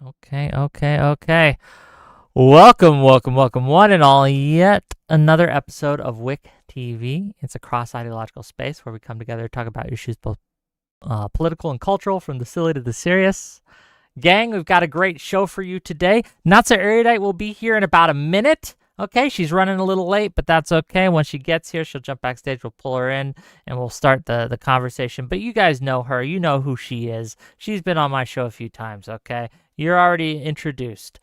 Okay. Welcome, one and all, yet another episode of WIC TV. It's a cross ideological space where we come together to talk about issues both political and cultural, from the silly to the serious. Gang, we've got a great show for you today. NotsoErudite will be here in about a minute. Okay, she's running a little late, but that's okay. When she gets here, she'll jump backstage. We'll pull her in, and we'll start the conversation. But you guys know her. You know who she is. She's been on my show a few times, okay? You're already introduced.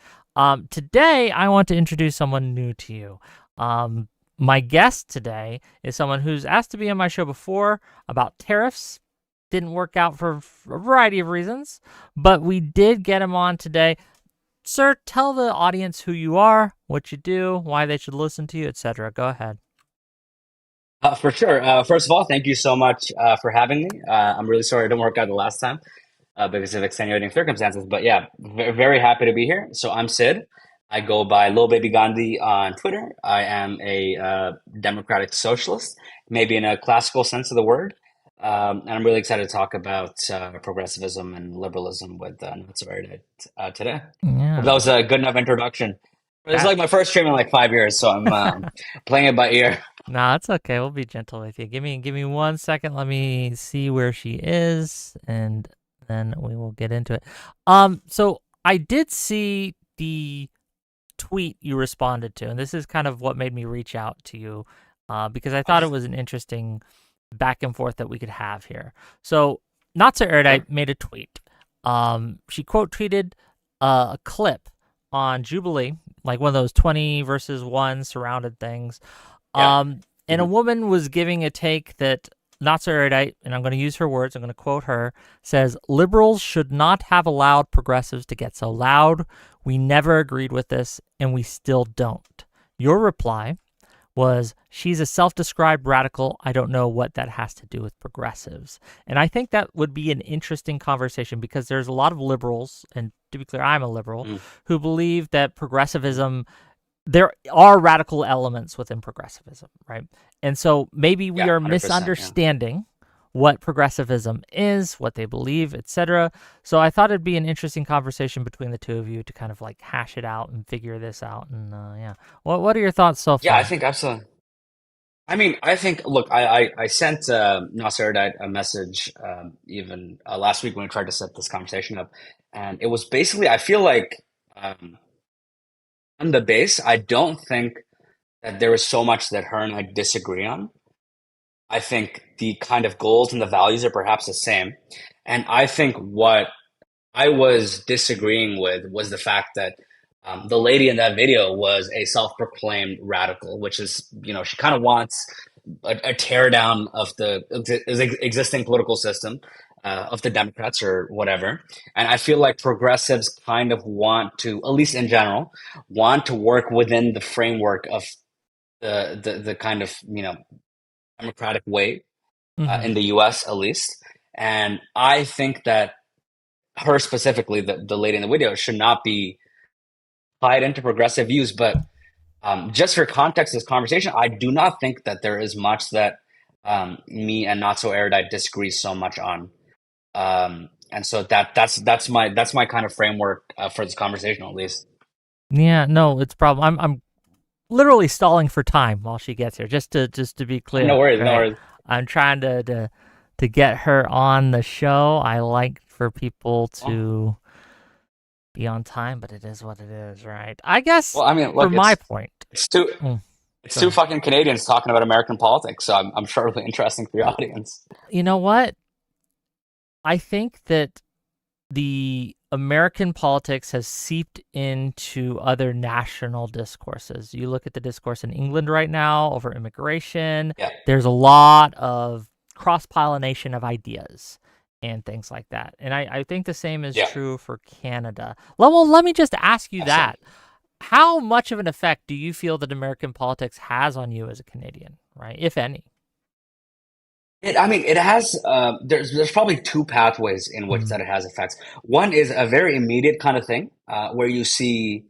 Today, I want to introduce someone new to you. My guest today is someone who's asked to be on my show before about tariffs. Didn't work out for a variety of reasons, but we did get him on today. Sir, tell the audience who you are, what you do, why they should listen to you, etc. Go ahead. For sure. First of all, thank you so much for having me. I'm really sorry it didn't work out the last time because of extenuating circumstances. But yeah, very happy to be here. So I'm Sid. I go by Lil Baby Gandhi on Twitter. I am a democratic socialist, maybe in a classical sense of the word. And I'm really excited to talk about progressivism and liberalism with NotsoErudite today. Hope that Yeah, was a good enough introduction. It's that like my first stream in like 5 years, so I'm playing it by ear. no, it's okay. We'll be gentle with you. Give me 1 second. Let me see where she is, and then we will get into it. So I did see the tweet you responded to, and this is kind of what made me reach out to you, because I thought it Okay. was an interesting back and forth that we could have here. So NotsoErudite Sure. made a tweet. She quote tweeted a clip on Jubilee, like one of those 20 versus 1 surrounded things. Yeah. And a Mhm. woman was giving a take that NotsoErudite, and I'm going to use her words, I'm going to quote her, says, "Liberals should not have allowed progressives to get so loud. We never agreed with this, and we still don't." Your reply was, "She's a self-described radical. I don't know what that has to do with progressives." And I think that would be an interesting conversation, because there's a lot of liberals, and to be clear, I'm a liberal, Mm. who believe that progressivism, there are radical elements within progressivism, right? And so maybe we Yeah, are 100%. Yeah. misunderstanding what progressivism is, what they believe, etc. So I thought it'd be an interesting conversation between the two of you to kind of like hash it out and figure this out. And yeah, what are your thoughts so Yeah, I far? think absolutely. I mean, I think, look, I sent Nasser Erdad a message even last week when we tried to set this conversation up. And it was basically, I feel like um, on the base, I don't think that there is so much that her and I disagree on. I think the kind of goals and the values are perhaps the same. And I think what I was disagreeing with was the fact that the lady in that video was a self-proclaimed radical, which is, she kind of wants a tear down of the existing political system of the Democrats or whatever. And I feel like progressives kind of want to, at least in general, want to work within the framework of the kind of democratic way Mm-hmm. in the U.S. at least. And I think that her specifically, the lady in the video, should not be tied into progressive views. But just for context of this conversation, I do not think that there is much that me and Not So Erudite disagree so much on. And so that's my kind of framework for this conversation, at least. Yeah, no, it's a problem. I'm literally stalling for time while she gets here, just to be No clear, worries, no right? worries. I'm trying to get her on the show. I like for people Well, to be on time, but it is what it is, right? I guess well, I mean, for look, my point. it's two Mm, it's go two ahead. fucking Canadians talking about American politics, so I'm sure it'll be interesting for your audience. You know what? I think that the American politics has seeped into other national discourses. You look at the discourse in England right now over immigration, Yeah, there's a lot of cross pollination of ideas and things like that. And I think the same is yeah, true for Canada. Well, let me just ask you absolutely. that. How much of an effect do you feel that American politics has on you as a Canadian, right? If any? I mean, it has. There's probably two pathways in which Mm, that it has effects. One is a very immediate kind of thing, where you see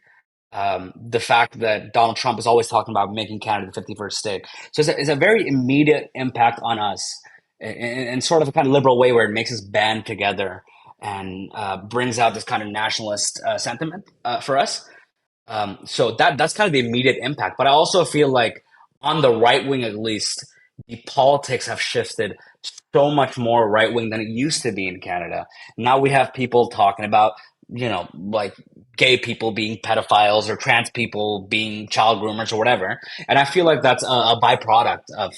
the fact that Donald Trump is always talking about making Canada the 51st state. So it's a very immediate impact on us in sort of a kind of liberal way where it makes us band together and brings out this kind of nationalist sentiment for us. So that's kind of the immediate impact. But I also feel like on the right wing, at least, the politics have shifted so much more right wing than it used to be in Canada. Now we have people talking about, like gay people being pedophiles or trans people being child groomers or whatever. And I feel like that's a byproduct of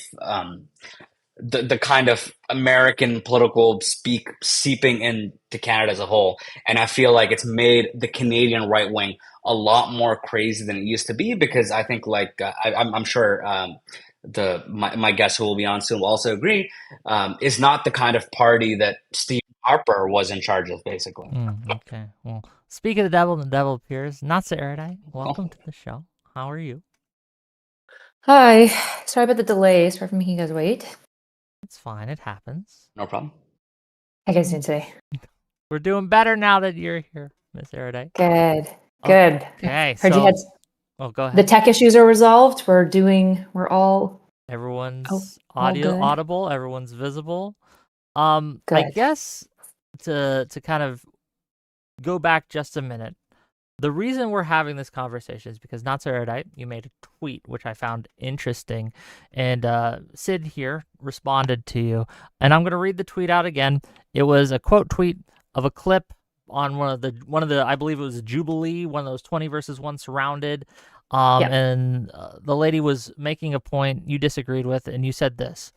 the kind of American political speak seeping into Canada as a whole. And I feel like it's made the Canadian right wing a lot more crazy than it used to be, because I think like I'm sure the my guest who will be on soon will also agree, is not the kind of party that Steve Harper was in charge of, basically. Okay. Well, speak of the devil, and the devil appears. NotsoErudite, welcome to the show. How are you? Hi. Sorry about the delay. Sorry for making you guys wait. It's fine. It happens. No problem. How you guys doing today? We're doing better now that you're here, Miss Erudite. Good. Good. Okay. Heard you had go ahead. the tech issues are resolved. We're all Everyone's all good. audible. Everyone's visible. Good. I guess to kind of go back just a minute. The reason we're having this conversation is because NotsoErudite, you made a tweet, which I found interesting, and Sid here responded to you. And I'm going to read the tweet out again. It was a quote tweet of a clip on one of the I believe it was a Jubilee, one of those 20 versus 1 surrounded. And the lady was making a point you disagreed with, and you said this.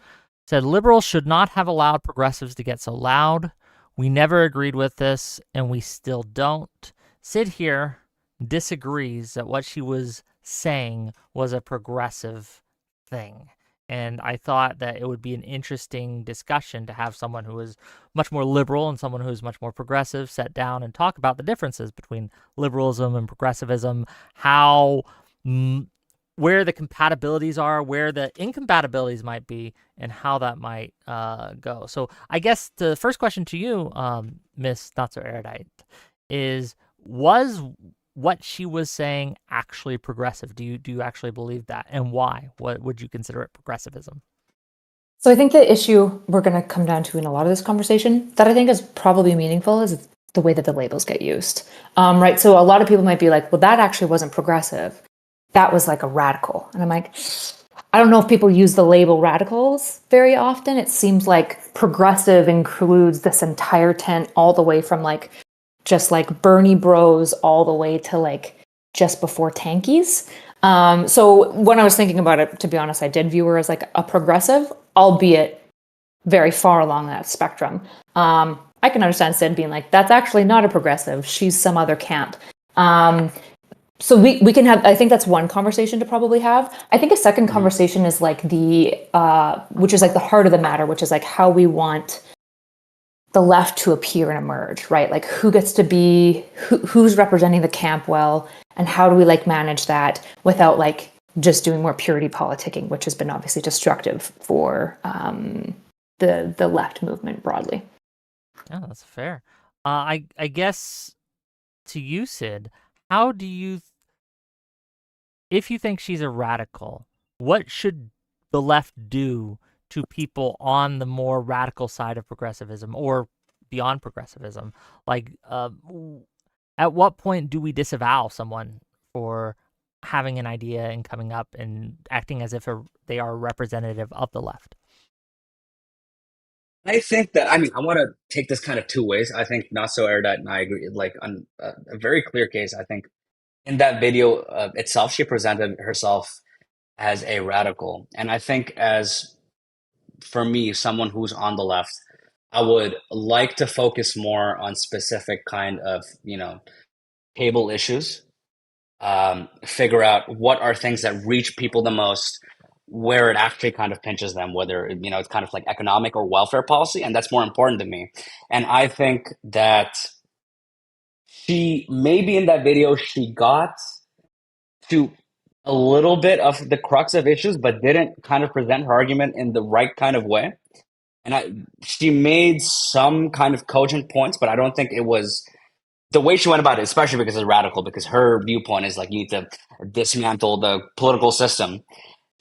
Said, liberals should not have allowed progressives to get so loud. We never agreed with this, and we still don't. Sid here disagrees that what she was saying was a progressive thing. And I thought that it would be an interesting discussion to have someone who is much more liberal and someone who is much more progressive sit down and talk about the differences between liberalism and progressivism, how where the compatibilities are, where the incompatibilities might be, and how that might go. So I guess the first question to you, Miss NotsoErudite, is, was what she was saying actually progressive? Do you actually believe that? And why? What would you consider it progressivism? So I think the issue we're going to come down to in a lot of this conversation that I think is probably meaningful is the way that the labels get used. Right? So a lot of people might be like, well, that actually wasn't progressive. That was like a radical. And I'm like, I don't know if people use the label radicals very often. It seems like progressive includes this entire tent all the way from like just like Bernie Bros all the way to like just before tankies. So when I was thinking about it, to be honest, I did view her as like a progressive, albeit very far along that spectrum. I can understand Sid being like, that's actually not a progressive. She's some other camp. So we can have, I think that's one conversation to probably have. I think a second conversation is like which is like the heart of the matter, which is like how we want the left to appear and emerge, right? Like who gets to be, who's representing the camp well, and how do we like manage that without like just doing more purity politicking, which has been obviously destructive for the left movement broadly. Yeah, that's fair. I guess to you, Sid, how do you, if you think she's a radical, what should the left do to people on the more radical side of progressivism or beyond progressivism? Like, at what point do we disavow someone for having an idea and coming up and acting as if they are a representative of the left? I think that, I mean, I want to take this kind of two ways. I think NotsoErudite and I agree, like on a very clear case. I think in that video itself, she presented herself as a radical. And I think for me, someone who's on the left, I would like to focus more on specific kind of, table issues, figure out what are things that reach people the most, where it actually kind of pinches them, whether, it's kind of like economic or welfare policy. And that's more important to me. And I think that maybe in that video, she got to a little bit of the crux of issues, but didn't kind of present her argument in the right kind of way. And she made some kind of cogent points, but I don't think it was the way she went about it, especially because it's radical, because her viewpoint is like, you need to dismantle the political system.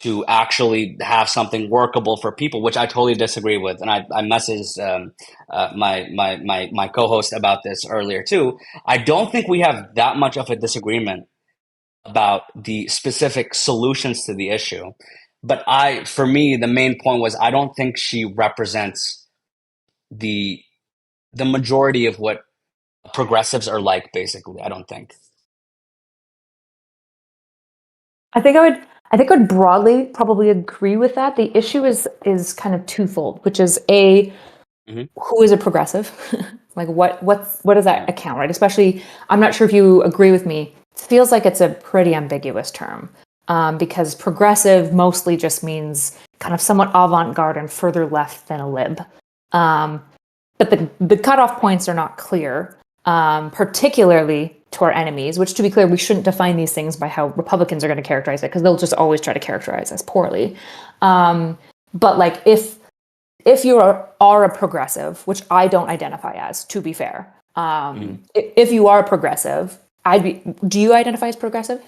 to actually have something workable for people, which I totally disagree with. And I messaged my co-host about this earlier too. I don't think we have that much of a disagreement about the specific solutions to the issue. But for me, the main point was I don't think she represents the majority of what progressives are like, basically. I don't think. I would broadly probably agree with that. The issue is kind of twofold, which is who is a progressive? Like what does that account, right? Especially, I'm not sure if you agree with me. It feels like it's a pretty ambiguous term because progressive mostly just means kind of somewhat avant-garde and further left than a lib. But the cutoff points are not clear, particularly to our enemies, which, to be clear, we shouldn't define these things by how Republicans are going to characterize it, because they'll just always try to characterize us poorly. But like if you are a progressive, which I don't identify as, to be fair, if you are a progressive, do you identify as progressive?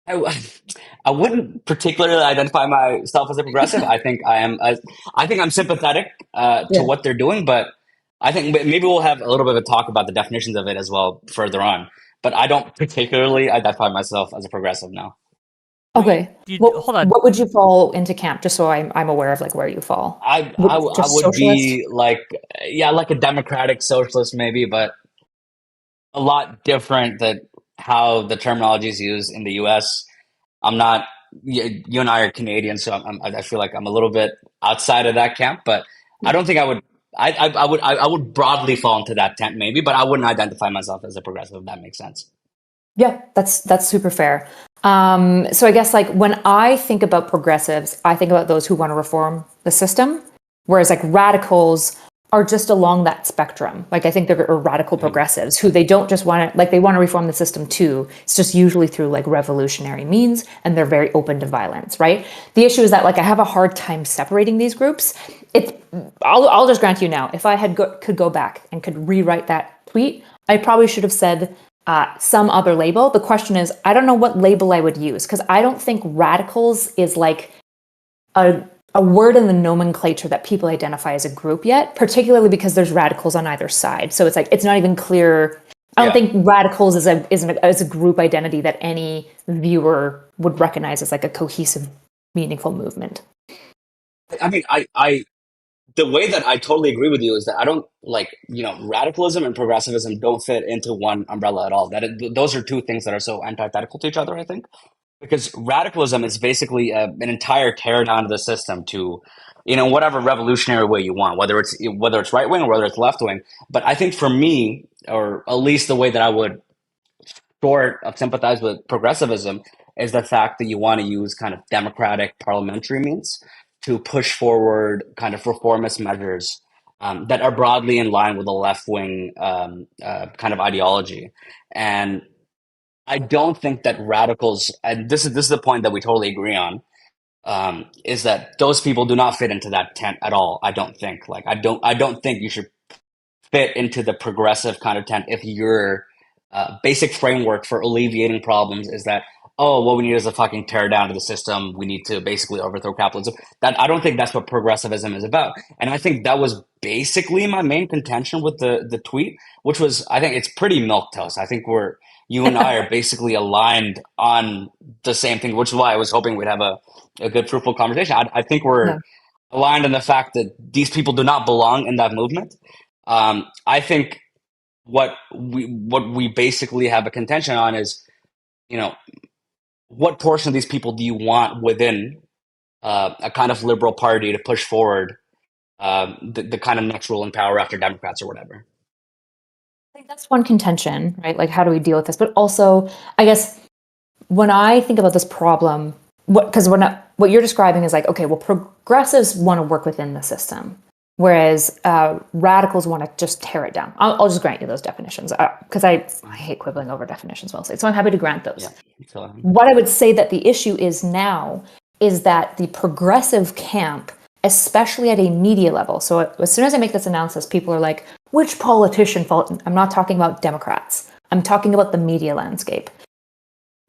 I wouldn't particularly identify myself as a progressive. I think I am. I think I'm sympathetic to what they're doing, but I think maybe we'll have a little bit of a talk about the definitions of it as well further on. But I don't particularly identify myself as a progressive now. Okay. Hold on. What would you fall into camp? Just so I'm aware of like where you fall. I would be like like a democratic socialist maybe, but a lot different than how the terminology is used in the U.S. I'm not. You and I are Canadian, so I feel like I'm a little bit outside of that camp. But I don't think I would. I would broadly fall into that tent maybe, but I wouldn't identify myself as a progressive. If that makes sense. Yeah, that's super fair. So I guess like when I think about progressives, I think about those who want to reform the system, whereas like radicals are just along that spectrum. Like I think they're radical progressives who they don't just want to, like they want to reform the system too. It's just usually through like revolutionary means, and they're very open to violence, right? The issue is that like I have a hard time separating these groups. I'll just grant you now, if I could go back and could rewrite that tweet, I probably should have said some other label. The question is, I don't know what label I would use, because I don't think radicals is like a word in the nomenclature that people identify as a group yet, particularly because there's radicals on either side. So it's like, it's not even clear. I don't think radicals is a group identity that any viewer would recognize as like a cohesive, meaningful movement. I mean, the way that I totally agree with you is that I don't radicalism and progressivism don't fit into one umbrella at all. Those are two things that are so antithetical to each other, I think. Because radicalism is basically an entire tear down of the system to, whatever revolutionary way you want, whether it's right wing or whether it's left wing. But I think for me, or at least the way that I would sort of sympathize with progressivism, is the fact that you want to use kind of democratic parliamentary means to push forward kind of reformist measures that are broadly in line with the left wing kind of ideology. And I don't think that radicals, and this is the point that we totally agree on, is that those people do not fit into that tent at all. I don't think. I don't think you should fit into the progressive kind of tent if your basic framework for alleviating problems is that, oh, what we need is a fucking tear down to the system. We need to basically overthrow capitalism. That I don't think that's what progressivism is about. And I think that was basically my main contention with the tweet, which was, I think it's pretty milquetoast. I think you and I are basically aligned on the same thing, which is why I was hoping we'd have a good, fruitful conversation. I think we're aligned in the fact that these people do not belong in that movement. I think what we basically have a contention on is, what portion of these people do you want within a kind of liberal party to push forward the kind of next ruling power after Democrats or whatever? I think that's one contention, right? Like, how do we deal with this? But also, I guess when I think about this problem, what you're describing is like, okay, well, progressives want to work within the system, whereas radicals want to just tear it down. I'll just grant you those definitions because I hate quibbling over definitions mostly. So I'm happy to grant those. Yeah. What I would say that the issue is now is that the progressive camp, especially at a media level. So as soon as I make this analysis, people are like, which politician fault? I'm not talking about Democrats. I'm talking about the media landscape.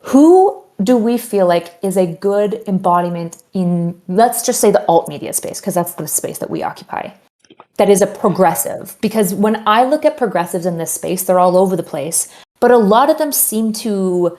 Who do we feel like is a good embodiment in, let's just say, the alt media space, because that's the space that we occupy, that is a progressive? Because when I look at progressives in this space, they're all over the place, but a lot of them seem to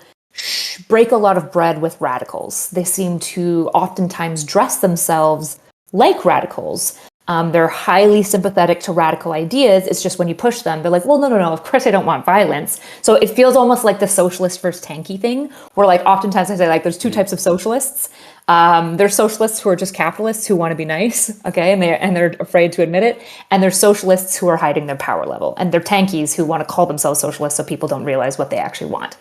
break a lot of bread with radicals. They seem to oftentimes dress themselves like radicals. They're highly sympathetic to radical ideas. It's just when you push them, they're like, well, no, of course I don't want violence. So it feels almost like the socialist versus tanky thing, where like oftentimes I say like there's two types of socialists. There's socialists who are just capitalists who want to be nice, okay, and they're afraid to admit it. And there's socialists who are hiding their power level, and they're tankies who want to call themselves socialists so people don't realize what they actually want.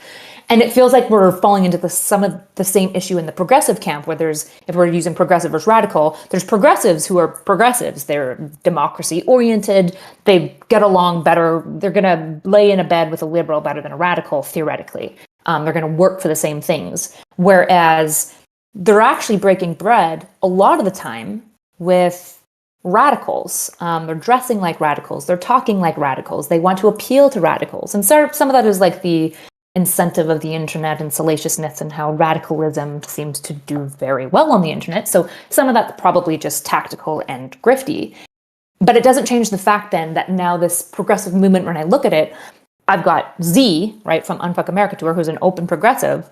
And it feels like we're falling into some of the same issue in the progressive camp, where there's, if we're using progressive versus radical, there's progressives who are progressives. They're democracy oriented. They get along better. They're going to lay in a bed with a liberal better than a radical, theoretically. They're going to work for the same things. Whereas they're actually breaking bread a lot of the time with radicals. They're dressing like radicals. They're talking like radicals. They want to appeal to radicals. And so some of that is like the incentive of the internet and salaciousness and how radicalism seems to do very well on the internet. So some of that's probably just tactical and grifty. But it doesn't change the fact then that now this progressive movement, when I look at it, I've got Z, right, from Unfuck America Tour, who's an open progressive,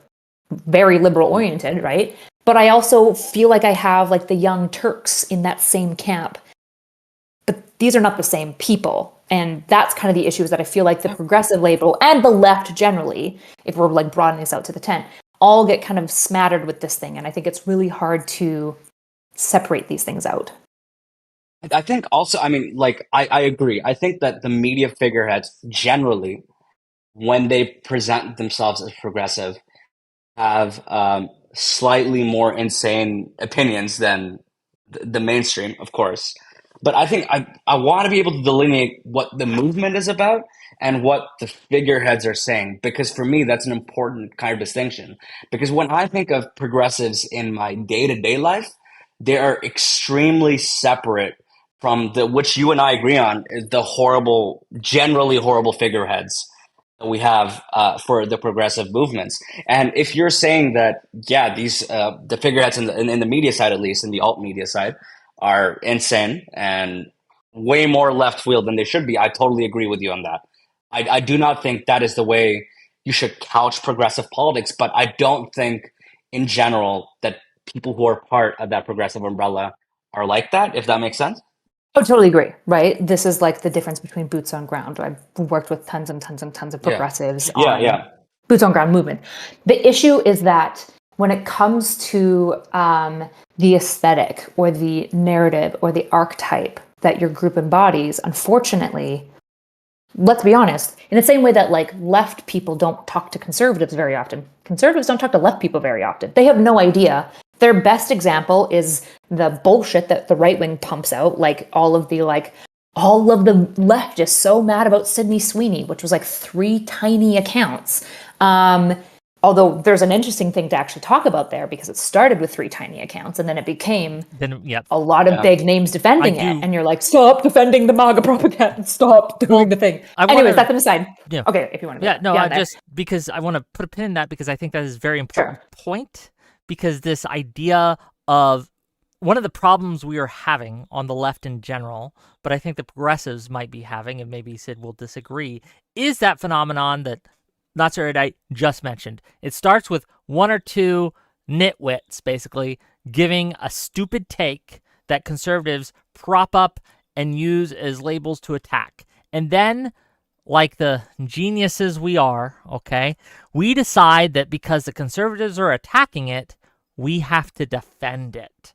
very liberal oriented, right? But I also feel like I have like the Young Turks in that same camp. But these are not the same people. And that's kind of the issue, is that I feel like the progressive label and the left generally, if we're like broadening this out to the tent, all get kind of smattered with this thing. And I think it's really hard to separate these things out. I think also, I mean, like, I agree. I think that the media figureheads generally, when they present themselves as progressive, have slightly more insane opinions than the mainstream, of course. But I think I want to be able to delineate what the movement is about and what the figureheads are saying, because for me, that's an important kind of distinction. Because when I think of progressives in my day-to-day life, they are extremely separate from the, which you and I agree on, is the horrible, generally horrible figureheads that we have for the progressive movements. And if you're saying that, yeah, these the figureheads in the media side, at least in the alt media side, are insane and way more left field than they should be, I totally agree with you on that. I do not think that is the way you should couch progressive politics, but I don't think in general that people who are part of that progressive umbrella are like that, if that makes sense. Oh, totally agree, right? This is like the difference between boots on ground. I've worked with tons and tons and tons of Yeah. progressives Yeah, on yeah. boots on ground movement. The issue is that when it comes to the aesthetic or the narrative or the archetype that your group embodies, unfortunately, let's be honest, in the same way that like left people don't talk to conservatives very often, conservatives don't talk to left people very often. They have no idea. Their best example is the bullshit that the right wing pumps out, like all of the left is so mad about Sydney Sweeney, which was like 3 tiny accounts. Although there's an interesting thing to actually talk about there, because it started with 3 tiny accounts and then it became a lot of big names defending it. And you're like, stop defending the MAGA propaganda, stop doing the thing. Anyways, that's an aside. Yeah. Okay, if you want to. Yeah, no, just because I want to put a pin in that, because I think that is a very important point, because this idea of one of the problems we are having on the left in general, but I think the progressives might be having, and maybe Sid will disagree, is that phenomenon that NotsoErudite just mentioned. It starts with 1 or 2 nitwits, basically, giving a stupid take that conservatives prop up and use as labels to attack. And then, like the geniuses we are, okay, we decide that because the conservatives are attacking it, we have to defend it.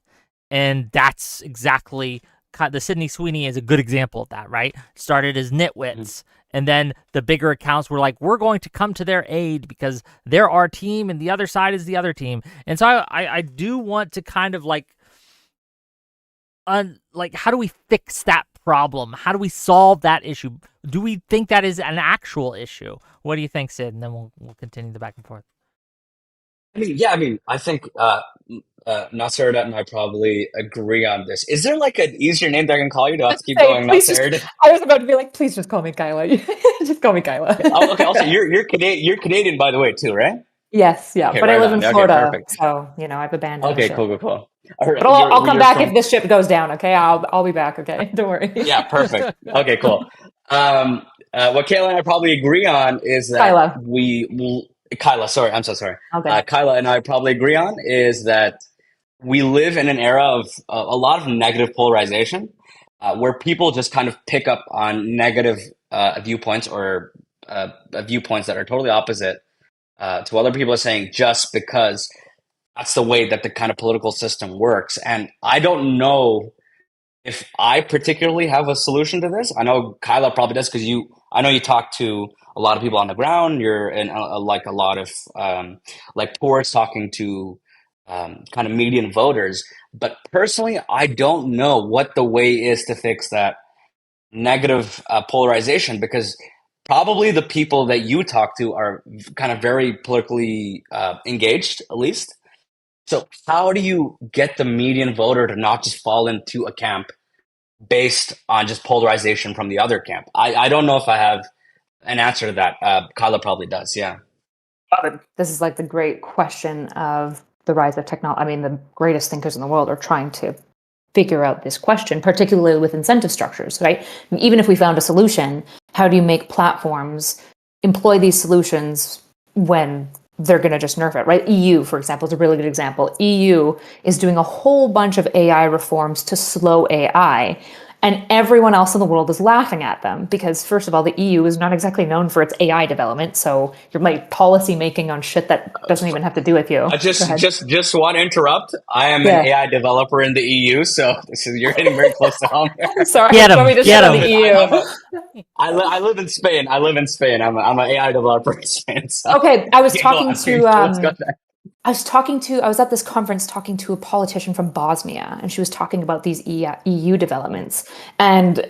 And that's exactly, the Sydney Sweeney is a good example of that, right? Started as nitwits. Mm-hmm. And then the bigger accounts were like, we're going to come to their aid because they're our team and the other side is the other team. And so I do want to kind of like, how do we fix that problem? How do we solve that issue? Do we think that is an actual issue? What do you think, Sid? And then we'll continue the back and forth. I think NotsoErudite and I probably agree on this. Is there like an easier name that I can call you? Do I have to keep going NotsoErudite? I was about to be like, please just call me Kyla. Just call me Kyla. Okay. Also, you're Canadian, by the way, too, right? Yes, yeah. Okay, But I right live in on. Okay, Florida, perfect. so I've abandoned the Okay, ship. cool, cool, cool. All right, But I'll come you're back if from this ship goes down. Okay, I'll be back. Okay, don't worry. yeah, perfect. Okay, cool. What Kayla and I probably agree on is that Kyla. Kyla, sorry, I'm so sorry. Okay. Kyla and I probably agree on is that we live in an era of a lot of negative polarization, where people just kind of pick up on negative viewpoints or viewpoints that are totally opposite to what other people are saying, just because that's the way that the kind of political system works. And I don't know if I particularly have a solution to this. I know Kyla probably does because I know you talk to a lot of people on the ground. You're in like a lot of like tourists talking to kind of median voters. But personally, I don't know what the way is to fix that negative polarization, because probably the people that you talk to are kind of very politically engaged, at least. So how do you get the median voter to not just fall into a camp based on just polarization from the other camp? I don't know if I have an answer to that. Kyla probably does. Yeah. This is like the great question of the rise of technology. I mean, the greatest thinkers in the world are trying to figure out this question, particularly with incentive structures, right? And even if we found a solution, how do you make platforms employ these solutions when they're going to just nerf it, right? EU, for example, is a really good example. EU is doing a whole bunch of AI reforms to slow AI. And everyone else in the world is laughing at them because, first of all, the EU is not exactly known for its AI development. So you're like policy making on shit that doesn't even have to do with you. I Go ahead. just want to interrupt. I am an Yeah. AI developer in the EU, so you're hitting very close to home here. Sorry, Get you 'em, want me to get shit on 'em. the EU? I live in Spain. I live in Spain. I'm an AI developer in Spain. So Okay, I was okay, go talking on. to Let's go there. I was at this conference talking to a politician from Bosnia, and she was talking about these EU developments. And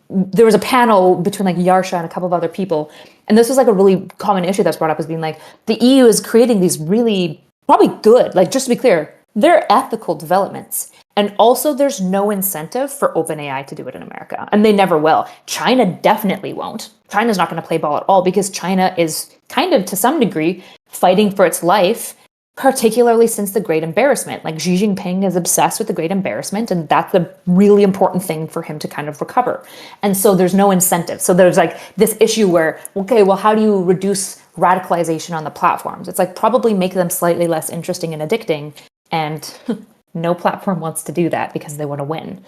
there was a panel between like Yarsha and a couple of other people, and this was like a really common issue that's brought up, as being like the EU is creating these really probably good, like, just to be clear, they're ethical developments. And also, there's no incentive for OpenAI to do it in America, and they never will. China definitely won't. China's not going to play ball at all because China is kind of, to some degree, fighting for its life, particularly since the Great Embarrassment. Like, Xi Jinping is obsessed with the Great Embarrassment, and that's a really important thing for him to kind of recover. And so there's no incentive. So there's like this issue where, okay, well, how do you reduce radicalization on the platforms? It's like probably make them slightly less interesting and addicting. And no platform wants to do that because they want to win.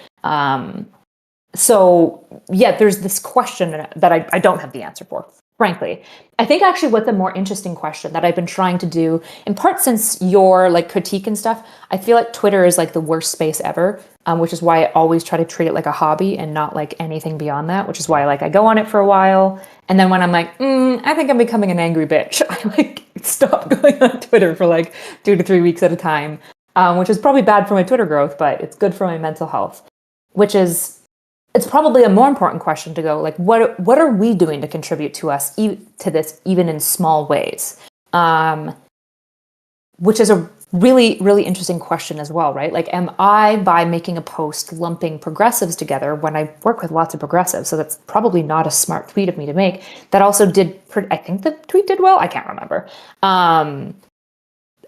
So yeah, there's this question that I don't have the answer for, frankly. I think actually what's a more interesting question that I've been trying to do, in part since your like critique and stuff, I feel like Twitter is like the worst space ever, which is why I always try to treat it like a hobby and not like anything beyond that, which is why like I go on it for a while. And then when I'm like, I think I'm becoming an angry bitch, I like stop going on Twitter for like 2 to 3 weeks at a time, which is probably bad for my Twitter growth, but it's good for my mental health, which is, it's probably a more important question to go like, what are we doing to contribute to to this, even in small ways, which is a really, really interesting question as well, right? Like, am I, by making a post, lumping progressives together when I work with lots of progressives? So that's probably not a smart tweet of me to make. That also did, I think the tweet did well. I can't remember. Am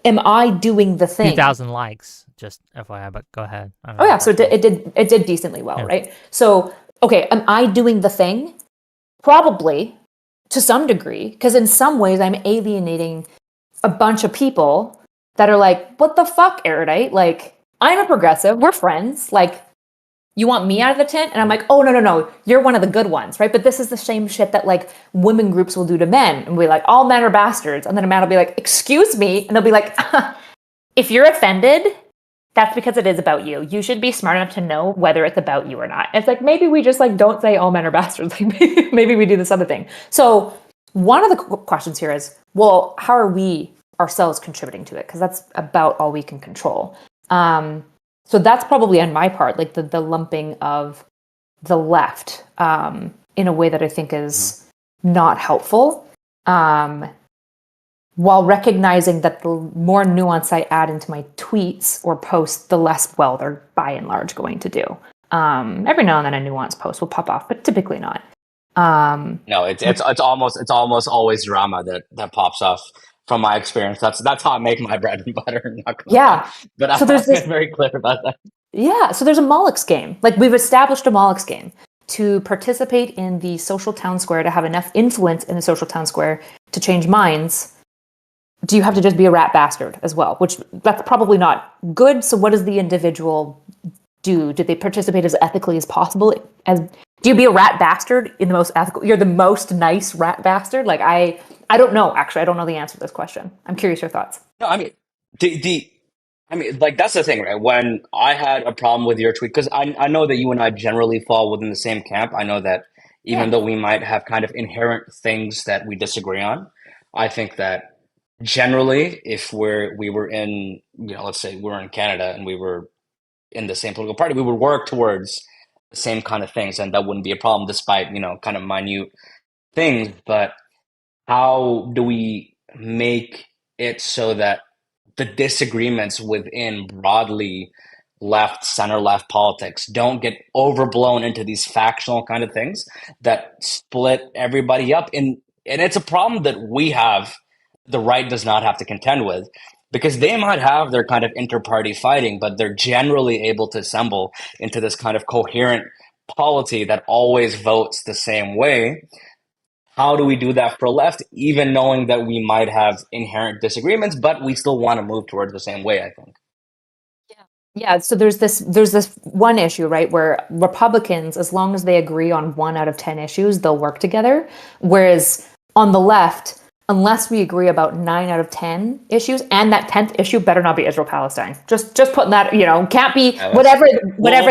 I doing the thing? 2,000 likes, just FYI, but go ahead. Oh yeah, so it did decently well, yeah. Right? So, okay, am I doing the thing? Probably, to some degree, because in some ways I'm alienating a bunch of people that are like, what the fuck, Erudite? Like, I'm a progressive, we're friends, like, you want me out of the tent? And I'm like, oh, no, you're one of the good ones, right? But this is the same shit that like women groups will do to men. And we're like, all men are bastards. And then a man will be like, excuse me. And they'll be like, if you're offended, that's because it is about you. You should be smart enough to know whether it's about you or not. It's like, maybe we just like don't say all men are bastards. Like maybe we do this other thing. So one of the questions here is, well, how are we ourselves contributing to it? Because that's about all we can control. So that's probably on my part, like the lumping of the left in a way that I think is not helpful. While recognizing that the more nuance I add into my tweets or posts, the less well they're by and large going to do. Every now and then a nuanced post will pop off, but typically not. No, it's almost always drama that pops off. from my experience. That's how I make my bread and butter. I'm not gonna lie, Yeah. but So there's I've this been very clear about that. Yeah, so there's a Moloch's game. Like we've established a Moloch's game to participate in the social town square, to have enough influence in the social town square to change minds. Do you have to just be a rat bastard as well? Which that's probably not good. So what does the individual do? Do they participate as ethically as possible? As do you be a rat bastard in the most ethical? You're the most nice rat bastard. Like I don't know. Actually, I don't know the answer to this question. I'm curious your thoughts. No, I mean, the I mean, like that's the thing, right? When I had a problem with your tweet, because I know that you and I generally fall within the same camp. I know that even Yeah. though we might have kind of inherent things that we disagree on, I think that generally, if we were in, let's say we were in Canada and we were in the same political party, we would work towards the same kind of things, and that wouldn't be a problem, despite kind of minute things. But how do we make it so that the disagreements within broadly left, center left politics don't get overblown into these factional kind of things that split everybody up? And it's a problem that we have, the right does not have to contend with, because they might have their kind of inter-party fighting, but they're generally able to assemble into this kind of coherent polity that always votes the same way. How do we do that for left, even knowing that we might have inherent disagreements, but we still want to move towards the same way, I think. Yeah, so there's this one issue, right, where Republicans, as long as they agree on 1 out of 10 issues, they'll work together. Whereas on the left, unless we agree about 9 out of 10 issues, and that 10th issue better not be Israel Palestine. Just putting that, can't be Yeah, whatever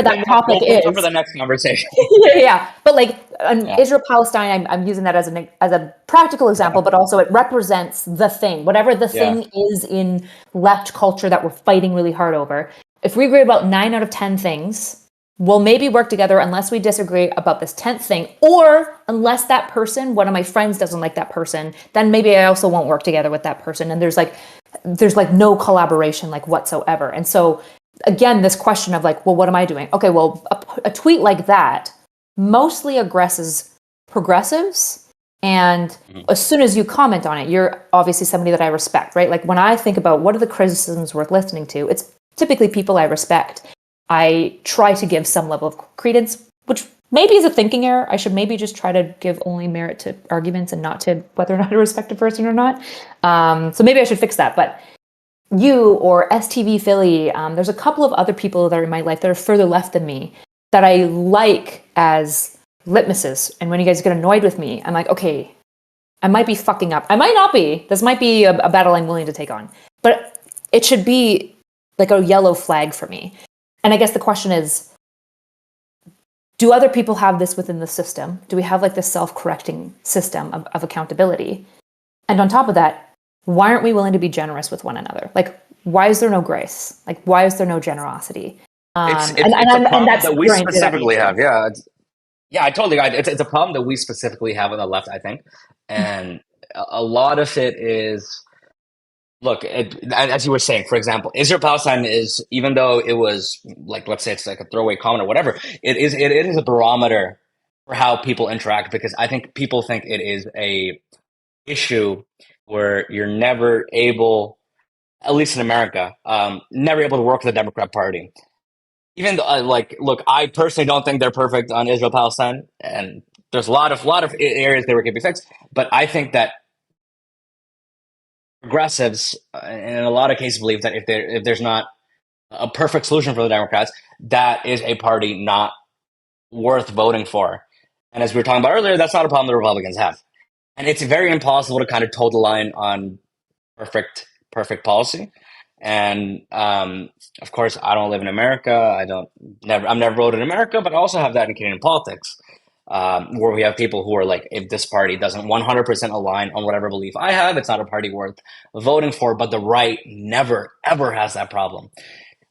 that topic we'll bring that for is. the next conversation. Yeah. But like Yeah. Israel Palestine, I'm using that as a practical example, but also it represents the thing, whatever the Yeah. thing is in left culture that we're fighting really hard over. If we agree about 9 out of 10 things, we'll maybe work together unless we disagree about this 10th thing, or unless that person, one of my friends doesn't like that person, then maybe I also won't work together with that person. And there's like no collaboration like whatsoever. And so again, this question of like, well, what am I doing? Okay, well, a tweet like that mostly aggresses progressives. And as soon as you comment on it, you're obviously somebody that I respect, right? Like when I think about what are the criticisms worth listening to, it's typically people I respect. I try to give some level of credence, which maybe is a thinking error. I should maybe just try to give only merit to arguments and not to whether or not I respect a person or not. So maybe I should fix that. But you or STV Philly, there's a couple of other people that are in my life that are further left than me that I like as litmuses. And when you guys get annoyed with me, I'm like, okay, I might be fucking up. I might not be. This might be a battle I'm willing to take on. But it should be like a yellow flag for me. And I guess the question is, do other people have this within the system? Do we have like this self-correcting system of accountability? And on top of that, why aren't we willing to be generous with one another? Like, why is there no grace? Like, why is there no generosity? It's a problem that we specifically have. Yeah. Yeah, I totally agree. It's a problem that we specifically have on the left, I think. And a lot of it is, look, as you were saying, for example, Israel Palestine is, even though it was like, let's say it's like a throwaway comment or whatever, it is a barometer for how people interact, because I think people think it is a issue where you're never able, at least in America, never able to work with the Democrat Party. Even though, look, I personally don't think they're perfect on Israel Palestine, and there's a lot of areas that can be fixed. But I think that progressives, in a lot of cases, believe that if there's not a perfect solution for the Democrats, that is a party not worth voting for. And as we were talking about earlier, that's not a problem the Republicans have. And it's very impossible to kind of toe the line on perfect policy. And of course, I don't live in America. I'm never voted in America, but I also have that in Canadian politics, where we have people who are like, if this party doesn't 100% align on whatever belief I have, it's not a party worth voting for. But the right never, ever has that problem.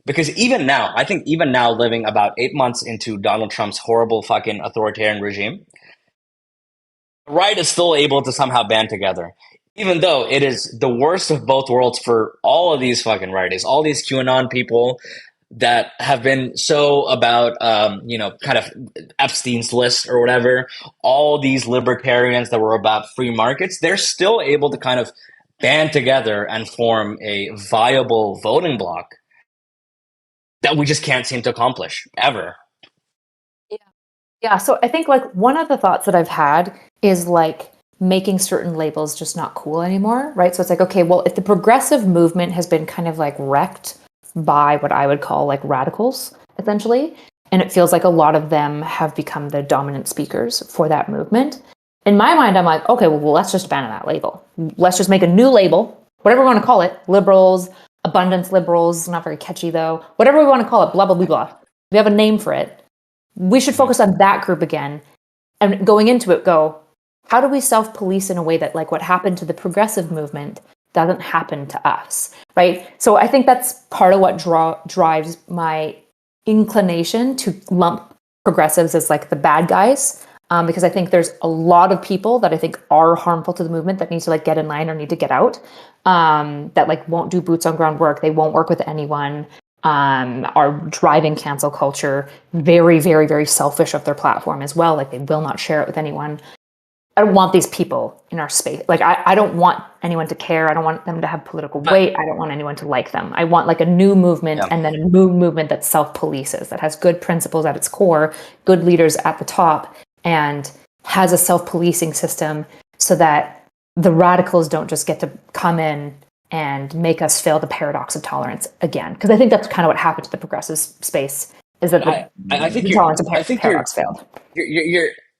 Because even now, I think even now, living about 8 months into Donald Trump's horrible fucking authoritarian regime, the right is still able to somehow band together, even though it is the worst of both worlds for all of these fucking righties, all these QAnon people that have been so about, kind of Epstein's list or whatever, all these libertarians that were about free markets, they're still able to kind of band together and form a viable voting bloc that we just can't seem to accomplish ever. Yeah, so I think like one of the thoughts that I've had is like making certain labels just not cool anymore, right? So it's like, okay, well, if the progressive movement has been kind of like wrecked by what I would call like radicals, essentially, and it feels like a lot of them have become the dominant speakers for that movement. In my mind, I'm like, okay, well, let's just abandon that label. Let's just make a new label, whatever we want to call it, liberals, abundance liberals, not very catchy though, whatever we want to call it, blah, blah, blah, blah. We have a name for it. We should focus on that group again, and going into it go, how do we self-police in a way that like what happened to the progressive movement doesn't happen to us, right? So I think that's part of what drives my inclination to lump progressives as like the bad guys, because I think there's a lot of people that I think are harmful to the movement that need to like get in line or need to get out, that like won't do boots on ground work. They won't work with anyone. Are driving cancel culture, very, very, very selfish of their platform as well. Like they will not share it with anyone. I don't want these people in our space. Like I don't want anyone to care. I don't want them to have political weight. I don't want anyone to like them. I want like a new movement and then a new movement that self-polices, that has good principles at its core, good leaders at the top, and has a self-policing system so that the radicals don't just get to come in and make us feel the paradox of tolerance again. Because I think that's kind of what happened to the progressive space, is that the tolerance of paradox failed.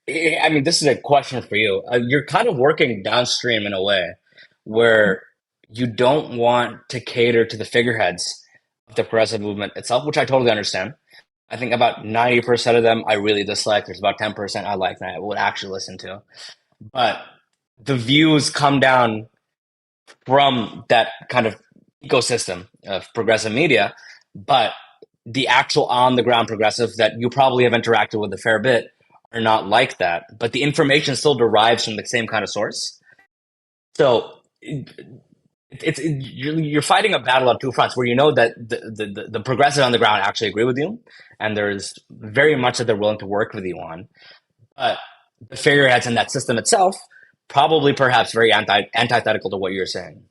I mean, this is a question for you. You're kind of working downstream in a way where you don't want to cater to the figureheads of the progressive movement itself, which I totally understand. I think about 90% of them I really dislike. There's about 10% I like that I would actually listen to. But the views come down from that kind of ecosystem of progressive media, but the actual on the ground progressive that you probably have interacted with a fair bit are not like that. But the information still derives from the same kind of source. So you're fighting a battle on two fronts, where you know that the progressive on the ground actually agree with you, and there's very much that they're willing to work with you on. But the figureheads in that system itself probably perhaps very antithetical to what you're saying.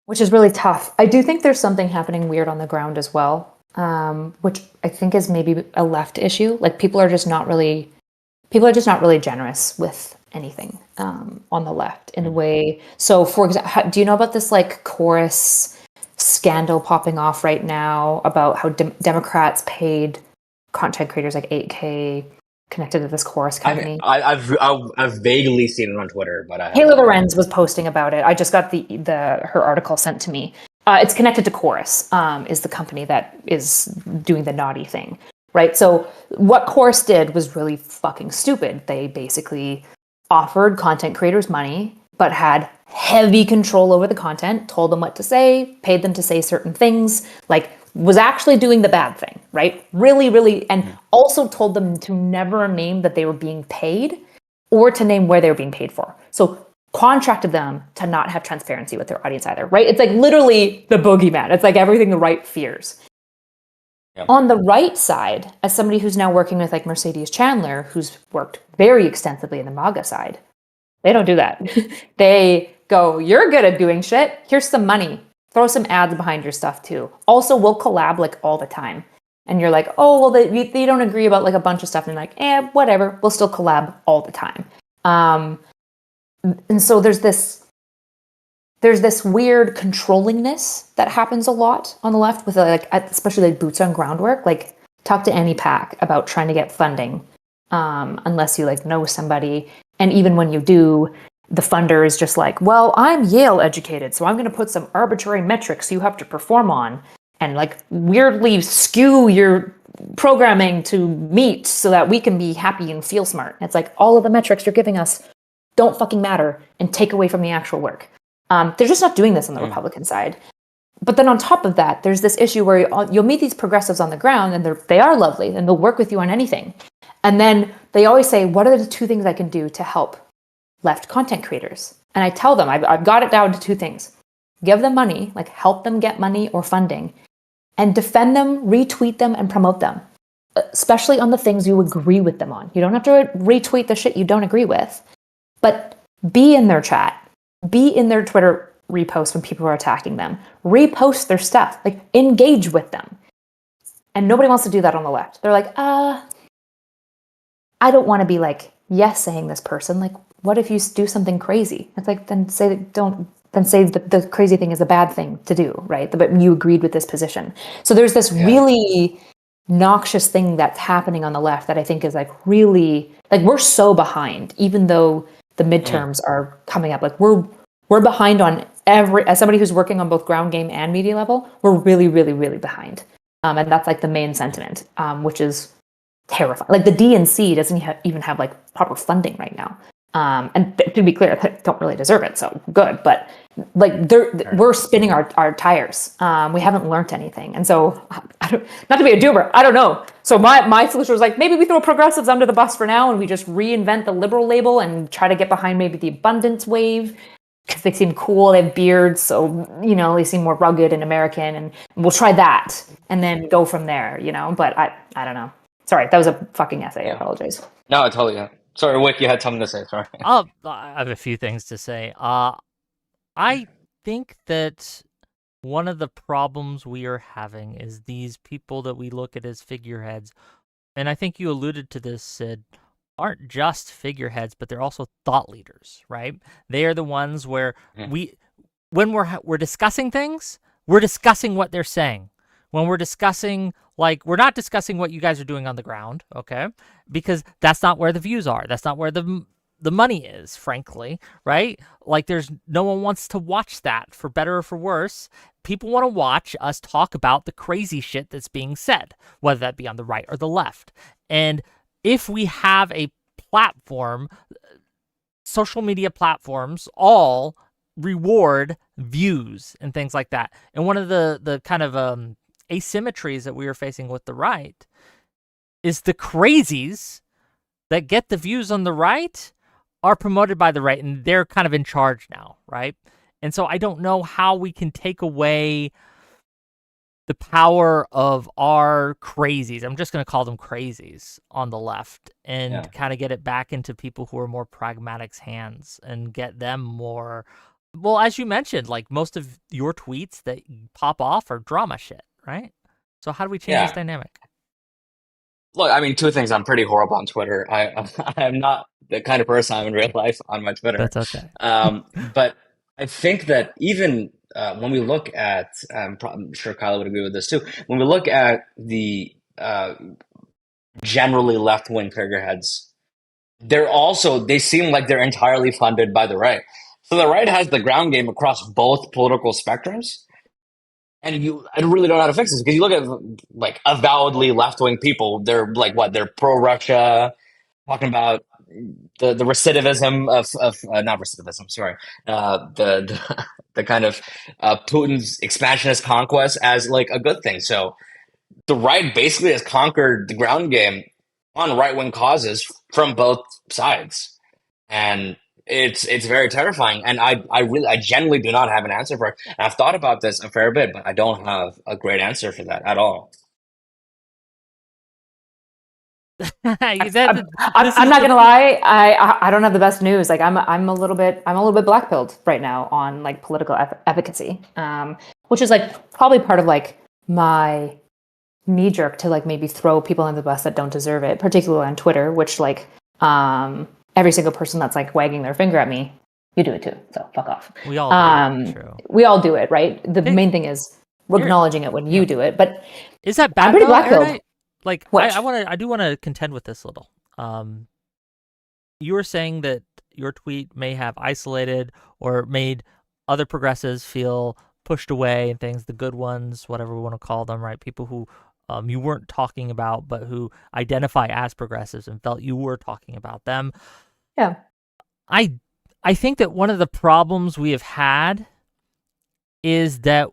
Which is really tough. I do think there's something happening weird on the ground as well, which I think is maybe a left issue. Like people are just not really generous with anything on the left in a way. So, for example, do you know about this like chorus scandal popping off right now about how Democrats paid content creators like $8K connected to this chorus company? I've vaguely seen it on Twitter, but Taylor Lorenz was posting about it. I just got her article sent to me. It's connected to Chorus, is the company that is doing the naughty thing, right? So what Chorus did was really fucking stupid. They basically offered content creators money, but had heavy control over the content, told them what to say, paid them to say certain things, like was actually doing the bad thing, right? Really, really, and also told them to never name that they were being paid or to name where they were being paid for. So contracted them to not have transparency with their audience either, right? It's like literally the boogeyman. It's like everything the right fears. Yep. On the right side, as somebody who's now working with like Mercedes Chandler, who's worked very extensively in the MAGA side, they don't do that. They go, you're good at doing shit. Here's some money. Throw some ads behind your stuff too. Also, we'll collab like all the time. And you're like, oh, well, they don't agree about like a bunch of stuff. And like, whatever. We'll still collab all the time. And so there's this weird controllingness that happens a lot on the left with like, especially like boots on groundwork. Like talk to Annie Pack about trying to get funding, unless you like know somebody. And even when you do, the funder is just like, well, I'm Yale educated, so I'm going to put some arbitrary metrics you have to perform on and like weirdly skew your programming to meet so that we can be happy and feel smart. And it's like all of the metrics you're giving us don't fucking matter and take away from the actual work. They're just not doing this on the Republican side. But then on top of that, there's this issue where you'll meet these progressives on the ground and they are lovely and they'll work with you on anything. And then they always say, what are the two things I can do to help left content creators? And I tell them, I've got it down to two things. Give them money, like help them get money or funding, and defend them, retweet them, and promote them, especially on the things you agree with them on. You don't have to retweet the shit you don't agree with, but be in their chat, be in their Twitter reposts when people are attacking them, repost their stuff, like engage with them. And nobody wants to do that on the left. They're like, I don't want to be like yes saying this person. Like, what if you do something crazy? It's like, then say that the crazy thing is a bad thing to do, right? But you agreed with this position. So there's this really noxious thing that's happening on the left that I think is like really, like, we're so behind, even though the midterms are coming up. Like we're behind on as somebody who's working on both ground game and media level, we're really, really, really behind. And that's like the main sentiment, which is terrifying. Like the DNC doesn't even have like proper funding right now. And to be clear, they don't really deserve it. So good, but like we're spinning our tires. We haven't learned anything, and so not to be a doomer, I don't know. So my solution was like, maybe we throw progressives under the bus for now, and we just reinvent the liberal label and try to get behind maybe the abundance wave because they seem cool. They have beards, so they seem more rugged and American, and we'll try that and then go from there. But I don't know. Sorry, that was a fucking essay. I apologize. No, I totally. Sorry, Wick, you had something to say. Sorry. I have a few things to say. I think that one of the problems we are having is these people that we look at as figureheads, and I think you alluded to this, Sid, aren't just figureheads, but they're also thought leaders, right? They are the ones where when we're discussing things, we're discussing what they're saying. When we're discussing, like, we're not discussing what you guys are doing on the ground, okay? Because that's not where the views are. That's not where the money is, frankly, right? Like, there's no one wants to watch that, for better or for worse. People want to watch us talk about the crazy shit that's being said, whether that be on the right or the left. And if we have a platform, social media platforms all reward views and things like that. And one of the kind of asymmetries that we are facing with the right is the crazies that get the views on the right are promoted by the right, and they're kind of in charge now, right? And so I don't know how we can take away the power of our crazies. I'm just going to call them crazies on the left, and kind of get it back into people who are more pragmatics' hands and get them more. Well, as you mentioned, like most of your tweets that pop off are drama shit, right? So how do we change this dynamic? Look, I mean, two things. I'm pretty horrible on Twitter. I'm not the kind of person I'm in real life on my Twitter. That's okay. But I think that even when we look at, I'm sure Kyle would agree with this too. When we look at the generally left-wing figureheads, they seem like they're entirely funded by the right. So the right has the ground game across both political spectrums. And I really don't know how to fix this, because you look at like avowedly left-wing people, they're like what? They're pro-Russia, talking about the recidivism of not recidivism, sorry, the kind of Putin's expansionist conquest as like a good thing. So the right basically has conquered the ground game on right-wing causes from both sides, and it's very terrifying. And I genuinely do not have an answer for it. And I've thought about this a fair bit, but I don't have a great answer for that at all. I'm not gonna lie. I don't have the best news. Like I'm a little bit black pilled right now on like political efficacy, which is like probably part of like my knee jerk to like maybe throw people under the bus that don't deserve it, particularly on Twitter, which like every single person that's like wagging their finger at me, you do it too. So fuck off. We all do it. True. We all do it, right? The main thing is we're acknowledging it when you do it. But is that bad? I'm pretty black pilled. Like I do want to contend with this a little. You were saying that your tweet may have isolated or made other progressives feel pushed away and things, the good ones, whatever we want to call them, right? People who you weren't talking about, but who identify as progressives and felt you were talking about them. Yeah. I think that one of the problems we have had is that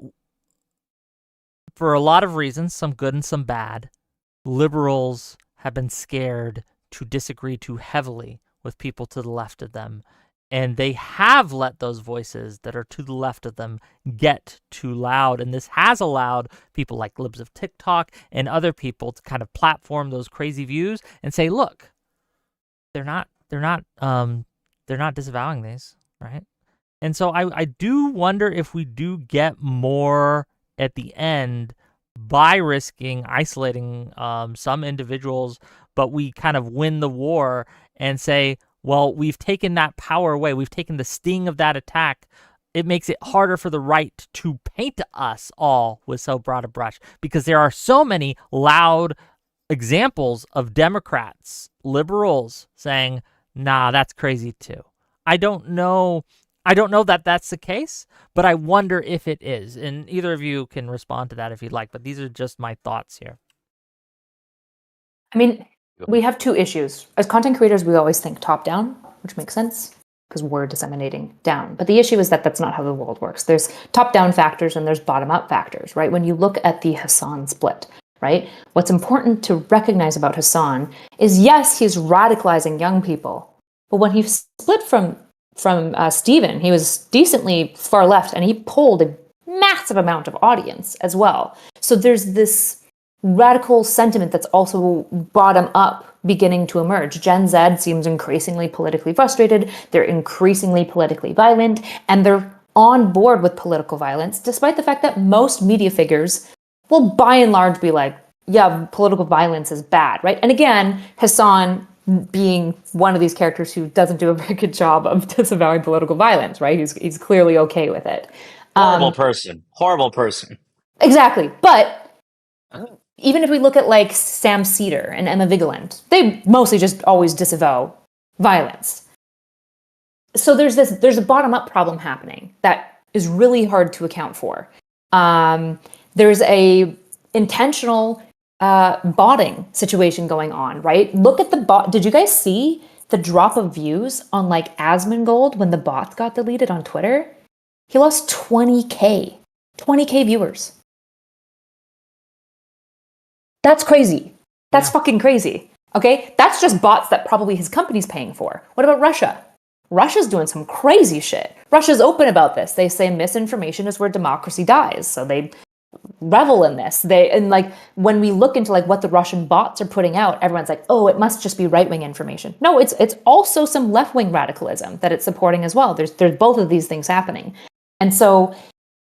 for a lot of reasons, some good and some bad, liberals have been scared to disagree too heavily with people to the left of them. And they have let those voices that are to the left of them get too loud. And this has allowed people like Libs of TikTok and other people to kind of platform those crazy views and say, look, they're not disavowing these, right? And so I do wonder if we do get more at the end by risking isolating some individuals, but we kind of win the war and say, well, we've taken that power away. We've taken the sting of that attack. It makes it harder for the right to paint us all with so broad a brush because there are so many loud examples of Democrats, liberals saying, nah, that's crazy too. I don't know that that's the case, but I wonder if it is. And either of you can respond to that if you'd like, but these are just my thoughts here. I mean, we have two issues. As content creators, we always think top down, which makes sense because we're disseminating down. But the issue is that that's not how the world works. There's top down factors and there's bottom up factors, right? When you look at the Hassan split, right? What's important to recognize about Hassan is, yes, he's radicalizing young people, but when he split from Stephen, he was decently far left, and he pulled a massive amount of audience as well. So there's this radical sentiment that's also bottom up beginning to emerge. Gen Z seems increasingly politically frustrated. They're increasingly politically violent, and they're on board with political violence, despite the fact that most media figures will by and large be like, yeah, political violence is bad, right? And again, Hassan being one of these characters who doesn't do a very good job of disavowing political violence, right? He's clearly okay with it. Horrible person. Exactly. But even if we look at like Sam Cedar and Emma Vigeland, they mostly just always disavow violence. So there's a bottom-up problem happening that is really hard to account for. There's a intentional botting situation going on, right? Look at the bot. Did you guys see the drop of views on like Asmongold when the bots got deleted on Twitter? He lost 20K viewers. That's crazy. That's fucking crazy. Okay? That's just bots that probably his company's paying for. What about Russia? Russia's doing some crazy shit. Russia's open about this. They say misinformation is where democracy dies. So they revel in this. And like when we look into like what the Russian bots are putting out, everyone's like, oh, it must just be right-wing information. No, it's also some left-wing radicalism that it's supporting as well. There's both of these things happening. And so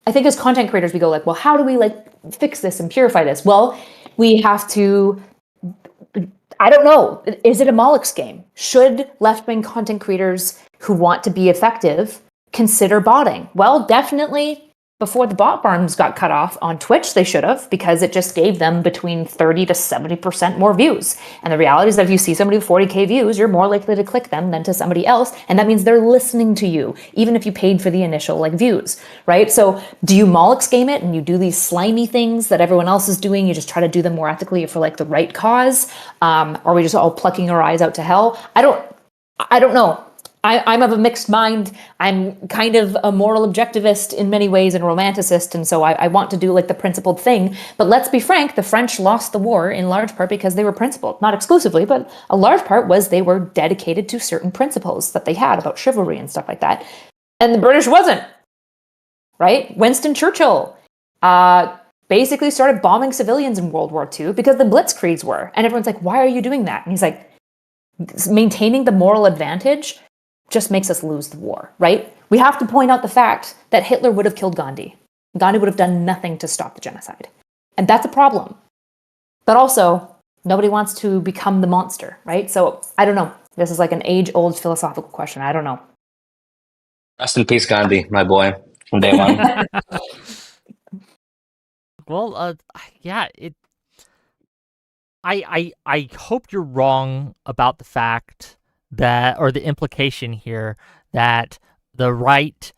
I think as content creators, we go like, well, how do we like fix this and purify this? Well, we have to, I don't know, is it a Moloch's game? Should left-wing content creators who want to be effective consider botting? Well, definitely before the bot farms got cut off on Twitch, they should have, because it just gave them between 30 to 70% more views. And the reality is that if you see somebody with 40K views, you're more likely to click them than to somebody else. And that means they're listening to you, even if you paid for the initial like views, right? So do you Moloch's game it and you do these slimy things that everyone else is doing? You just try to do them more ethically for like the right cause? Or are we just all plucking our eyes out to hell? I don't know. I'm of a mixed mind. I'm kind of a moral objectivist in many ways and a romanticist, and so I want to do like the principled thing. But let's be frank, the French lost the war in large part because they were principled. Not exclusively, but a large part was they were dedicated to certain principles that they had about chivalry and stuff like that. And the British wasn't, right? Winston Churchill basically started bombing civilians in World War II because the blitzkriegs were. And everyone's like, why are you doing that? And he's like, maintaining the moral advantage just makes us lose the war, right? We have to point out the fact that Hitler would have killed Gandhi. Gandhi would have done nothing to stop the genocide. And that's a problem. But also, nobody wants to become the monster, right? So, I don't know. This is like an age-old philosophical question. I don't know. Rest in peace, Gandhi, my boy, from day one. Well, yeah, I hope you're wrong about the fact that, or the implication here, that the right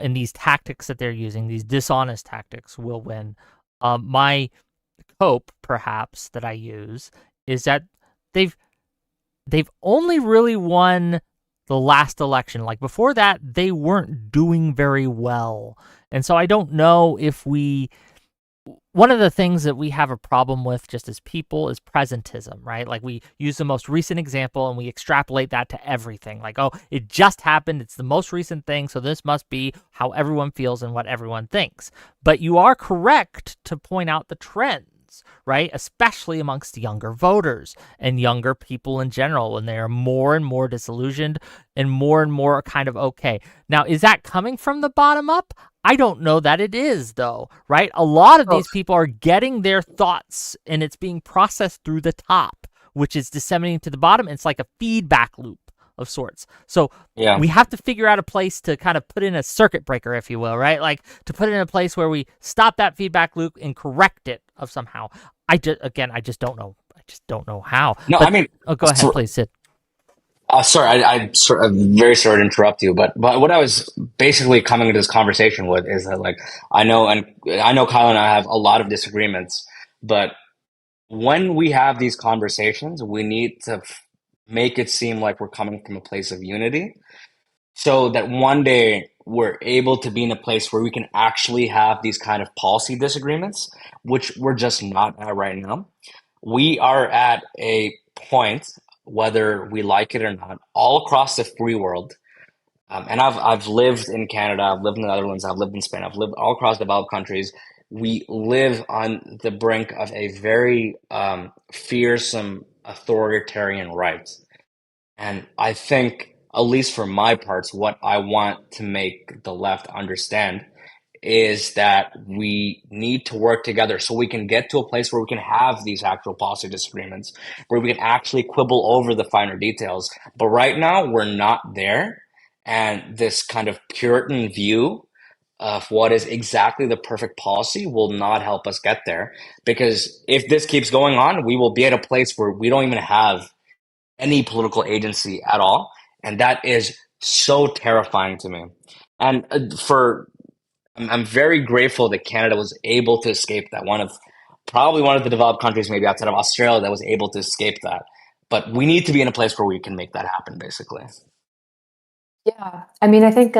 in these tactics that they're using, these dishonest tactics, will win. My hope, perhaps, that I use is that they've only really won the last election. Like before that, they weren't doing very well. And so I don't know if one of the things that we have a problem with just as people is presentism, right? Like we use the most recent example and we extrapolate that to everything. Like, oh, it just happened. It's the most recent thing. So this must be how everyone feels and what everyone thinks. But you are correct to point out the trends. happens, right? Especially amongst younger voters and younger people in general, when they are more and more disillusioned and more kind of okay. Now, is that coming from the bottom up? I don't know that it is, though, right? A lot of these people are getting their thoughts and it's being processed through the top, which is disseminating to the bottom. It's like a feedback loop of sorts. So we have to figure out a place to kind of put in a circuit breaker, if you will, right? Like to put it in a place where we stop that feedback loop and correct it of somehow. I just don't know. I just don't know how. No, but, I mean, go ahead, please, Sid. Sorry, I'm very sorry to interrupt you, but what I was basically coming into this conversation with is that, like, I know Kyle and I have a lot of disagreements, but when we have these conversations, we need to make it seem like we're coming from a place of unity, so that one day we're able to be in a place where we can actually have these kind of policy disagreements, which we're just not at right now. We are at a point, whether we like it or not, all across the free world. And I've lived in Canada, I've lived in the Netherlands, I've lived in Spain, I've lived all across developed countries. We live on the brink of a very fearsome authoritarian right. And I think, at least for my parts, what I want to make the left understand is that we need to work together so we can get to a place where we can have these actual policy disagreements, where we can actually quibble over the finer details. But right now, we're not there. And this kind of Puritan view of what is exactly the perfect policy will not help us get there. Because if this keeps going on, we will be at a place where we don't even have any political agency at all. And that is so terrifying to me. And I'm very grateful that Canada was able to escape that. Probably one of the developed countries, maybe outside of Australia, that was able to escape that. But we need to be in a place where we can make that happen, basically. Yeah, I mean, I think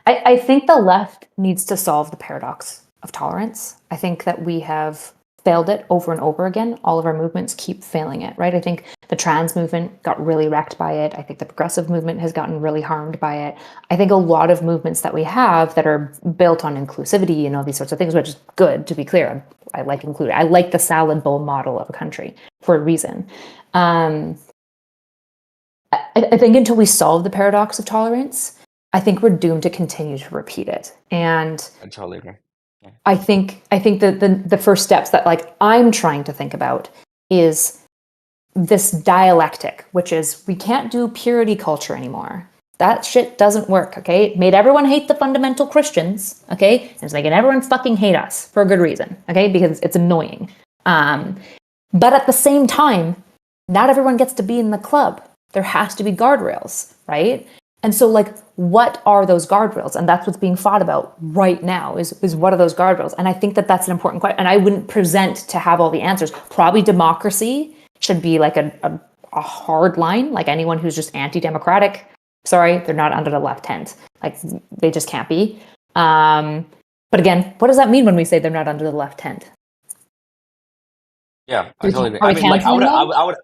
I think the left needs to solve the paradox of tolerance. I think that we have failed it over and over again. All of our movements keep failing it, right? I think the trans movement got really wrecked by it. I think the progressive movement has gotten really harmed by it. I think a lot of movements that we have that are built on inclusivity and all these sorts of things, which is good, to be clear. I like include. I like the salad bowl model of a country for a reason. I think until we solve the paradox of tolerance, I think we're doomed to continue to repeat it. And I totally agree. Yeah. I think that the first steps that like I'm trying to think about is this dialectic, which is we can't do purity culture anymore. That shit doesn't work, okay? It made everyone hate the fundamental Christians, okay? And it's making everyone fucking hate us for a good reason, okay? Because it's annoying. But at the same time, not everyone gets to be in the club. There has to be guardrails, right? And so, like, what are those guardrails? And that's what's being fought about right now is what are those guardrails? And I think that that's an important question. And I wouldn't present to have all the answers. Probably democracy should be like a hard line. Like anyone who's just anti-democratic, sorry, they're not under the left tent. Like, they just can't be. But again, what does that mean when we say they're not under the left tent? Yeah, I totally agree. I mean, like, I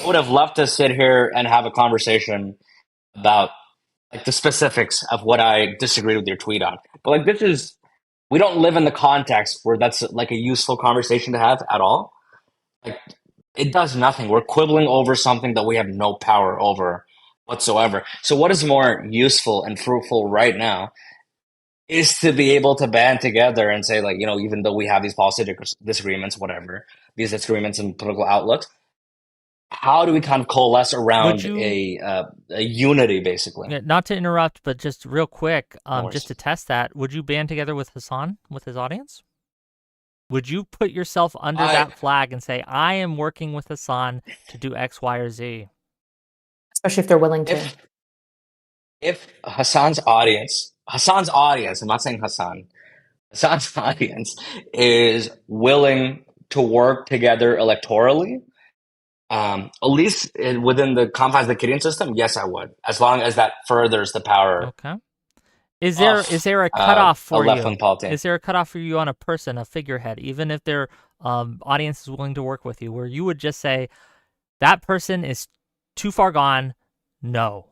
would have loved to sit here and have a conversation about like the specifics of what I disagreed with your tweet on. But like, we don't live in the context where that's like a useful conversation to have at all. Like, it does nothing. We're quibbling over something that we have no power over whatsoever. So what is more useful and fruitful right now is to be able to band together and say, like, even though we have these policy disagreements, whatever, these disagreements and political outlooks, how do we kind of coalesce around a unity, basically? Not to interrupt, but just real quick, just to test that, would you band together with Hassan, with his audience? Would you put yourself under that flag and say, I am working with Hassan to do X, Y, or Z? Especially if they're willing to. If Hassan's audience, I'm not saying Hassan's audience is willing to work together electorally, at least within the confines of the Canadian system, yes, I would, as long as that furthers the power. Okay. Is there a cutoff for you? Politics. Is there a cutoff for you on a person, a figurehead, even if their audience is willing to work with you, where you would just say that person is too far gone? No.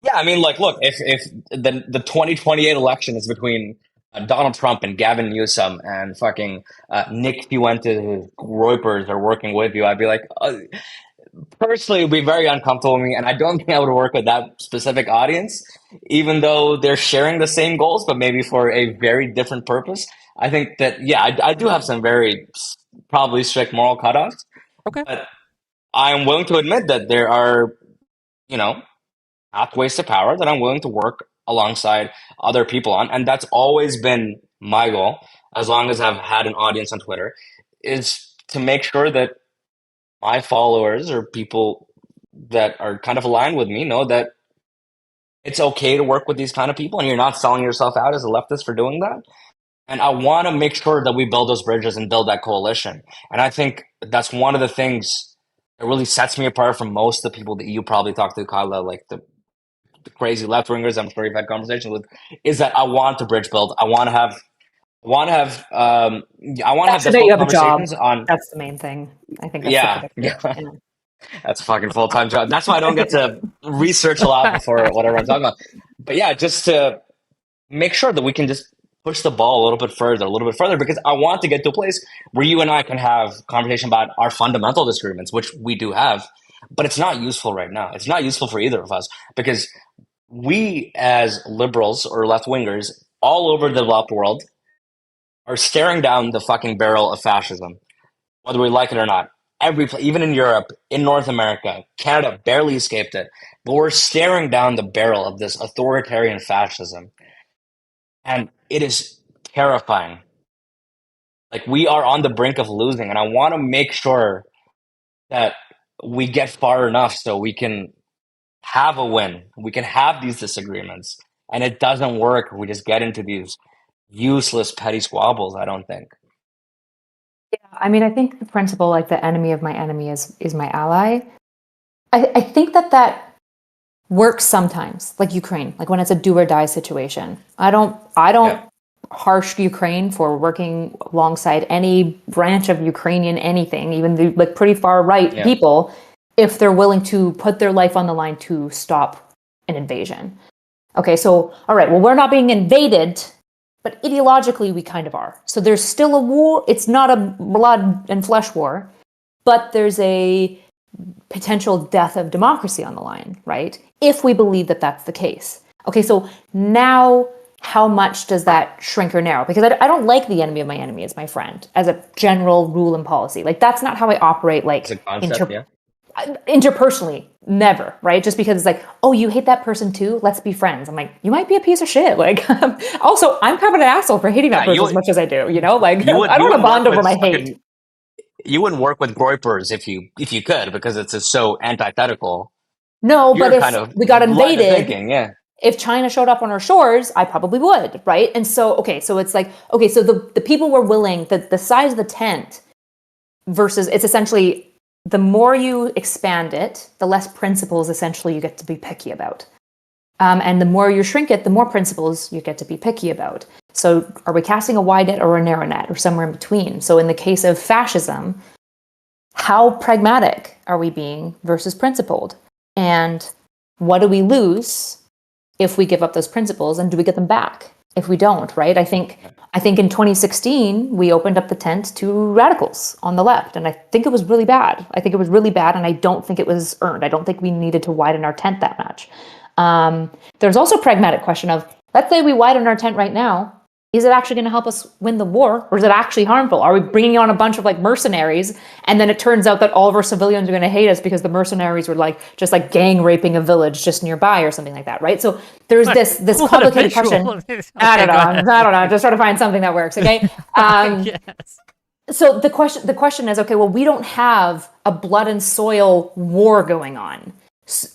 Yeah, I mean, like, look, if the 2028 election is between Donald Trump and Gavin Newsom and fucking Nick Fuentes, Reuters are working with you, I'd be like, personally, it would be very uncomfortable with me, and I don't think I would work with that specific audience, even though they're sharing the same goals, but maybe for a very different purpose. I think that, yeah, I do have some very probably strict moral cutoffs, Okay. but I'm willing to admit that there are, you know, pathways to power that I'm willing to work alongside other people on. And that's always been my goal, as long as I've had an audience on Twitter, is to make sure that my followers or people that are kind of aligned with me know that it's okay to work with these kind of people and you're not selling yourself out as a leftist for doing that. And I want to make sure that we build those bridges and build that coalition. And I think that's one of the things that really sets me apart from most of the people that you probably talk to, Kyla, like the crazy left wingers I'm sure you've had conversations with, is that I want to bridge build. I want to have That's so that you difficult have a job. conversations on. That's the main thing. I think that's the Yeah, predictor. yeah. Yeah. That's a fucking full time job. That's why I don't get to research a lot before whatever I'm talking about. But yeah, just to make sure that we can just push the ball a little bit further, because I want to get to a place where you and I can have conversation about our fundamental disagreements, which we do have, but it's not useful right now. It's not useful for either of us because we as liberals or left wingers all over the developed world are staring down the fucking barrel of fascism, whether we like it or not. Even in Europe, in North America, Canada barely escaped it, but we're staring down the barrel of this authoritarian fascism. And it is terrifying. Like, we are on the brink of losing, and I want to make sure that we get far enough so we can have a win. We can have these disagreements, and it doesn't work. We just get into these useless petty squabbles, I don't think. I mean, I think the principle, like the enemy of my enemy is my ally. I think that works sometimes, like Ukraine, like when it's a do or die situation. I don't Yeah. harsh Ukraine for working alongside any branch of Ukrainian anything, even the like pretty far right Yeah. people, if they're willing to put their life on the line to stop an invasion. Okay, so all right, well, we're not being invaded, but ideologically we kind of are. So there's still a war. It's not a blood and flesh war, but there's a potential death of democracy on the line, right? If we believe that that's the case. Okay, so now how much does that shrink or narrow? Because I don't like the enemy of my enemy as my friend, as a general rule and policy. Like, that's not how I operate, It's a like, concept, yeah. interpersonally. Never, right? Just because it's like, oh, you hate that person too? Let's be friends. I'm like, you might be a piece of shit. Like, also, I'm kind of an asshole for hating that Yeah, person as much as I do, you know? Like, I you don't want to wouldn't bond work over with my hate. fucking you wouldn't work with Groypers if you could, because it's just so antithetical. No, but You're if kind of we got line of invaded, thinking, yeah. if China showed up on our shores, I probably would, right? And so, okay, so it's like, okay, so the people were willing, the size of the tent versus, it's essentially, the more you expand it, the less principles essentially you get to be picky about. And the more you shrink it, the more principles you get to be picky about. So are we casting a wide net or a narrow net or somewhere in between? So in the case of fascism, how pragmatic are we being versus principled? And what do we lose if we give up those principles, and do we get them back if we don't, right? I think in 2016 we opened up the tent to radicals on the left, and I think it was really bad. And I don't think it was earned. I don't think we needed to widen our tent that much. There's also a pragmatic question of, let's say we widen our tent right now. Is it actually going to help us win the war, or is it actually harmful? Are we bringing on a bunch of like mercenaries, and then it turns out that all of our civilians are going to hate us because the mercenaries were like just like gang raping a village just nearby or something like that, right? So there's this complicated question. Okay, I don't know. go ahead. I don't know. I'm just trying to find something that works. Okay. Yes. So the question is, okay, well, we don't have a blood and soil war going on,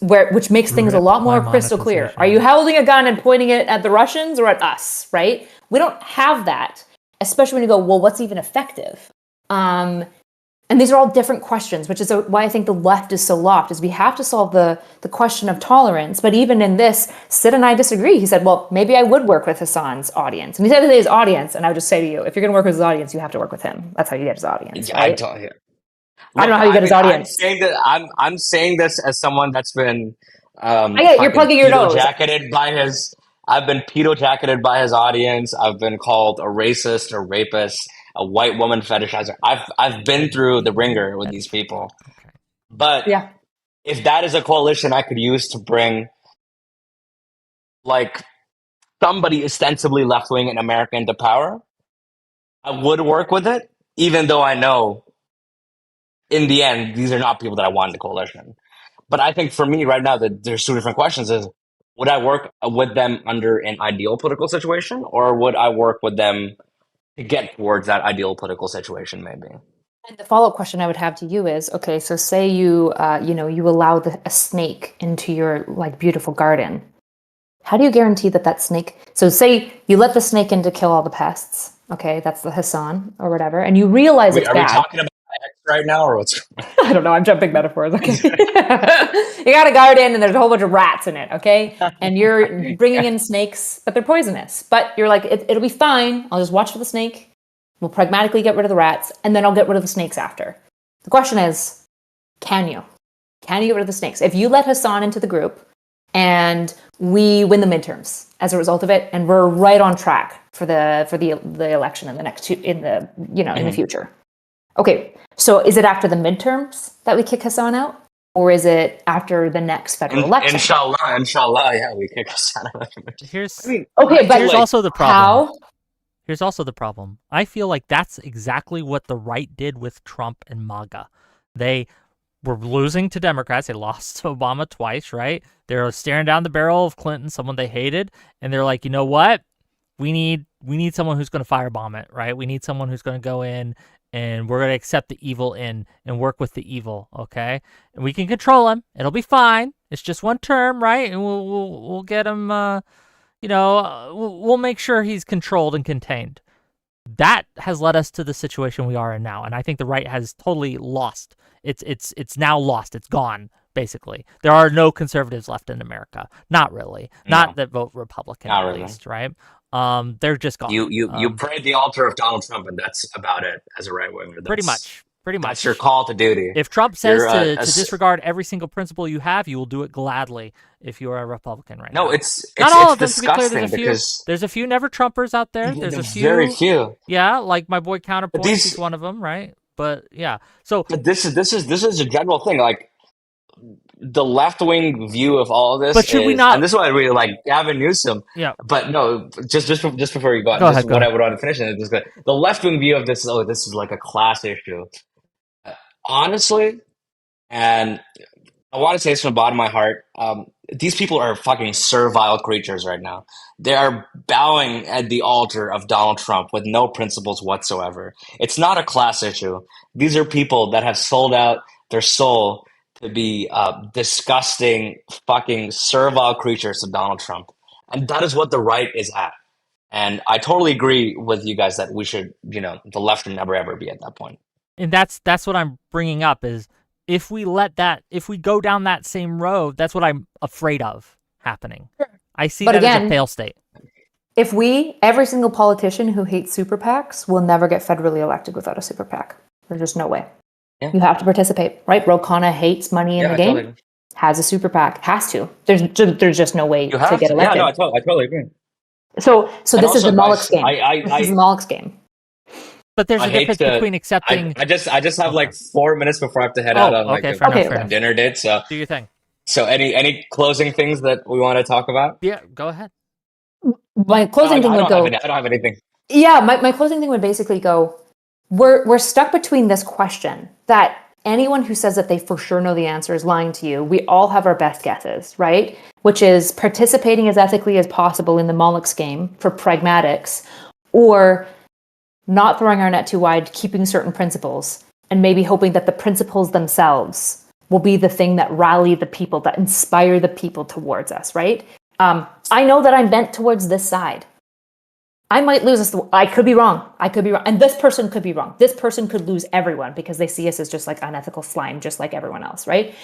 which makes things a lot more crystal clear. Are you holding a gun and pointing it at the Russians or at us, right? We don't have that, especially when you go, well, what's even effective? And these are all different questions, which is why I think the left is so locked, is we have to solve the question of tolerance. But even in this, Sid and I disagree. He said, well, maybe I would work with Hassan's audience. And he said his audience, and I would just say to you, if you're going to work with his audience, you have to work with him. That's how you get his audience, right? I don't. Yeah. I don't know how you get his audience. I'm saying this as someone that's been You're plugging your nose. jacketed by his. I've been pedo-jacketed by his audience. I've been called a racist, a rapist, a white woman fetishizer. I've been through the ringer with these people. Okay. But Yeah. if that is a coalition I could use to bring like somebody ostensibly left-wing in America into power, I would work with it, even though I know in the end these are not people that I want in the coalition. But I think for me right now, that there's two different questions: is would I work with them under an ideal political situation, or would I work with them to get towards that ideal political situation? Maybe. And the follow-up question I would have to you is, okay, so say you, you allow a snake into your like beautiful garden. How do you guarantee that snake? So say you let the snake in to kill all the pests. Okay, that's the Hassan or whatever, and you realize it's Are we bad. talking about X right now, or what's? I don't know. I'm jumping metaphors. Okay, you got a garden and there's a whole bunch of rats in it. Okay, and you're bringing in snakes, but they're poisonous. But you're like, it'll be fine. I'll just watch for the snake. We'll pragmatically get rid of the rats, and then I'll get rid of the snakes after. The question is, can you? Can you get rid of the snakes? If you let Hassan into the group, and we win the midterms as a result of it, and we're right on track for the election in the next in the future. Okay, so is it after the midterms that we kick Hassan out, or is it after the next federal election? Inshallah, yeah, we kick Hassan out. Here's also the problem. How? Here's also the problem. I feel like that's exactly what the right did with Trump and MAGA. They were losing to Democrats. They lost to Obama twice, right? They're staring down the barrel of Clinton, someone they hated, and they're like, you know what? We need someone who's going to firebomb it, right? We need someone who's going to go in, and we're going to accept the evil in and work with the evil, okay? And we can control him. It'll be fine. It's just one term, right? And we'll get him. We'll make sure he's controlled and contained. That has led us to the situation we are in now, and I think the right has totally lost. It's now lost. It's gone, basically. There are no conservatives left in America. Not really. No. Not that vote Republican, Not at really. least, right? They're just gone. You pray the altar of Donald Trump, and that's about it as a right winger. Pretty much. That's your call to duty. If Trump says to disregard every single principle you have, you will do it gladly if you are a Republican right now. No, it's not all of them, disgusting, to be clear. There's a few never Trumpers out there. There's a few. Very few. Yeah, like my boy Counterpoint, he's one of them, right? But yeah. But this is a general thing. Like the left wing view of all of this. But should we not? And this is why I really like Gavin Newsom. Yeah. But no, just before you go on, I would want to finish it. The left wing view of this. Oh, this is like a class issue. Honestly, and I want to say this from the bottom of my heart, these people are fucking servile creatures right now. They are bowing at the altar of Donald Trump with no principles whatsoever. It's not a class issue. These are people that have sold out their soul to be disgusting, fucking servile creatures to Donald Trump. And that is what the right is at. And I totally agree with you guys that we should, the left should never ever be at that point. And that's what I'm bringing up is if we go down that same road, that's what I'm afraid of happening. Sure. I see that as a fail state. If every single politician who hates super PACs will never get federally elected without a super PAC. There's just no way. Yeah. You have to participate, right? Ro Khanna hates money in the game, totally. Has a super PAC, has to. There's just no way to get elected. Yeah, no, I totally agree. So this is the Mullick's game. This is the Mullick's game. But there's a difference between accepting. I just have like 4 minutes before I have to head out on a dinner date. So do your thing. So any closing things that we want to talk about? Yeah, go ahead. My closing thing would go. I don't have anything. Yeah, my closing thing would basically go. We're stuck between this question that anyone who says that they for sure know the answer is lying to you. We all have our best guesses, right? Which is participating as ethically as possible in the Mullick's game for pragmatics, or not throwing our net too wide, keeping certain principles, and maybe hoping that the principles themselves will be the thing that rally the people, that inspire the people towards us, right? I know that I'm bent towards this side. I might lose this. I could be wrong. And this person could be wrong. This person could lose everyone because they see us as just like unethical slime, just like everyone else, right?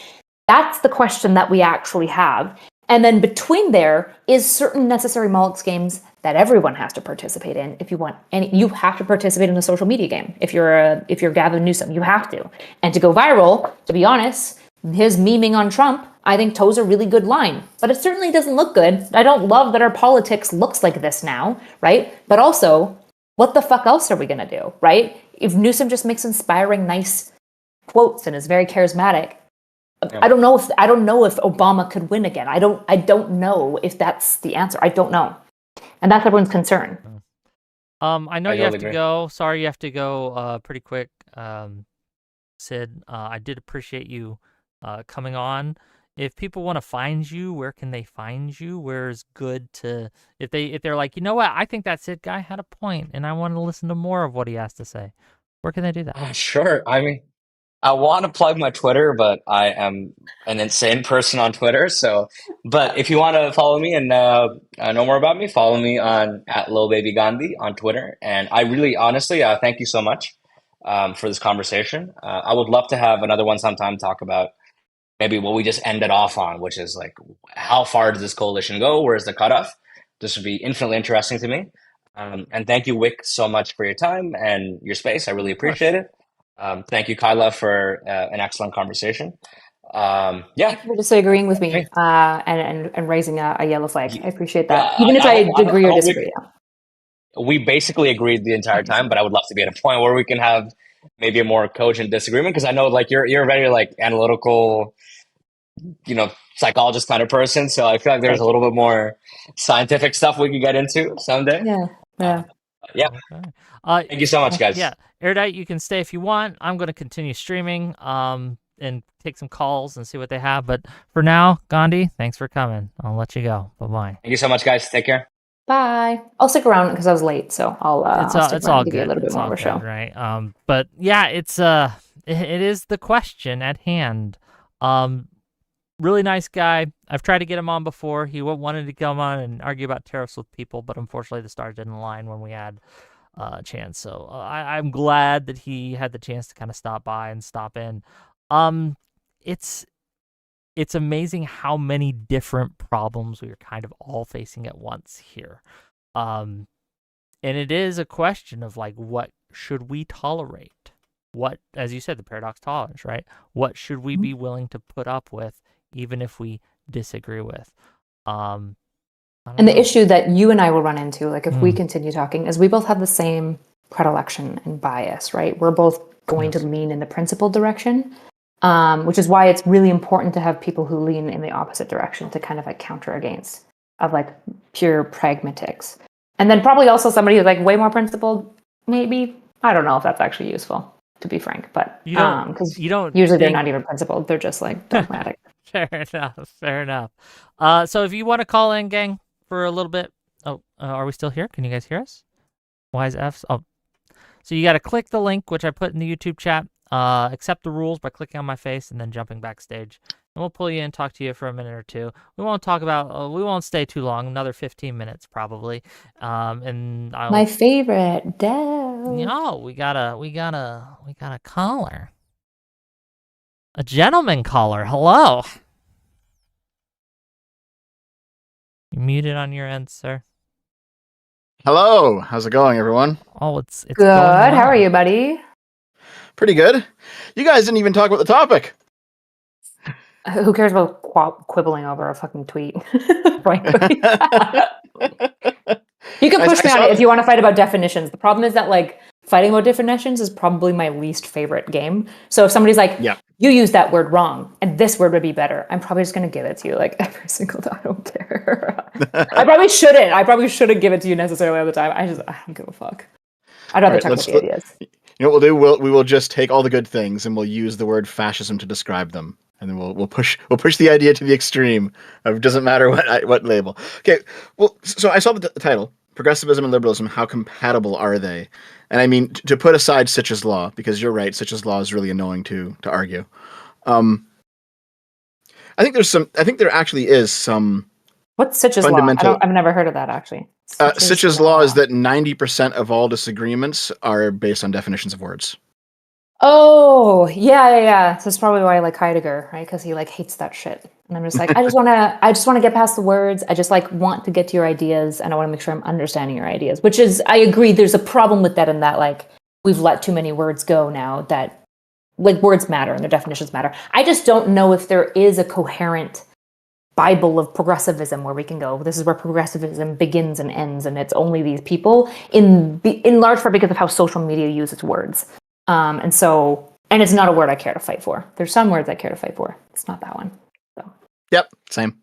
That's the question that we actually have. And then between there is certain necessary Mullick's games that everyone has to participate in. If you want you have to participate in the social media game. If you're Gavin Newsom, you have to. And to go viral, to be honest, his memeing on Trump I think toe's a really good line, but it certainly doesn't look good. I don't love that our politics looks like this now, right? But also, what the fuck else are we going to do, right? If Newsom just makes inspiring, nice quotes and is very charismatic, I don't know if Obama could win again. I don't know if that's the answer. I don't know, and that's everyone's concern. I know you have to go. Sorry, you have to go pretty quick, Sid. I did appreciate you coming on. If people want to find you, where can they find you? Where's good to if they're like, you know what, I think that Sid guy had a point, and I want to listen to more of what he has to say. Where can they do that? Sure. I mean, I want to plug my Twitter, but I am an insane person on Twitter. So, but if you want to follow me and know more about me, follow me on @LilBabyGandhi on Twitter. And I really, honestly, thank you so much for this conversation. I would love to have another one sometime, talk about maybe what we just ended off on, which is like, how far does this coalition go? Where's the cutoff? This would be infinitely interesting to me. And thank you, Wick, so much for your time and your space. I really appreciate it. Thank you, Kyla, for an excellent conversation. Thank you for disagreeing with me and raising a yellow flag. I appreciate that. Even if I agree or disagree. We basically agreed the entire time, but I would love to be at a point where we can have maybe a more cogent disagreement, because I know like you're a very like analytical, psychologist kind of person. So I feel like there's a little bit more scientific stuff we could get into someday. Yeah. Okay. Thank you so much, guys. Yeah, Erudite, you can stay if you want. I'm going to continue streaming and take some calls and see what they have. But for now, Gandhi, thanks for coming. I'll let you go. Bye-bye. Thank you so much, guys. Take care. Bye. I'll stick around because I was late, so I'll stick around and give you a little bit more of a show. Right. But yeah, it is the question at hand. Really nice guy. I've tried to get him on before. He wanted to come on and argue about tariffs with people, but unfortunately the stars didn't align when we had a chance. So I'm glad that he had the chance to kind of stop by and stop in. It's amazing how many different problems we are kind of all facing at once here. And it is a question of like, what should we tolerate? What, as you said, the paradox tolerance, right? What should we be willing to put up with, even if we disagree with? And the issue that you and I will run into, like if we continue talking, is we both have the same predilection and bias, right? We're both going to lean in the principled direction. Which is why it's really important to have people who lean in the opposite direction to kind of like counter against of like pure pragmatics. And then probably also somebody who's like way more principled, maybe. I don't know if that's actually useful, to be frank, but because usually they're not even principled, they're just like dogmatic. Fair enough. So if you want to call in, gang, for a little bit. Are we still here? Can you guys hear us? Wise F's. So you got to click the link, which I put in the YouTube chat. Accept the rules by clicking on my face and then jumping backstage. And we'll pull you in, talk to you for a minute or two. We won't talk about, we won't stay too long, another 15 minutes probably. My favorite, Dev. We got a caller. A gentleman caller. Hello. You muted on your end, sir. Hello. How's it going, everyone? Oh, it's good. How are you, buddy? Pretty good. You guys didn't even talk about the topic. Who cares about quibbling over a fucking tweet? Frankly. You can push me on it if you want to fight about definitions. The problem is that like fighting about definitions is probably my least favorite game. So if somebody's like, you use that word wrong and this word would be better, I'm probably just going to give it to you like every single time. I don't care. I probably shouldn't give it to you necessarily all the time. I don't give a fuck. I'd rather talk about the ideas. You know what we'll do? We will just take all the good things and we'll use the word fascism to describe them, and then we'll push the idea to the extreme. It doesn't matter what label. Okay. Well, so I saw the title, Progressivism and Liberalism. How compatible are they? And I mean, to put aside Sitch's law, because you're right, Sitch's law is really annoying to argue. I think there actually is some. What's Sitch's law? I've never heard of that actually. Sitch's law is that 90% of all disagreements are based on definitions of words. Oh, yeah. So it's probably why I like Heidegger, right? Because he like hates that shit. And I'm just like, I just want to get past the words. I just like want to get to your ideas, and I want to make sure I'm understanding your ideas. Which is, I agree. There's a problem with that in that like we've let too many words go now that like words matter and their definitions matter. I just don't know if there is a coherent Bible of progressivism where we can go, this is where progressivism begins and ends, and it's only these people, in large part because of how social media uses words. And it's not a word I care to fight for. There's some words I care to fight for. It's not that one. So. Yep, same.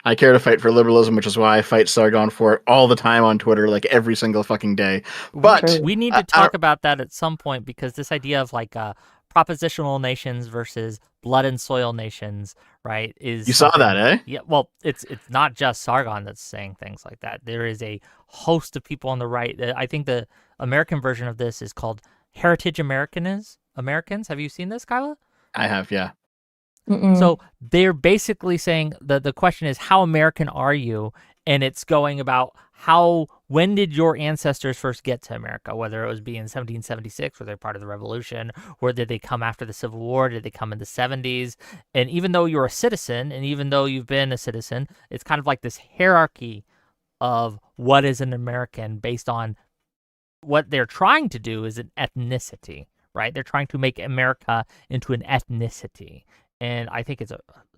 I care to fight for liberalism, which is why I fight Sargon for it all the time on Twitter, like every single fucking day. But we need to talk about that at some point, because this idea of like propositional nations versus blood and soil nations, right? Is you saw that, eh? Yeah. Well, it's not just Sargon that's saying things like that. There is a host of people on the right. I think the American version of this is called Heritage Americans. Have you seen this, Kyla? I have, yeah. Mm-mm. So they're basically saying the question is, how American are you? And it's going about when did your ancestors first get to America? Whether it was in 1776, were they part of the Revolution, or did they come after the Civil War? Did they come in the 70s? And even though you're a citizen, and even though you've been a citizen, it's kind of like this hierarchy of what is an American based on what they're trying to do is an ethnicity, right? They're trying to make America into an ethnicity. And I think it's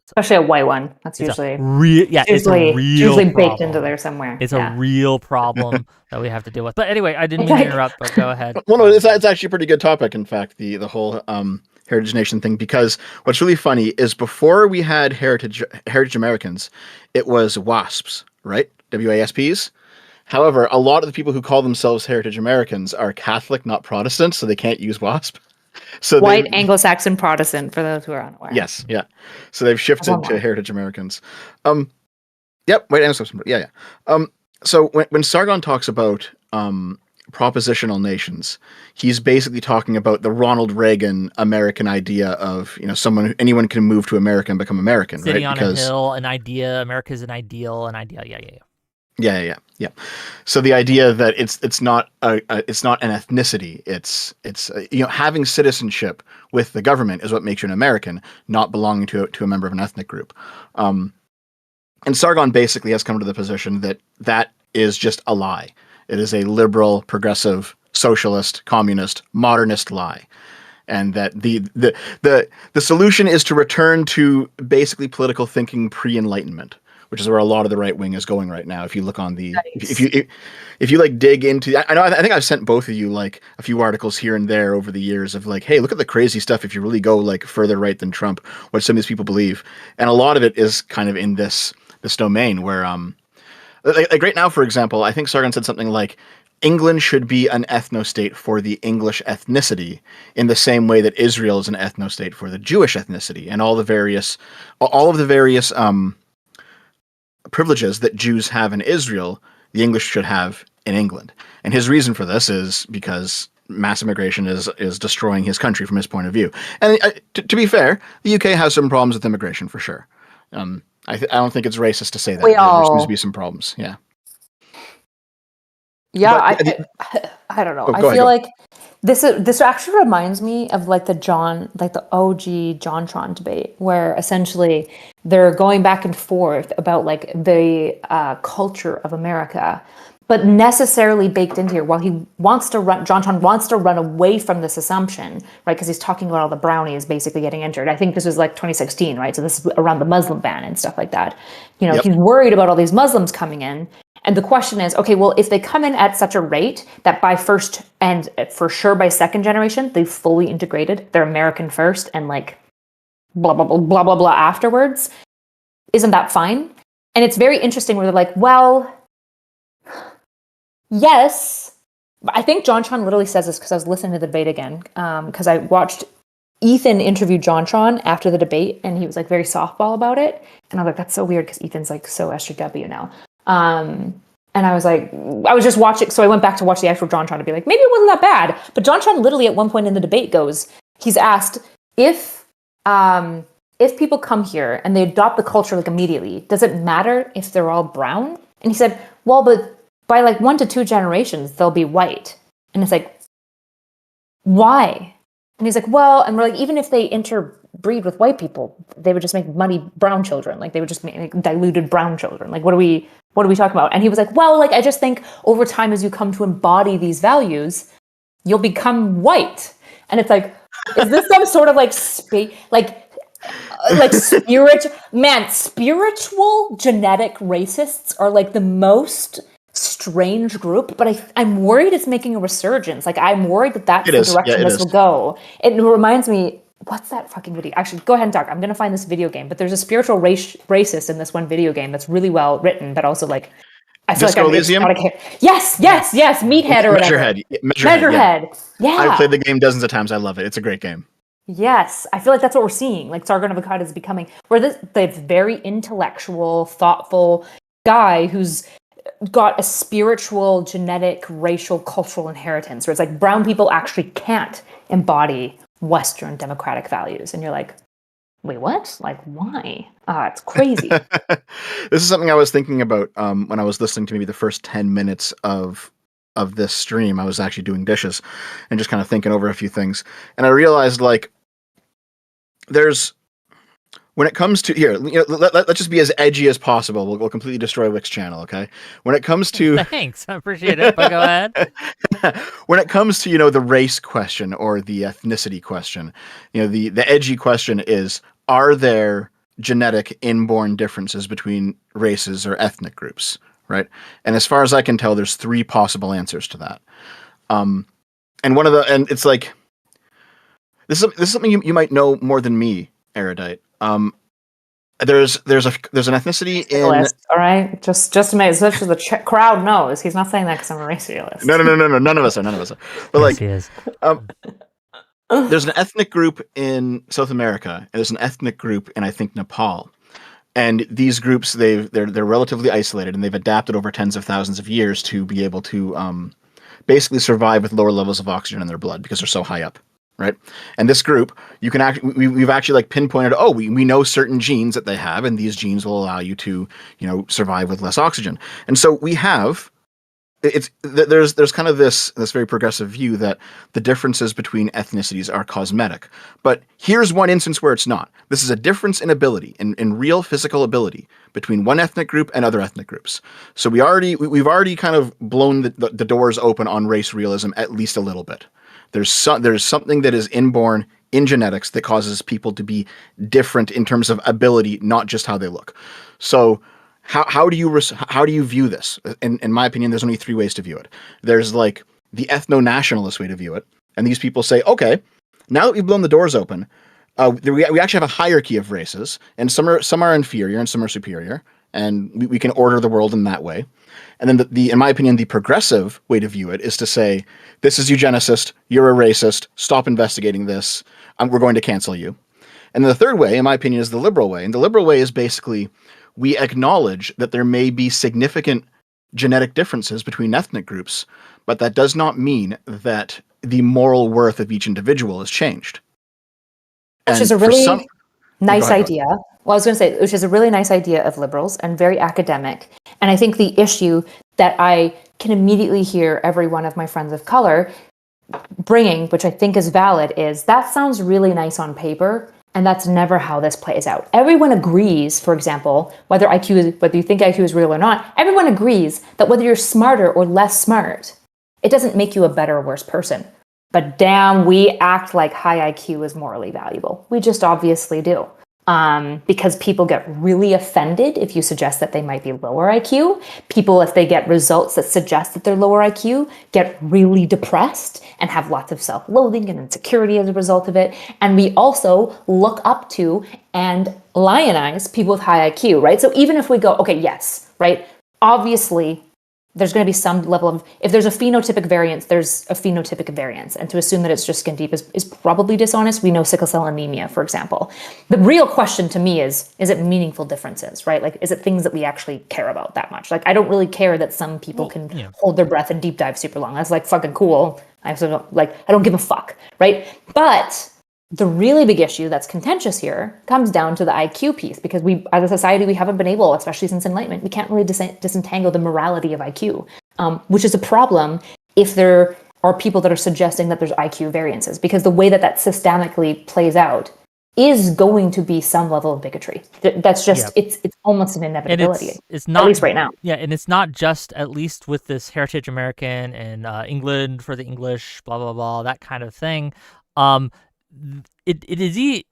especially a white one. That's usually it's a real usually problem. baked into there somewhere. It's a real problem that we have to deal with. But anyway, I didn't mean to interrupt, but go ahead. Well, no, it's actually a pretty good topic, in fact, the whole Heritage Nation thing, because what's really funny is before we had Heritage Americans, it was WASPs, right? WASPs. However, a lot of the people who call themselves Heritage Americans are Catholic, not Protestant, so they can't use WASP. So white Anglo-Saxon Protestant, for those who are unaware. Yes, yeah. So they've shifted to Heritage Americans. Yep, white Anglo-Saxon. Yeah. So when Sargon talks about propositional nations, he's basically talking about the Ronald Reagan American idea of, anyone can move to America and become American, Sitting right? on a hill, an idea. America's an ideal, Yeah. So the idea that it's not an ethnicity. It's having citizenship with the government is what makes you an American, not belonging to a member of an ethnic group. And Sargon basically has come to the position that is just a lie. It is a liberal, progressive, socialist, communist, modernist lie. And that the solution is to return to basically political thinking pre-Enlightenment, which is where a lot of the right wing is going right now. If you look on if you like dig into, I think I've sent both of you like a few articles here and there over the years of like, hey, look at the crazy stuff. If you really go like further right than Trump, what some of these people believe, and a lot of it is kind of in this domain where like right now, for example, I think Sargon said something like, England should be an ethno-state for the English ethnicity in the same way that Israel is an ethno-state for the Jewish ethnicity, and all of the various privileges that Jews have in Israel, the English should have in England. And his reason for this is because mass immigration is destroying his country from his point of view. And to be fair, the UK has some problems with immigration for sure. I don't think it's racist to say that. There seems to be some problems. Yeah. Yeah, I don't know. I feel like this actually reminds me of like the OG JonTron debate, where essentially they're going back and forth about like the culture of America, but necessarily baked into here. While JonTron wants to run away from this assumption, right? Because he's talking about all the brownies basically getting entered. I think this was like 2016, right? So this is around the Muslim ban and stuff like that. He's worried about all these Muslims coming in. And the question is, okay, well, if they come in at such a rate that by first and for sure by second generation, they've fully integrated, they're American first and like blah, blah, blah, blah, blah, blah afterwards, isn't that fine? And it's very interesting where they're like, well, yes. I think JonTron literally says this because I was listening to the debate again, because I watched Ethan interview JonTron after the debate and he was like very softball about it. And I was like, that's so weird because Ethan's like so SJW now. And I was just watching, so I went back to watch the actual JonTron to be like, maybe it wasn't that bad. But JonTron literally at one point in the debate he's asked, if people come here and they adopt the culture like immediately, does it matter if they're all brown? And he said, well, but by like 1 to 2 generations, they'll be white. And it's like, why? And he's like, well, and we're like, even if they interbreed with white people, they would just make muddy brown children. Like they would just make diluted brown children. Like, what are we talking about? And he was like, well, like, I just think over time, as you come to embody these values, you'll become white. And it's like, Is this some sort of like spiritual genetic racists are like the most strange group, but I'm worried it's making a resurgence. Like, I'm worried that that's the direction this will go. It reminds me, what's that fucking video? Actually, go ahead and talk. I'm going to find this video game, but there's a spiritual racist in this one video game that's really well written, but also like, I feel Disco like Elysium? Yes, Meathead or whatever. Measurehead. Yeah. I've played the game dozens of times. I love it. It's a great game. Yes, I feel like that's what we're seeing. Like, Sargon of Akkad is becoming where the very intellectual, thoughtful guy who's got a spiritual, genetic, racial, cultural inheritance, where it's like brown people actually can't embody Western democratic values, and you're like, wait, what? Like, why? It's crazy. This is something I was thinking about when I was listening to maybe the first 10 minutes of this stream. I was actually doing dishes and just kind of thinking over a few things, and I realized, like, when it comes to here, let's just be as edgy as possible. We'll completely destroy Wick's channel, okay? When it comes to thanks, I appreciate it. But go ahead. When it comes to the race question or the ethnicity question, the edgy question is: are there genetic inborn differences between races or ethnic groups? Right? And as far as I can tell, there's 3 possible answers to that. And it's like this is something you might know more than me, Erudite. There's an ethnicity in. All right, just to make such as the crowd knows, he's not saying that because I'm a race realist. No, none of us are. But like, yes, there's an ethnic group in South America, and there's an ethnic group in, I think, Nepal. And these groups, they're relatively isolated, and they've adapted over tens of thousands of years to be able to basically survive with lower levels of oxygen in their blood because they're so high up, right? And this group, we've actually like pinpointed, we know certain genes that they have, and these genes will allow you to, survive with less oxygen. And so we have. There's kind of this very progressive view that the differences between ethnicities are cosmetic. But here's one instance where it's not. This is a difference in ability, in real physical ability between one ethnic group and other ethnic groups. So we've already kind of blown the doors open on race realism at least a little bit. There's something that is inborn in genetics that causes people to be different in terms of ability, not just how they look. So How do you view this? In my opinion, there's only 3 ways to view it. There's like the ethno-nationalist way to view it, and these people say, okay, now that we've blown the doors open, we actually have a hierarchy of races, and some are inferior and some are superior, and we can order the world in that way. And then in my opinion, the progressive way to view it is to say, this is eugenicist, you're a racist, stop investigating this, we're going to cancel you. And then the third way, in my opinion, is the liberal way, and the liberal way is basically, we acknowledge that there may be significant genetic differences between ethnic groups, but that does not mean that the moral worth of each individual is changed. Which is a really nice idea. Well, I was going to say, which is a really nice idea of liberals and very academic. And I think the issue that I can immediately hear every one of my friends of color bringing, which I think is valid, is that sounds really nice on paper, and that's never how this plays out. Everyone agrees, for example, whether you think IQ is real or not, everyone agrees that whether you're smarter or less smart, it doesn't make you a better or worse person. But damn, we act like high IQ is morally valuable. We just obviously do. Because people get really offended if you suggest that they might be lower IQ. People, if they get results that suggest that they're lower IQ, get really depressed and have lots of self-loathing and insecurity as a result of it. And we also look up to and lionize people with high IQ, right? So even if we go, okay, yes, right? Obviously, there's going to be some level of, if there's a phenotypic variance, there's a phenotypic variance. And to assume that it's just skin deep is probably dishonest. We know sickle cell anemia, for example. The real question to me is it meaningful differences, right? Like, is it things that we actually care about that much? Like, I don't really care that some people can hold their breath and deep dive super long. That's like fucking cool. I don't give a fuck, right? But the really big issue that's contentious here comes down to the IQ piece, because we, as a society, we haven't been able, especially since Enlightenment, we can't really disentangle the morality of IQ, which is a problem if there are people that are suggesting that there's IQ variances, because the way that systemically plays out is going to be some level of bigotry. That's just, it's almost an inevitability, it's not, at least right now. Yeah, and it's not just, at least with this Heritage American and England for the English, blah, blah, blah, that kind of thing. it is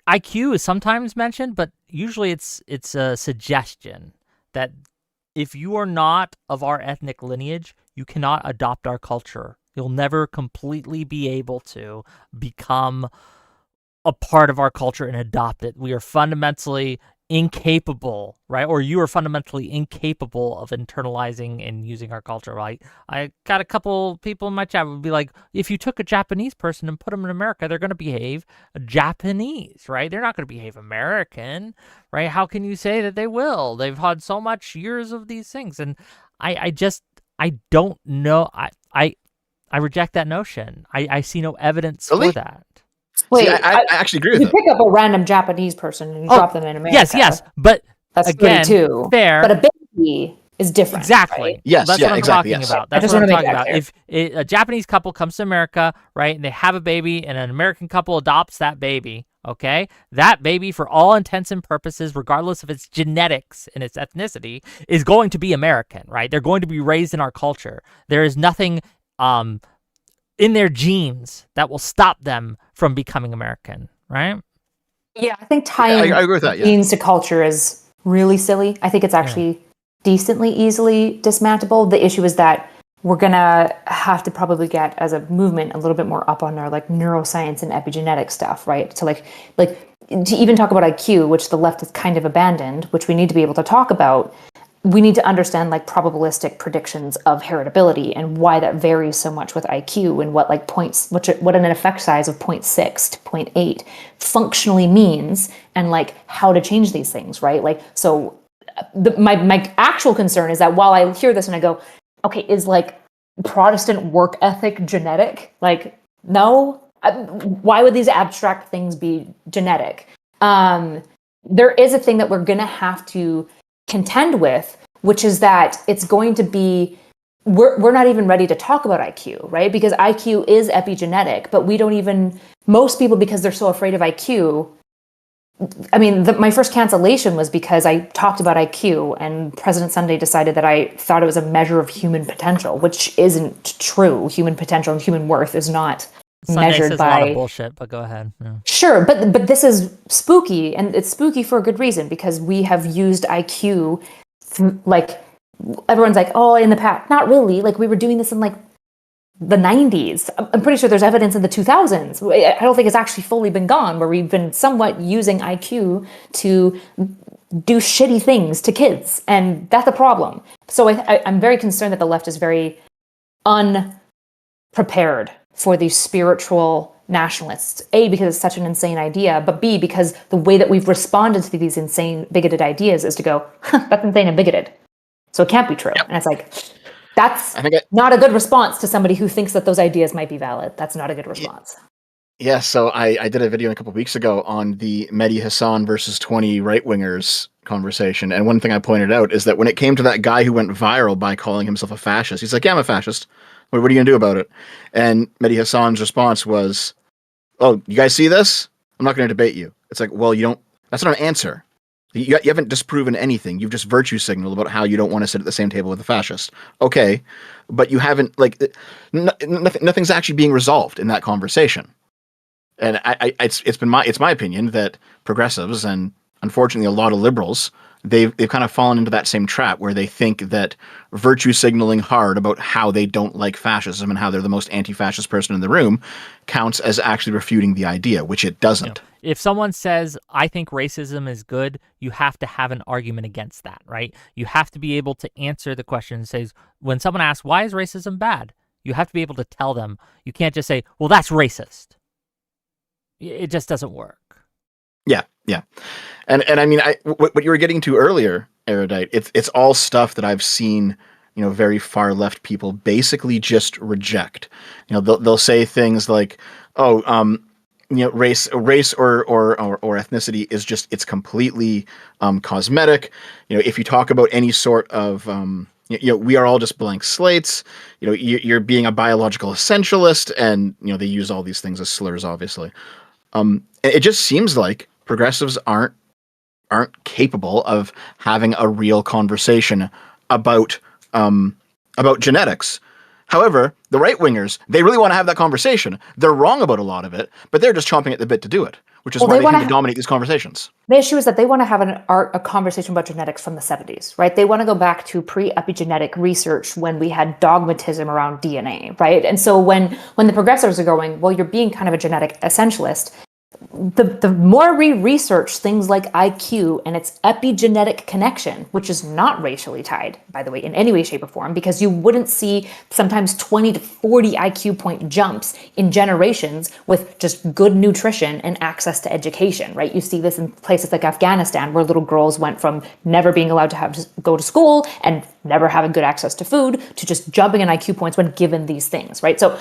IQ is sometimes mentioned, but usually it's a suggestion that if you are not of our ethnic lineage, you cannot adopt our culture. You'll never completely be able to become a part of our culture and adopt it. We are fundamentally incapable, right? Or you are fundamentally incapable of internalizing and using our culture, right? I got a couple people in my chat would be like, if you took a Japanese person and put them in America, they're going to behave Japanese, right? They're not going to behave American, right? How can you say that they will? They've had so much years of these things. And I don't know. I reject that notion. I see no evidence Really? for that. Wait, See, I actually agree with you that. pick up a random Japanese person and you drop them in America. Yes, but that's again, 32. fair. But a baby is different. Exactly. Right? Yes, That's yeah, what I'm exactly, talking yes. about. I That's just what I'm want to make talking that about. clear. If a Japanese couple comes to America, right, and they have a baby and an American couple adopts that baby, okay, that baby, for all intents and purposes, regardless of its genetics and its ethnicity, is going to be American, right? They're going to be raised in our culture. There is nothing in their genes that will stop them from becoming American, right? Yeah, I think tying I agree with that, yeah. genes to culture is really silly. I think it's actually decently easily dismantleable. The issue is that we're gonna have to probably get, as a movement, a little bit more up on our like neuroscience and epigenetic stuff, right? To like to even talk about IQ, which the left has kind of abandoned, which we need to be able to talk about. We need to understand like probabilistic predictions of heritability and why that varies so much with IQ and what like points, what an effect size of 0.6 to 0.8 functionally means, and like how to change these things, right? Like, so my actual concern is that while I hear this and I go, okay, is like Protestant work ethic genetic? Like, no. Why would these abstract things be genetic? There is a thing that we're going to have to contend with, which is that it's going to be, we're not even ready to talk about IQ, right? Because IQ is epigenetic, but we don't even, most people, because they're so afraid of IQ, I mean, my first cancellation was because I talked about IQ and President Sunday decided that I thought it was a measure of human potential, which isn't true. Human potential and human worth is not Sunday measured says by a lot of bullshit, but go ahead. Yeah. Sure, but this is spooky, and it's spooky for a good reason, because we have used IQ, like, everyone's like, oh, in the past. Not really. Like, we were doing this in like the 90s. I'm pretty sure there's evidence in the 2000s. I don't think it's actually fully been gone, where we've been somewhat using IQ to do shitty things to kids, and that's a problem. So I'm very concerned that the left is very unprepared for these spiritual nationalists. A, because it's such an insane idea, but B, because the way that we've responded to these insane, bigoted ideas is to go, huh, that's insane and bigoted, so it can't be true. Yep. And it's like, that's not a good response to somebody who thinks that those ideas might be valid. That's not a good response. Yeah, so I did a video a couple of weeks ago on the Mehdi Hassan versus 20 right-wingers conversation, and one thing I pointed out is that when it came to that guy who went viral by calling himself a fascist, he's like, yeah, I'm a fascist. What are you going to do about it? And Mehdi Hassan's response was, oh, you guys see this? I'm not going to debate you. It's like, well, that's not an answer. You haven't disproven anything. You've just virtue signaled about how you don't want to sit at the same table with a fascist. Okay, but you haven't, like, nothing's actually being resolved in that conversation. And it's my opinion that progressives, and unfortunately a lot of liberals, they've kind of fallen into that same trap where they think that virtue signaling hard about how they don't like fascism and how they're the most anti-fascist person in the room counts as actually refuting the idea, which it doesn't. If someone says, I think racism is good, you have to have an argument against that, right? You have to be able to answer the question and say, when someone asks, why is racism bad? You have to be able to tell them. You can't just say, well, that's racist. It just doesn't work. Yeah. And I mean, what you were getting to earlier, Erudite, it's all stuff that I've seen, very far left people basically just reject. They'll say things like, oh, race or ethnicity is just, it's completely cosmetic. If you talk about any sort of we are all just blank slates. You're being a biological essentialist, and they use all these things as slurs, obviously. It just seems like progressives aren't capable of having a real conversation about genetics. However, the right-wingers, they really want to have that conversation. They're wrong about a lot of it, but they're just chomping at the bit to do it, which is why they tend to dominate these conversations. The issue is that they want to have a conversation about genetics from the 70s, right? They want to go back to pre-epigenetic research when we had dogmatism around DNA, right? And so when the progressives are going, well, you're being kind of a genetic essentialist, the more we research things like IQ and its epigenetic connection, which is not racially tied, by the way, in any way, shape, or form, because you wouldn't see sometimes 20 to 40 IQ point jumps in generations with just good nutrition and access to education, right? You see this in places like Afghanistan, where little girls went from never being allowed to go to school and never having good access to food to just jumping in IQ points when given these things, right? So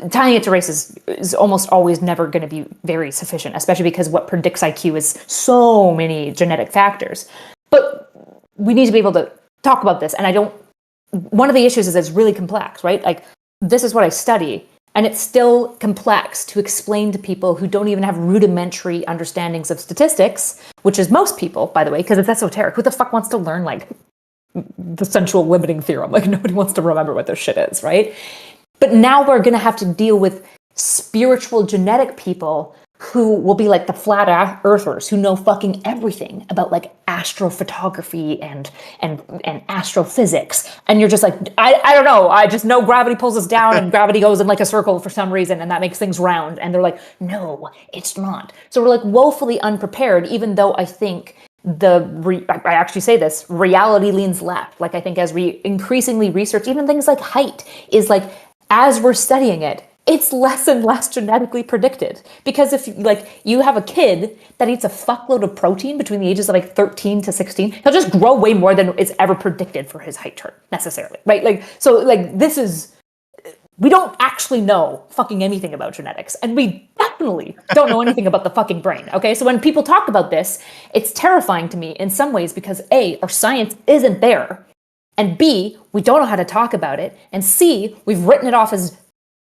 tying it to race is almost always never going to be very sufficient, especially because what predicts IQ is so many genetic factors. But we need to be able to talk about this. And one of the issues is it's really complex, right? Like, this is what I study, and it's still complex to explain to people who don't even have rudimentary understandings of statistics, which is most people, by the way, because it's esoteric. Who the fuck wants to learn, like, the central limiting theorem? Like, nobody wants to remember what this shit is, right? But now we're going to have to deal with spiritual genetic people who will be like the flat earthers who know fucking everything about like astrophotography and astrophysics. And you're just like, I don't know. I just know gravity pulls us down and gravity goes in like a circle for some reason, and that makes things round. And they're like, no, it's not. So we're like woefully unprepared, even though I think I actually say this, reality leans left. Like, I think as we increasingly research even things like height, is like, as we're studying it, it's less and less genetically predicted. Because if you have a kid that eats a fuckload of protein between the ages of like 13 to 16, he'll just grow way more than is ever predicted for his height chart necessarily, right? We don't actually know fucking anything about genetics, and we definitely don't know anything about the fucking brain, okay? So when people talk about this, it's terrifying to me in some ways because A, our science isn't there, and B, we don't know how to talk about it, and C, we've written it off as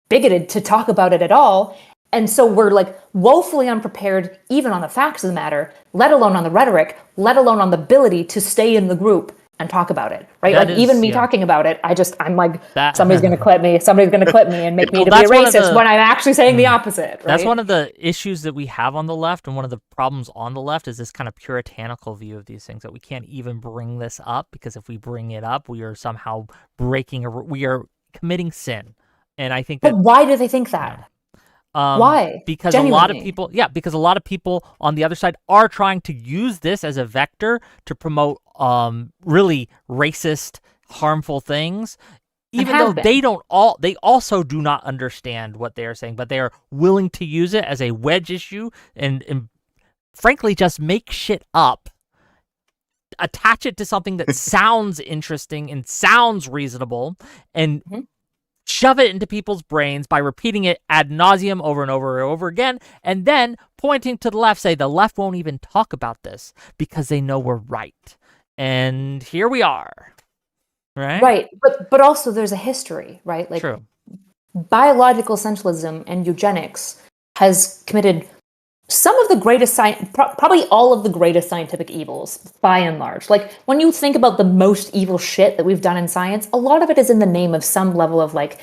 bigoted to talk about it at all, and so we're like woefully unprepared even on the facts of the matter, let alone on the rhetoric, let alone on the ability to stay in the group and talk about it, right? Even me talking about it, I'm like, somebody's going to clip me and make me to be a racist when I'm actually saying the opposite, right? That's one of the issues that we have on the left, and one of the problems on the left is this kind of puritanical view of these things, that we can't even bring this up, because if we bring it up, we are somehow we are committing sin. And I think that... But why do they think that? Why? Because a lot of people on the other side are trying to use this as a vector to promote really racist, harmful things, even though they also do not understand what they are saying, but they are willing to use it as a wedge issue and frankly just make shit up, attach it to something that sounds interesting and sounds reasonable, and shove it into people's brains by repeating it ad nauseum over and over and over again, and then pointing to the left, say the left won't even talk about this because they know we're right. And here we are, right? Right, but also there's a history, right? Like, true. Biological essentialism and eugenics has committed some of the greatest probably all of the greatest scientific evils, by and large. Like, when you think about the most evil shit that we've done in science, a lot of it is in the name of some level of like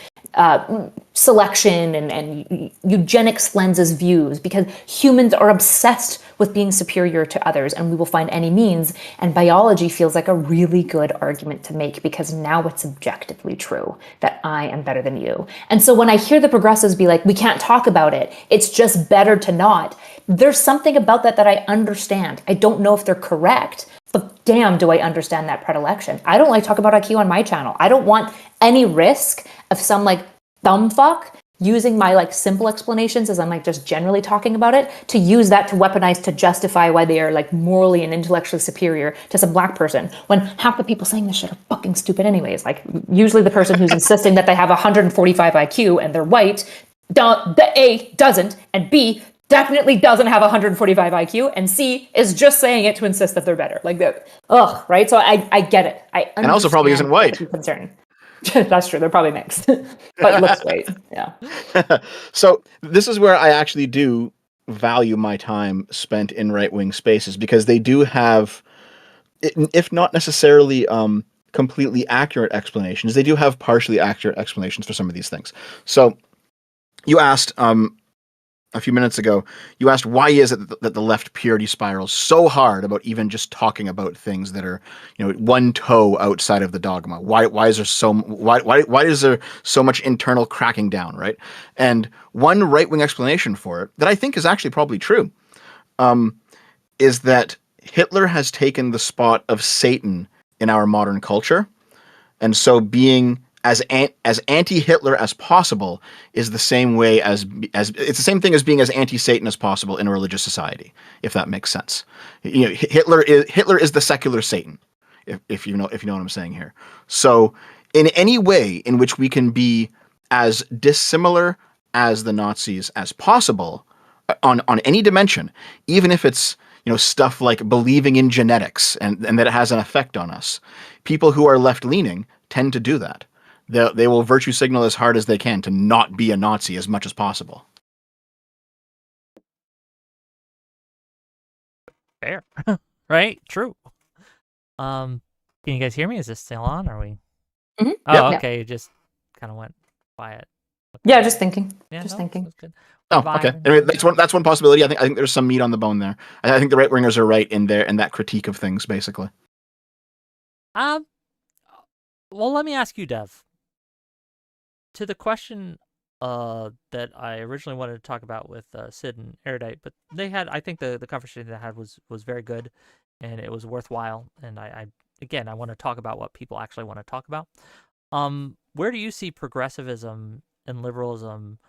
selection and eugenics lenses views, because humans are obsessed with being superior to others, and we will find any means. And biology feels like a really good argument to make, because now it's objectively true that I am better than you. And so when I hear the progressives be like, we can't talk about it, it's just better to not, there's something about that I understand. I don't know if they're correct, but damn, do I understand that predilection. I don't like talking about IQ on my channel. I don't want any risk of some like thumbfuck using my like simple explanations as I'm like just generally talking about it, to use that to weaponize to justify why they are like morally and intellectually superior to some black person, when half the people saying this shit are fucking stupid anyways. Like, usually the person who's insisting that they have 145 IQ and they're white, the A doesn't, and B definitely doesn't have 145 IQ, and C is just saying it to insist that they're better. Like that, right? So I get it. And also probably isn't white. Concern. That's true. They're probably mixed, but looks white. Yeah. So this is where I actually do value my time spent in right-wing spaces, because they do have, if not necessarily completely accurate explanations. They do have partially accurate explanations for some of these things. So you asked a few minutes ago, you asked why is it that the left purity spirals so hard about even just talking about things that are, one toe outside of the dogma? Why is there why is there so much internal cracking down, right? And one right-wing explanation for it that I think is actually probably true, is that Hitler has taken the spot of Satan in our modern culture, and so being as anti-Hitler as possible is the same way as it's the same thing as being as anti-Satan as possible in a religious society, if that makes sense. Hitler is the secular Satan, if you know what I'm saying here. So in any way in which we can be as dissimilar as the Nazis as possible on any dimension, even if it's stuff like believing in genetics and that it has an effect on us, people who are left-leaning tend to do that. They will virtue signal as hard as they can to not be a Nazi as much as possible. Fair. Right? True. Can you guys hear me? Is this still on? Are we? Mm-hmm. Oh, Yep. okay. You just kind of went quiet. Okay. Yeah, just thinking. Yeah, just no, thinking. That's good. Oh, okay. Anyway, that's one possibility. I think there's some meat on the bone there. I think the right wingers are right in that critique of things, basically. Well, let me ask you, Dev. To the question that I originally wanted to talk about with Sid and Erudite, but I think the conversation they had was very good, and it was worthwhile. And I want to talk about what people actually want to talk about. Where do you see progressivism and liberalism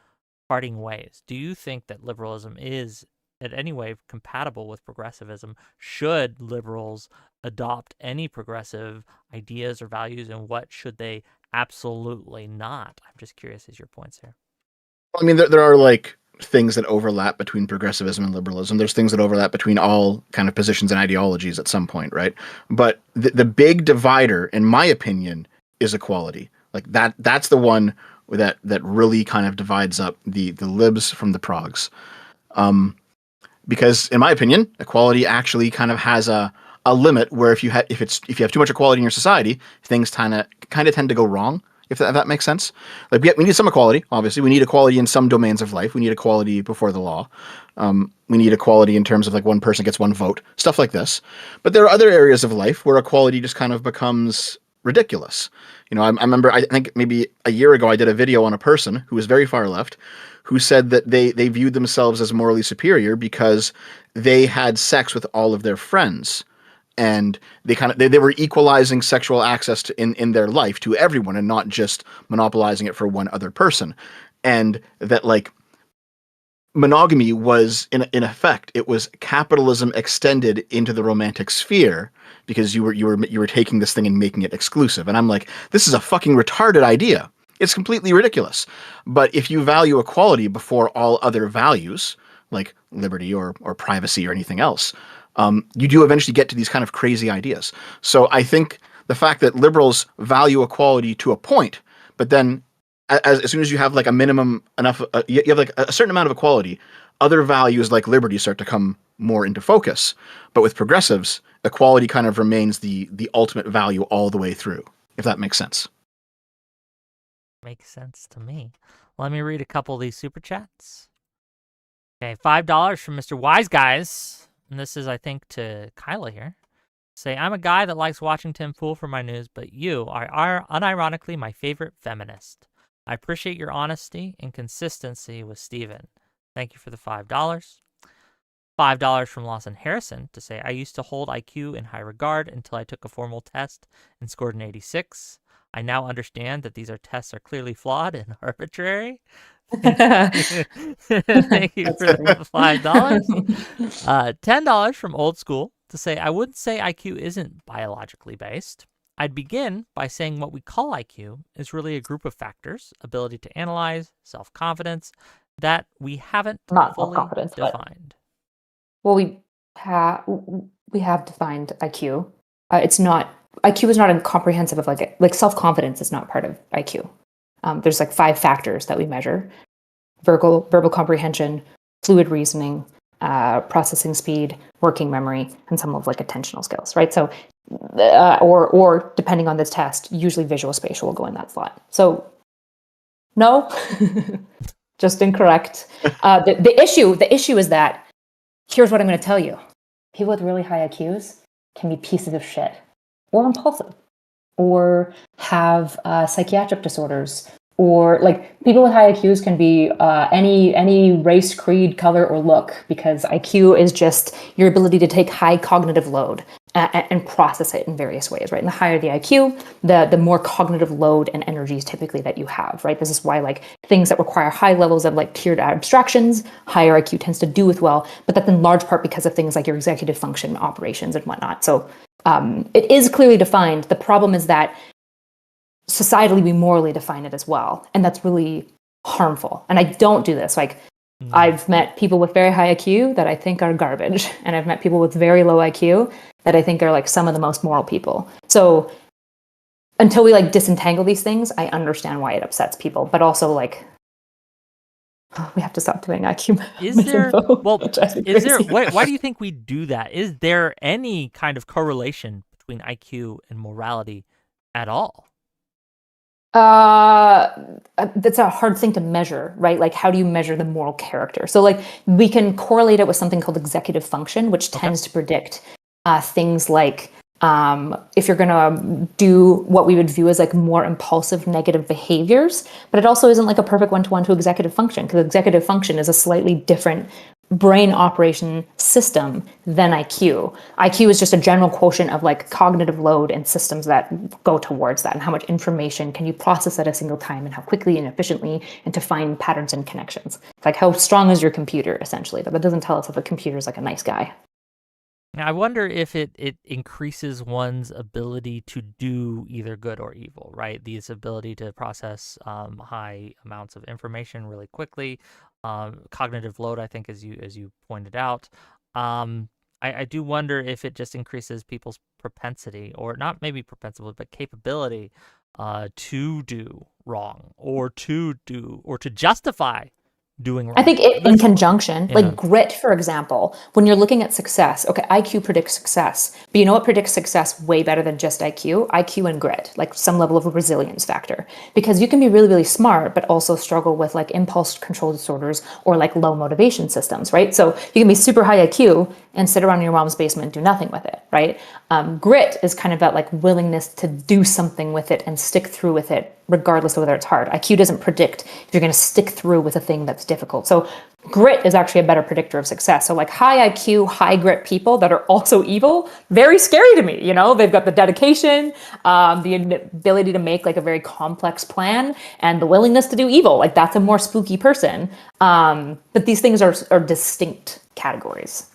parting ways? Do you think that liberalism is in any way compatible with progressivism? Should liberals adopt any progressive ideas or values, and what should they absolutely not? I'm just curious as your points here. I mean, there are like things that overlap between progressivism and liberalism. There's things that overlap between all kind of positions and ideologies at some point, right? But the big divider, in my opinion, is equality. Like that's the one that really kind of divides up the libs from the progs. Because in my opinion, equality actually kind of has a limit where if you have too much equality in your society, things kind of tend to go wrong. If that makes sense. Like we need some equality. Obviously, we need equality in some domains of life. We need equality before the law. We need equality in terms of like one person gets one vote, stuff like this. But there are other areas of life where equality just kind of becomes ridiculous. I remember, I think maybe a year ago, I did a video on a person who was very far left, who said that they viewed themselves as morally superior because they had sex with all of their friends. And they were equalizing sexual access to in their life to everyone and not just monopolizing it for one other person. And that like monogamy was in effect, it was capitalism extended into the romantic sphere because you were taking this thing and making it exclusive. And I'm like, this is a fucking retarded idea. It's completely ridiculous. But if you value equality before all other values, like liberty or privacy or anything else, you do eventually get to these kind of crazy ideas. So I think the fact that liberals value equality to a point, but then as soon as you have like a minimum enough, you have like a certain amount of equality, other values like liberty start to come more into focus. But with progressives, equality kind of remains the ultimate value all the way through, if that makes sense. Makes sense to me. Let me read a couple of these super chats. Okay, $5 from Mr. Wise Guys. And this is, I think, to Kyla here. Say, I'm a guy that likes watching Tim Pool for my news, but you are unironically my favorite feminist. I appreciate your honesty and consistency with Steven. Thank you for the $5. $5 from Lawson Harrison to say, I used to hold IQ in high regard until I took a formal test and scored an 86. I now understand that these tests are clearly flawed and arbitrary. Thank you for the $5. $10 from Old School to say, I wouldn't say IQ isn't biologically based. I'd begin by saying what we call IQ is really a group of factors, ability to analyze, self-confidence, that we haven't Not fully self-confidence, defined. Well, we have defined IQ. IQ is not a comprehensive of like self-confidence is not part of IQ. There's like 5 factors that we measure: verbal comprehension, fluid reasoning, processing speed, working memory, and some of like attentional skills, right? So or depending on this test, usually visual spatial will go in that slot. So no, just incorrect. The issue is that here's what I'm going to tell you: people with really high IQs can be pieces of shit, or impulsive, or have psychiatric disorders, or like people with high IQs can be any race, creed, color, or look, because IQ is just your ability to take high cognitive load and process it in various ways, right? And the higher the IQ, the more cognitive load and energies typically that you have, right? This is why like things that require high levels of like tiered abstractions, higher IQ tends to do with well, but that's in large part because of things like your executive function operations and whatnot. So it is clearly defined. The problem is that societally we morally define it as well, and that's really harmful. And I don't do this. Like I've met people with very high IQ that I think are garbage, and I've met people with very low IQ that I think are like some of the most moral people. So until we like disentangle these things, I understand why it upsets people, but also like we have to stop doing IQ. Is there? Well, is there? Why do you think we do that? Is there any kind of correlation between IQ and morality at all? That's a hard thing to measure, right? Like, how do you measure the moral character? So, like, we can correlate it with something called executive function, which tends to predict things like if you're going to do what we would view as like more impulsive negative behaviors, but it also isn't like a perfect one-to-one to executive function, because executive function is a slightly different brain operation system than IQ. IQ is just a general quotient of like cognitive load and systems that go towards that, and how much information can you process at a single time, and how quickly and efficiently, and to find patterns and connections. It's like how strong is your computer, essentially, but that doesn't tell us if the computer is like a nice guy. Now, I wonder if it increases one's ability to do either good or evil, right? This ability to process high amounts of information really quickly, cognitive load, I think, as you pointed out. I do wonder if it just increases people's propensity, or not maybe propensity, but capability to do wrong, or to justify doing wrong. I think in conjunction, like grit, for example, when you're looking at success, okay, IQ predicts success, but you know what predicts success way better than just IQ? IQ and grit, like some level of a resilience factor. Because you can be really, really smart, but also struggle with like impulse control disorders or like low motivation systems, right? So you can be super high IQ and sit around in your mom's basement and do nothing with it, right? Grit is kind of that like willingness to do something with it and stick through with it, regardless of whether it's hard. IQ doesn't predict if you're going to stick through with a thing that's difficult. So grit is actually a better predictor of success. So like high IQ, high grit people that are also evil, very scary to me. You know, they've got the dedication, the ability to make like a very complex plan, and the willingness to do evil. Like that's a more spooky person. But these things are distinct categories.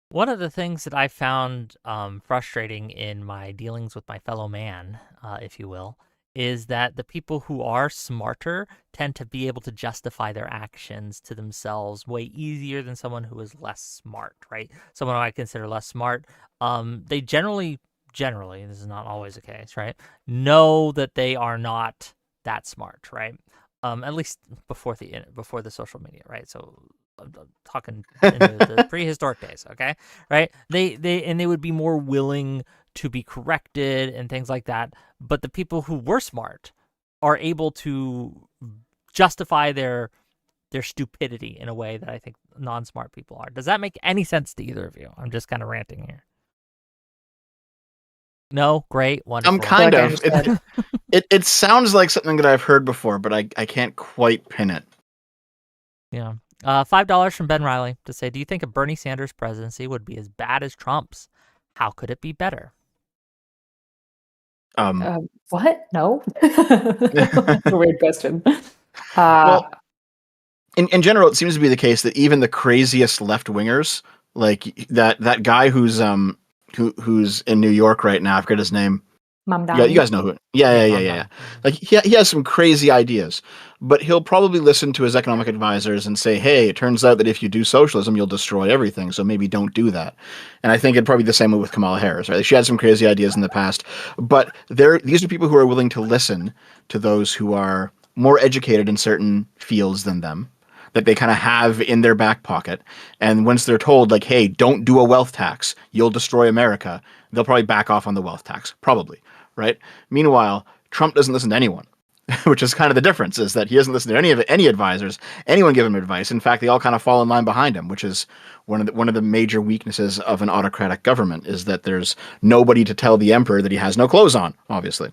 One of the things that I found frustrating in my dealings with my fellow man, if you will, is that the people who are smarter tend to be able to justify their actions to themselves way easier than someone who is less smart, right? Someone who I consider less smart, they generally, this is not always the case, right, know that they are not that smart, right? At least before the social media, right? So I'm talking in the prehistoric days, okay, right? They would be more willing to be corrected and things like that. But the people who were smart are able to justify their stupidity in a way that I think non-smart people are. Does that make any sense to either of you? I'm just kind of ranting here. No? Great. Wonderful. Kind of. It sounds like something that I've heard before, but I can't quite pin it. Yeah. $5 from Ben Riley to say, do you think a Bernie Sanders presidency would be as bad as Trump's? How could it be better? What? No. That's a weird question. Well, in general, it seems to be the case that even the craziest left-wingers, like that guy who's in New York right now, I forget his name. Mamdani. Yeah, you guys know who. Yeah. Like he has some crazy ideas, but he'll probably listen to his economic advisors and say, "Hey, it turns out that if you do socialism, you'll destroy everything. So maybe don't do that." And I think it'd probably be the same way with Kamala Harris. Right? She had some crazy ideas in the past, but these are people who are willing to listen to those who are more educated in certain fields than them. that they kind of have in their back pocket. And once they're told, like, hey, don't do a wealth tax, you'll destroy America, they'll probably back off on the wealth tax, probably, right? Meanwhile, Trump doesn't listen to anyone. Which is kind of the difference, is that he doesn't listen to any advisors, anyone give him advice. In fact, they all kind of fall in line behind him, which is one of the major weaknesses of an autocratic government, is that there's nobody to tell the emperor that he has no clothes on, obviously.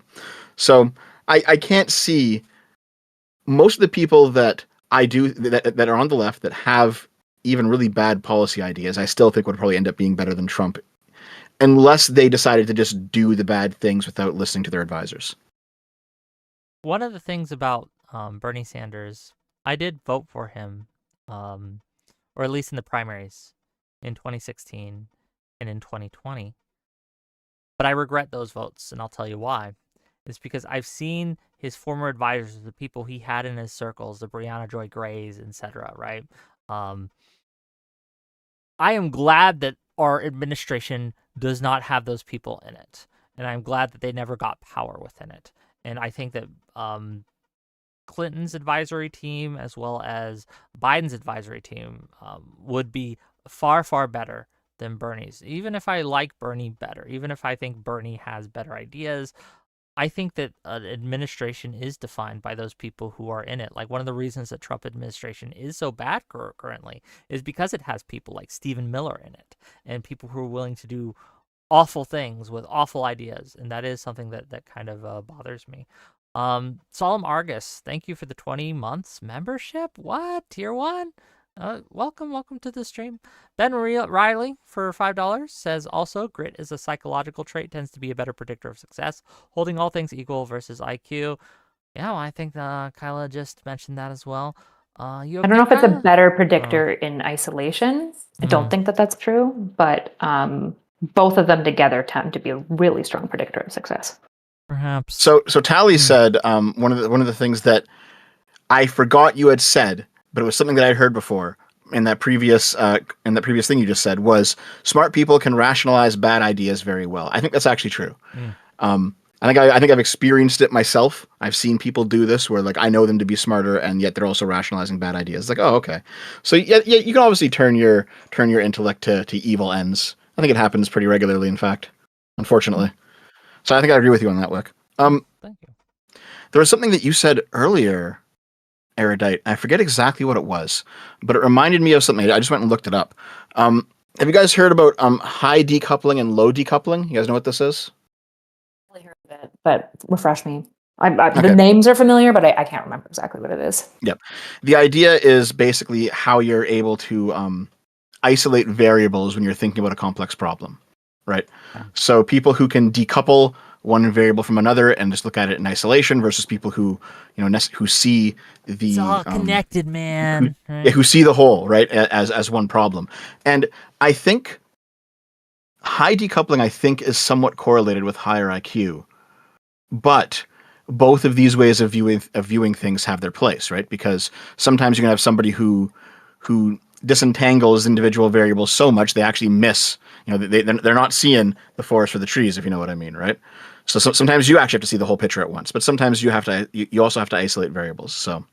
So I can't see most of the people that that are on the left that have even really bad policy ideas, I still think would probably end up being better than Trump, unless they decided to just do the bad things without listening to their advisors. One of the things about Bernie Sanders, I did vote for him, or at least in the primaries in 2016 and in 2020. But I regret those votes, and I'll tell you why. It's because I've seen his former advisors, the people he had in his circles, the Brianna Joy Grays, etc., right? I am glad that our administration does not have those people in it, and I'm glad that they never got power within it. And I think that Clinton's advisory team, as well as Biden's advisory team, would be far, far better than Bernie's. Even if I like Bernie better, even if I think Bernie has better ideas, I think that an administration is defined by those people who are in it. Like, one of the reasons that Trump administration is so bad currently is because it has people like Stephen Miller in it, and people who are willing to do awful things with awful ideas, and that is something that kind of bothers me. Solemn Argus, thank you for the 20 months membership. What? Tier 1? Welcome to the stream. Ben Riley for $5 says, also, grit is a psychological trait, tends to be a better predictor of success, holding all things equal versus IQ. Yeah, well, I think Kyla just mentioned that as well. You okay, I don't know if it's Kyla? a better predictor in isolation. I don't think that that's true, but both of them together tend to be a really strong predictor of success. Perhaps. So Tally said one of the things that I forgot you had said, but it was something that I'd heard before in that previous thing you just said, was smart people can rationalize bad ideas very well. I think that's actually true. I think I've experienced it myself. I've seen people do this where, like, I know them to be smarter, and yet they're also rationalizing bad ideas. It's like, oh, okay. So yeah, you can obviously turn your intellect to evil ends. I think it happens pretty regularly, in fact, unfortunately. So I think I agree with you on that, Wick. Thank you. There was something that you said earlier, Erudite. I forget exactly what it was, but it reminded me of something. I just went and looked it up. Have you guys heard about high decoupling and low decoupling? You guys know what this is? I heard of it, but refresh me. The names are familiar, but I can't remember exactly what it is. Yep. The idea is basically how you're able to isolate variables when you're thinking about a complex problem, right? So people who can decouple one variable from another and just look at it in isolation versus people who, who see the it's all connected, man. Who see the whole, right, as one problem. And I think high decoupling, is somewhat correlated with higher IQ, but both of these ways of viewing things have their place, right? Because sometimes you can have somebody who disentangles individual variables so much they actually miss. They're not seeing the forest for the trees, if you know what I mean, right? So sometimes you actually have to see the whole picture at once, but sometimes you also have to isolate variables. So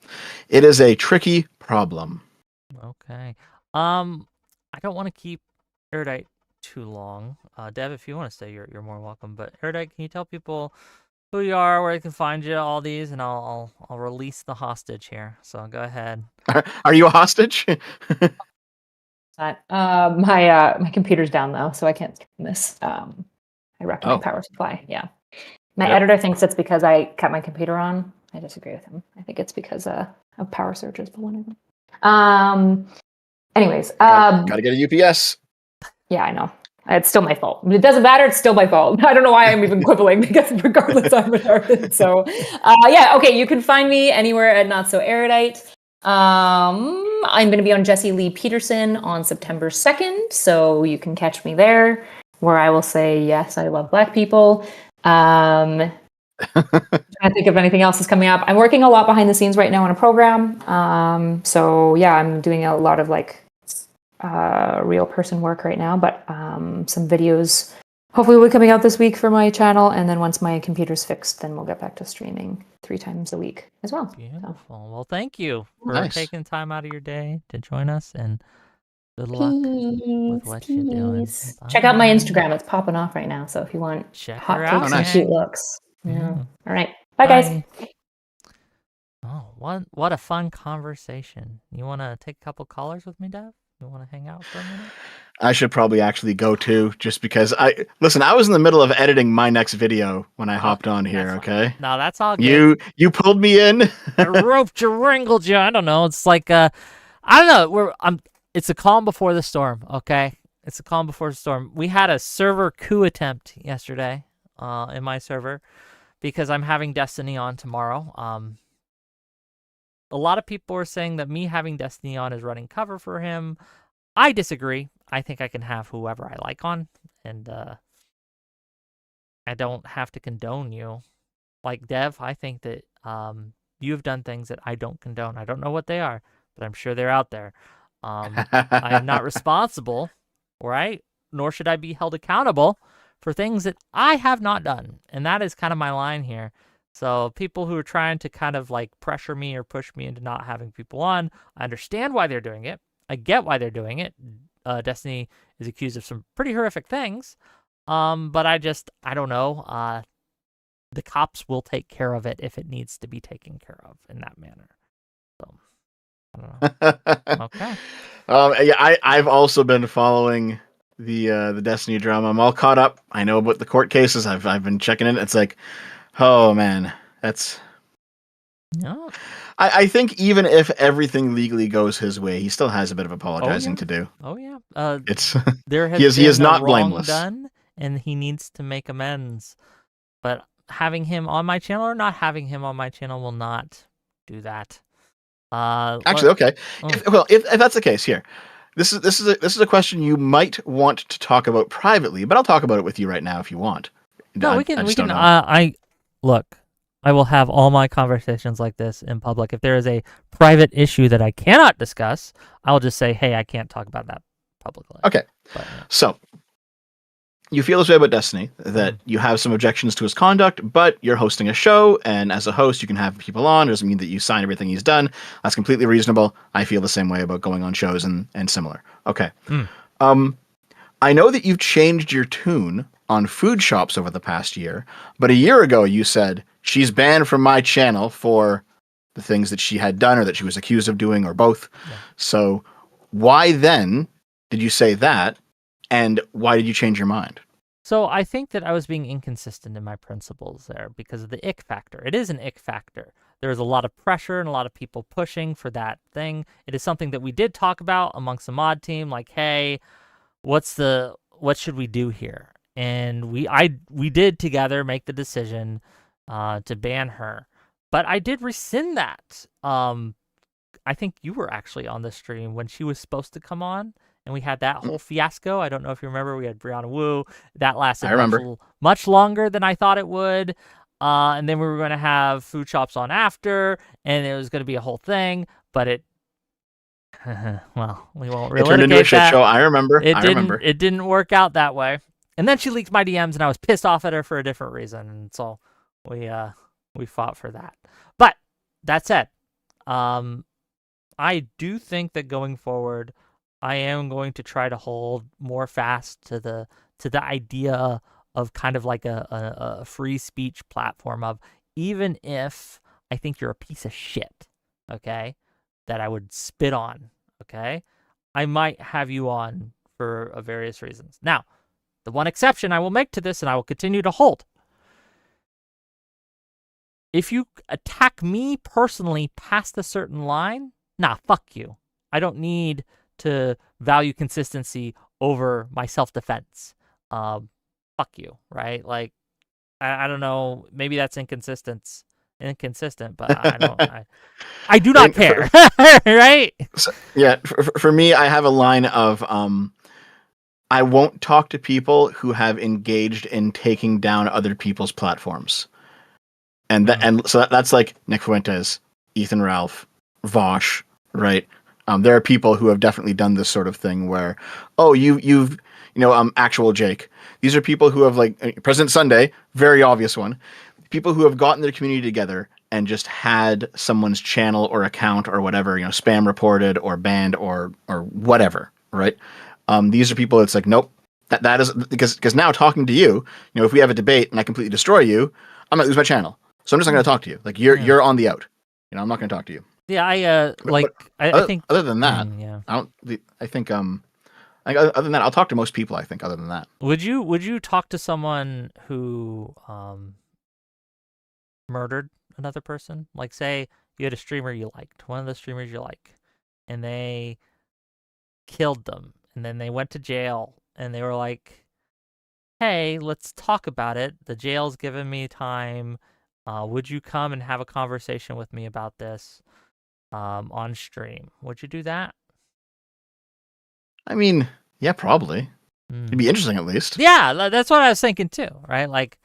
it is a tricky problem. Okay. I don't want to keep Erudite too long. Dev, if you want to stay, you're more welcome. But Erudite, can you tell people who you are, where they can find you, all these, and I'll release the hostage here. So go ahead. Are you a hostage? My computer's down though, so I can't stream this. I wrecked my power supply. Yeah. My editor thinks it's because I kept my computer on. I disagree with him. I think it's because of power surges, but whatever. Anyways. Gotta get a UPS. Yeah, I know. It's still my fault. It doesn't matter. It's still my fault. I don't know why I'm even quibbling, because regardless, I'm retarded. So, okay. You can find me anywhere at NotsoErudite. I'm going to be on Jesse Lee Peterson on September 2nd, so you can catch me there, where I will say, yes, I love Black people. I can't think of anything else that's coming up. I'm working a lot behind the scenes right now on a program. So yeah, I'm doing a lot of real person work right now, but some videos hopefully will be coming out this week for my channel. And then once my computer's fixed, then we'll get back to streaming 3 times a week as well. Beautiful. So. Well, thank you for taking time out of your day to join us, and good luck with what you're doing. Bye. Check out my Instagram. It's popping off right now. So if you want hot takes and cute looks. Yeah. All right. Bye, guys. Oh, what a fun conversation. You want to take a couple callers with me, Dev? You want to hang out for a minute? I should probably actually go too, just because I was in the middle of editing my next video when I hopped on here. Okay. No, that's all good. You pulled me in. I roped you, wrangled you. I don't know. It's like I don't know. It's a calm before the storm. Okay. It's a calm before the storm. We had a server coup attempt yesterday, in my server, because I'm having Destiny on tomorrow. A lot of people are saying that me having Destiny on is running cover for him. I disagree. I think I can have whoever I like on, and I don't have to condone you. Like Dev, I think that you have done things that I don't condone. I don't know what they are, but I'm sure they're out there. I am not responsible, right? Nor should I be held accountable for things that I have not done. And that is kind of my line here. So people who are trying to kind of like pressure me or push me into not having people on, I understand why they're doing it. I get why they're doing it. Destiny is accused of some pretty horrific things. But I don't know. The cops will take care of it if it needs to be taken care of in that manner. So, I don't know. Okay. Yeah, I've also been following the Destiny drama. I'm all caught up. I know about the court cases. I've been checking in. It's like, oh man, that's. No. I think even if everything legally goes his way, he still has a bit of apologizing to do. Oh yeah. It's there has he is been not wrong blameless done, and he needs to make amends. But having him on my channel or not having him on my channel will not do that. Actually, okay. If that's the case, here, this is a question you might want to talk about privately, but I'll talk about it with you right now if you want. No, we can. Look. I will have all my conversations like this in public. If there is a private issue that I cannot discuss, I'll just say, hey, I can't talk about that publicly. Okay. But, yeah. So, you feel this way about Destiny, that you have some objections to his conduct, but you're hosting a show, and as a host, you can have people on. It doesn't mean that you sign everything he's done. That's completely reasonable. I feel the same way about going on shows and similar. Okay. I know that you've changed your tune on food shops over the past year, but a year ago you said, she's banned from my channel for the things that she had done or that she was accused of doing or both. Yeah. So why then did you say that? And why did you change your mind? So I think that I was being inconsistent in my principles there because of the ick factor. It is an ick factor. There's a lot of pressure and a lot of people pushing for that thing. It is something that we did talk about amongst the mod team. Like, hey, what should we do here? And we did together make the decision to ban her, but I did rescind that. I think you were actually on the stream when she was supposed to come on, and we had that whole fiasco. I don't know if you remember. We had Brianna Wu. That lasted much longer than I thought it would. And then we were going to have food shops on after, and it was going to be a whole thing. But it, well, we won't really. It turned into a shit show. I remember. It didn't work out that way. And then she leaked my DMs, and I was pissed off at her for a different reason, and so we fought for that. But that said, I do think that going forward, I am going to try to hold more fast to the idea of kind of like a free speech platform of, even if I think you're a piece of shit, okay, that I would spit on, okay, I might have you on for various reasons. Now, the one exception I will make to this, and I will continue to hold, if you attack me personally past a certain line, nah, fuck you. I don't need to value consistency over my self-defense. Fuck you, right? Like, I don't know. Maybe that's inconsistent, but I do not care, right? So, yeah, for me, I have a line of I won't talk to people who have engaged in taking down other people's platforms. And so that's like Nick Fuentes, Ethan Ralph, Vosh, right? There are people who have definitely done this sort of thing where, oh, you've actual Jake. These are people who have President Sunday, very obvious one. People who have gotten their community together and just had someone's channel or account or whatever, spam reported or banned or whatever, right? These are people that's like, nope, that is because now talking to you, if we have a debate and I completely destroy you, I might lose my channel. So I'm just not going to talk to you. Like you're on the out. I'm not going to talk to you. Yeah, I think other than that, yeah. I think other than that, I'll talk to most people. I think other than that, would you talk to someone who murdered another person? Like, say you had a streamer you liked, one of the streamers you like, and they killed them, and then they went to jail, and they were like, "Hey, let's talk about it. The jail's given me time. Would you come and have a conversation with me about this on stream?" Would you do that? I mean, yeah, probably. It'd be interesting at least. Yeah, that's what I was thinking too, right? Like,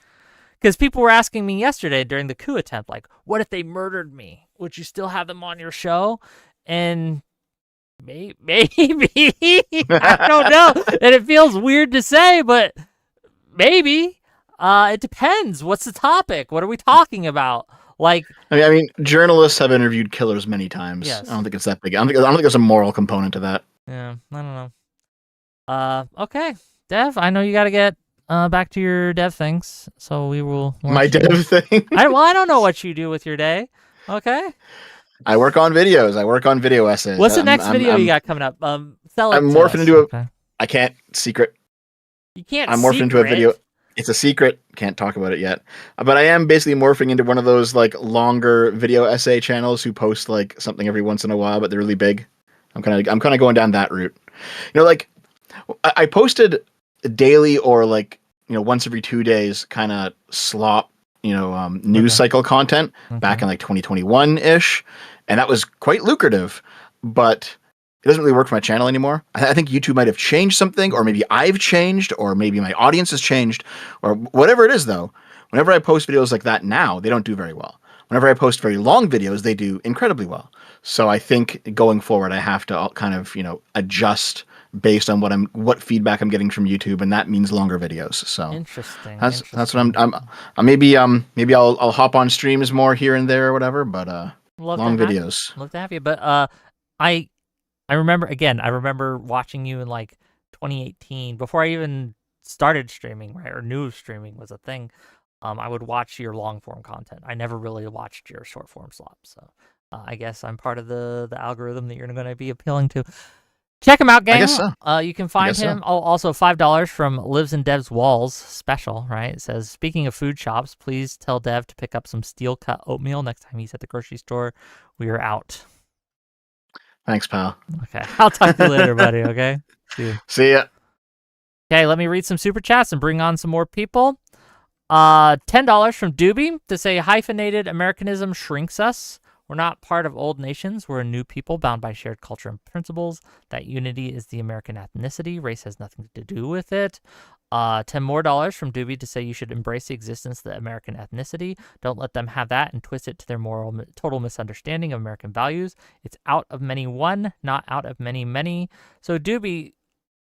because people were asking me yesterday during the coup attempt, like, what if they murdered me? Would you still have them on your show? And maybe I don't know. And it feels weird to say, but maybe. It depends. What's the topic? What are we talking about? Like, I mean, journalists have interviewed killers many times. Yes. I don't think it's that big. I don't think there's a moral component to that. Yeah, I don't know. Okay, Dev, I know you got to get back to your dev things, so we will. My dev thing. I don't know what you do with your day. Okay. I work on videos. I work on video essays. What's the next video you got coming up? Sell it. I'm morphing into a. I can't secret. You can't. I'm morphing into a video. It's a secret. Can't talk about it yet. But I am basically morphing into one of those longer video essay channels who post something every once in a while, but they're really big. I'm kind of going down that route. I posted daily or once every 2 days kind of slop news cycle content back in 2021 ish, and that was quite lucrative, but it doesn't really work for my channel anymore. I think YouTube might have changed something, or maybe I've changed, or maybe my audience has changed, or whatever it is though. Whenever I post videos like that now, they don't do very well. Whenever I post very long videos, they do incredibly well. So I think going forward, I have to kind of, adjust based on what feedback I'm getting from YouTube, and that means longer videos. So interesting. That's what I'm maybe I'll hop on streams more here and there or whatever, but long videos. Love to have you. But I remember watching you in 2018 before I even started streaming, right? Or knew streaming was a thing. I would watch your long form content. I never really watched your short form slop. So I guess I'm part of the algorithm that you're going to be appealing to. Check him out, gang. I guess so. You can find him. Oh, also $5 from Lives in Dev's Walls special, right? It says, speaking of food shops, please tell Dev to pick up some steel cut oatmeal next time he's at the grocery store. We are out. Thanks, pal. Okay. I'll talk to you later, buddy. Okay. See ya. Okay, let me read some super chats and bring on some more people. $10 from Doobie to say hyphenated Americanism shrinks us. We're not part of old nations. We're a new people bound by shared culture and principles. That unity is the American ethnicity. Race has nothing to do with it. $10 more from Doobie to say you should embrace the existence of the American ethnicity. Don't let them have that and twist it to their total misunderstanding of American values. It's out of many one, not out of many many. So Doobie,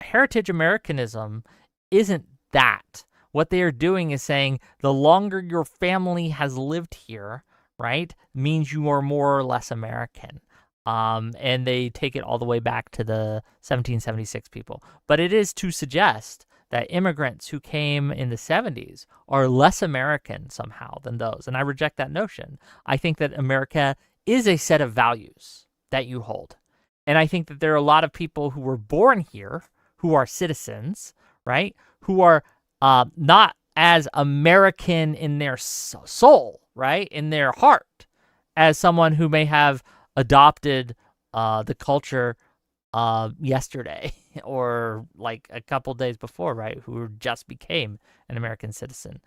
heritage Americanism isn't that. What they are doing is saying the longer your family has lived here, right, means you are more or less American. And they take it all the way back to the 1776 people. But it is to suggest that immigrants who came in the 70s are less American somehow than those. And I reject that notion. I think that America is a set of values that you hold. And I think that there are a lot of people who were born here, who are citizens, right, who are not as American in their soul, right, in their heart, as someone who may have adopted the culture yesterday or a couple days before, right, who just became an American citizen.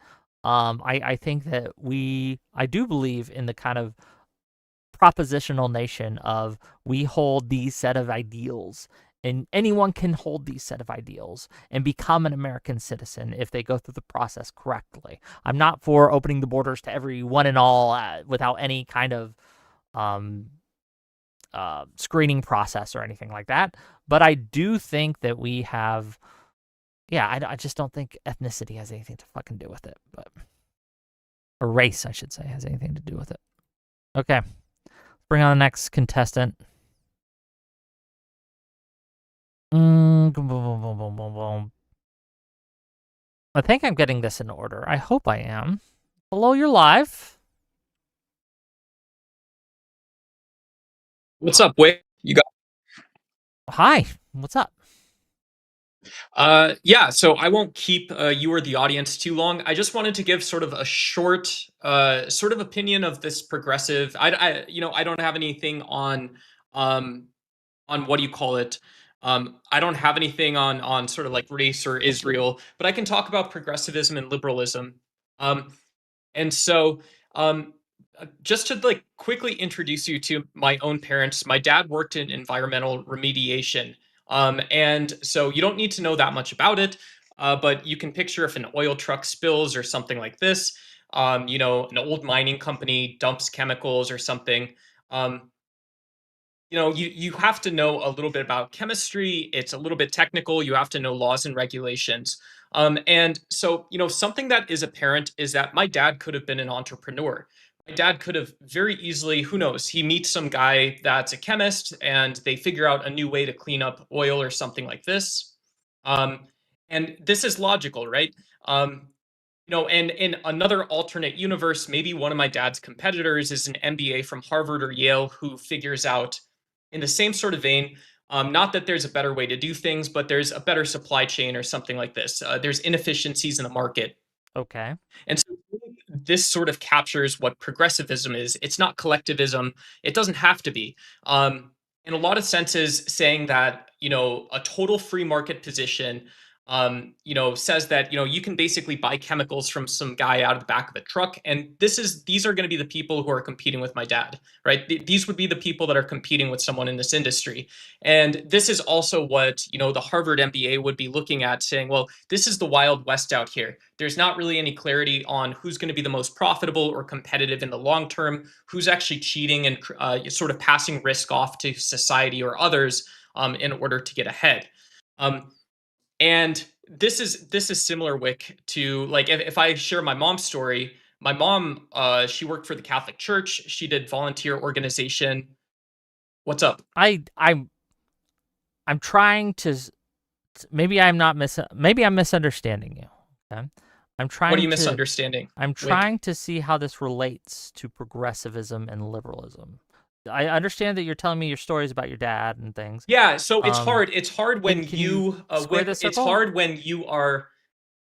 I think that I do believe in the kind of propositional nation of we hold these set of ideals, and anyone can hold these set of ideals and become an American citizen if they go through the process correctly. I'm not for opening the borders to everyone and all without any kind of screening process or anything like that. But I do think that we have yeah, I just don't think ethnicity has anything to fucking do with it, or race, I should say, has anything to do with it. Okay, let's bring on the next contestant. I think I'm getting this in order. I hope I am. Hello, you're live. What's up, Wick? You got Hi, what's up? yeah, so I won't keep you or the audience too long. I just wanted to give sort of a short sort of opinion of this progressive. I don't have anything on what do you call it? I don't have anything on sort of like race or Israel, but I can talk about progressivism and liberalism. Um, and so, um, just to like quickly introduce you to my own parents, my dad worked in environmental remediation. And so you don't need to know that much about it, but you can picture if an oil truck spills or something like this, an old mining company dumps chemicals or something. Um, you have to know a little bit about chemistry. It's a little bit technical. You have to know laws and regulations. And so, something that is apparent is that my dad could have been an entrepreneur. My dad could have very easily, who knows, he meets some guy that's a chemist and they figure out a new way to clean up oil or something like this. Um, and this is logical, right? And in another alternate universe, maybe one of my dad's competitors is an MBA from Harvard or Yale who figures out in the same sort of vein, not that there's a better way to do things, but there's a better supply chain or something like this. There's inefficiencies in the market. Okay. And so this sort of captures what progressivism is. It's not collectivism. It doesn't have to be. In a lot of senses, saying that, a total free market position, says that, you can basically buy chemicals from some guy out of the back of a truck. And these are going to be the people who are competing with my dad, right? These would be the people that are competing with someone in this industry. And this is also what, the Harvard MBA would be looking at, saying, well, this is the Wild West out here. There's not really any clarity on who's going to be the most profitable or competitive in the long term, who's actually cheating and sort of passing risk off to society or others in order to get ahead. And this is similar, Wick, to like if I share my mom's story. My mom, she worked for the Catholic Church. She did volunteer organization. What's up? I'm trying to maybe I'm misunderstanding you. Okay. What are you misunderstanding? I'm trying to see how this relates to progressivism and liberalism. I understand that you're telling me your stories about your dad and things. Yeah, so it's hard. It's hard when can you square the circle? It's hard when you are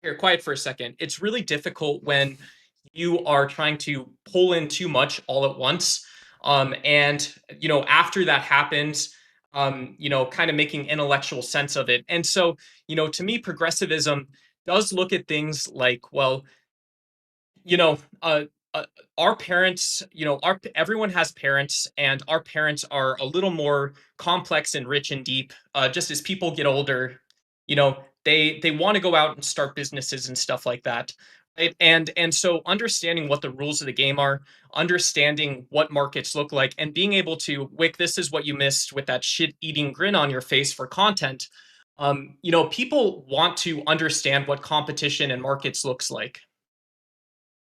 here. Quiet for a second. It's really difficult when you are trying to pull in too much all at once. And after that happens, kind of making intellectual sense of it. And so, to me, progressivism does look at things like, well, you know, uh, our parents, our everyone has parents, and our parents are a little more complex and rich and deep. Just as people get older, they want to go out and start businesses and stuff like that. Right? And so understanding what the rules of the game are, understanding what markets look like, and being able to, Wick, this is what you missed with that shit-eating grin on your face for content. People want to understand what competition and markets looks like.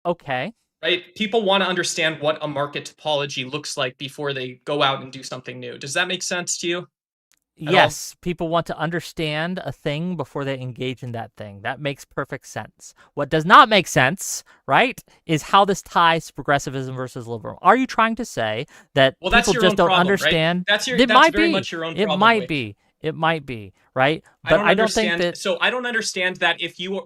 Okay. Right? People want to understand what a market topology looks like before they go out and do something new. Does that make sense to you? Yes, people want to understand a thing before they engage in that thing. That makes perfect sense. What does not make sense, right, is how this ties to progressivism versus liberal. Are you trying to say that people just don't understand? Right? That's very much your own problem. It might be. It might be, right? But I don't think that. So I don't understand that if you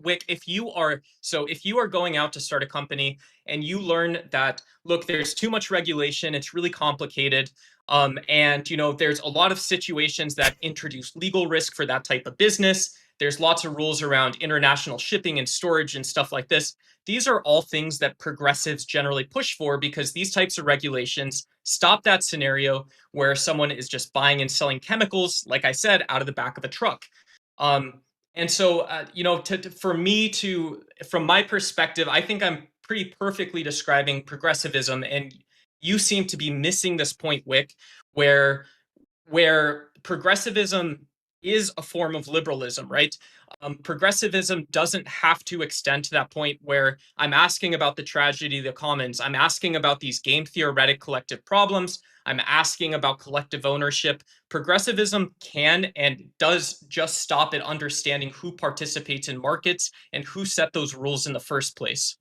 are going out to start a company and you learn that, look, there's too much regulation, it's really complicated. And there's a lot of situations that introduce legal risk for that type of business. There's lots of rules around international shipping and storage and stuff like this. These are all things that progressives generally push for because these types of regulations stop that scenario where someone is just buying and selling chemicals, like I said, out of the back of a truck. And so, from my perspective, I think I'm pretty perfectly describing progressivism, and you seem to be missing this point, Wick, where progressivism is a form of liberalism, right? Progressivism doesn't have to extend to that point where I'm asking about the tragedy of the commons. I'm asking about these game theoretic collective problems. I'm asking about collective ownership. Progressivism can and does just stop at understanding who participates in markets and who set those rules in the first place.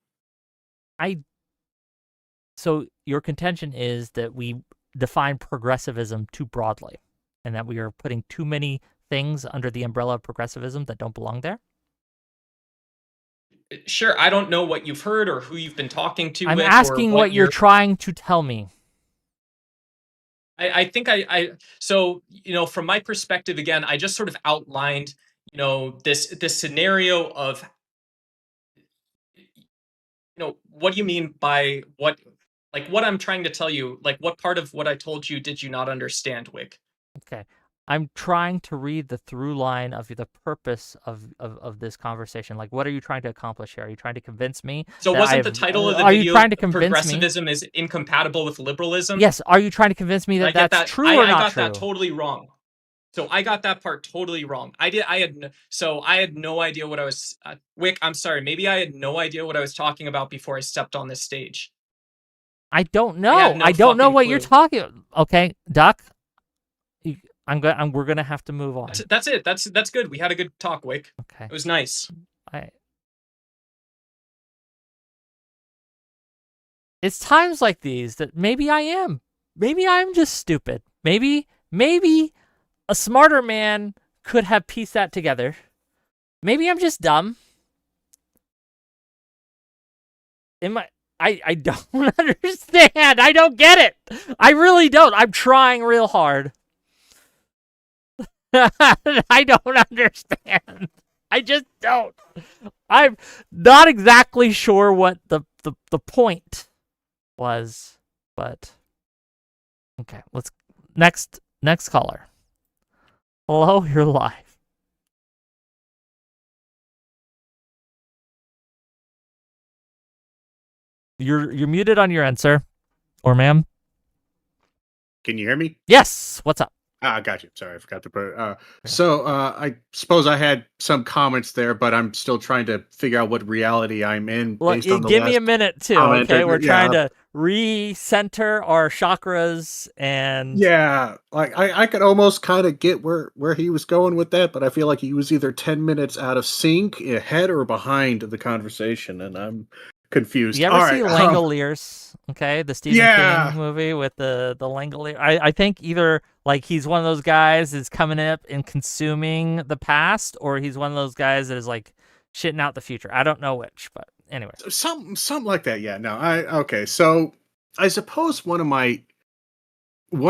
So your contention is that we define progressivism too broadly and that we are putting too many things under the umbrella of progressivism that don't belong there? Sure, I don't know what you've heard or who you've been talking to, I'm Wick, or asking what what you're you're. trying to tell me. I think so, from my perspective, again, I just sort of outlined, this scenario of, what do you mean by what I'm trying to tell you? Like, what part of what I told you did you not understand, Wick? Okay. I'm trying to read the through line of the purpose of this conversation. Like, what are you trying to accomplish here? Are you trying to convince me So that wasn't the I've... title of the are you video trying to convince me? "Progressivism is incompatible with liberalism"? Yes. Are you trying to convince me Did I that get that's that? true or I not got that true? totally wrong. So I got that part totally wrong. I had no idea what I was. Wick, I'm sorry. Maybe I had no idea what I was talking about before I stepped on this stage. I don't I had know. no I don't know fucking what you're clue. talking. Okay, Duck. We're gonna have to move on. That's it. That's good. We had a good talk, Wick. Okay. It was nice. It's times like these that maybe I am. Maybe I'm just stupid. Maybe a smarter man could have pieced that together. Maybe I'm just dumb. I don't understand. I don't get it. I really don't. I'm trying real hard. I don't understand. I just don't. I'm not exactly sure what the point was, but okay. Let's next caller. Hello, you're live. You're muted on your end, sir, or ma'am. Can you hear me? Yes. What's up? I got you. Sorry, I forgot to put. So I suppose I had some comments there, but I'm still trying to figure out what reality I'm in based on the give me a last minute too. comment. Okay, we're trying Yeah, to recenter our chakras and yeah. Like I could almost kind of get where he was going with that, but I feel like he was either 10 minutes out of sync, ahead or behind the conversation, and I'm confused. You ever All see right. Langoliers? Okay, the Stephen Yeah. King movie with the Langolier. I think either like he's one of those guys that's coming up and consuming the past, or he's one of those guys that is like shitting out the future. I don't know which, but anyway. Something like that. Yeah. No. Okay. So I suppose one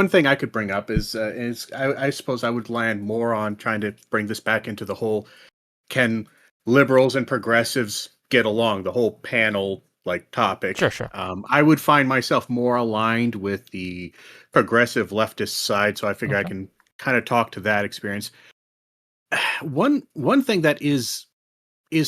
thing I could bring up is I suppose I would land more on trying to bring this back into the whole, can liberals and progressives get along, the whole panel like topic. Sure. I would find myself more aligned with the progressive leftist side, so I figure I can kind of talk to that experience. One thing that is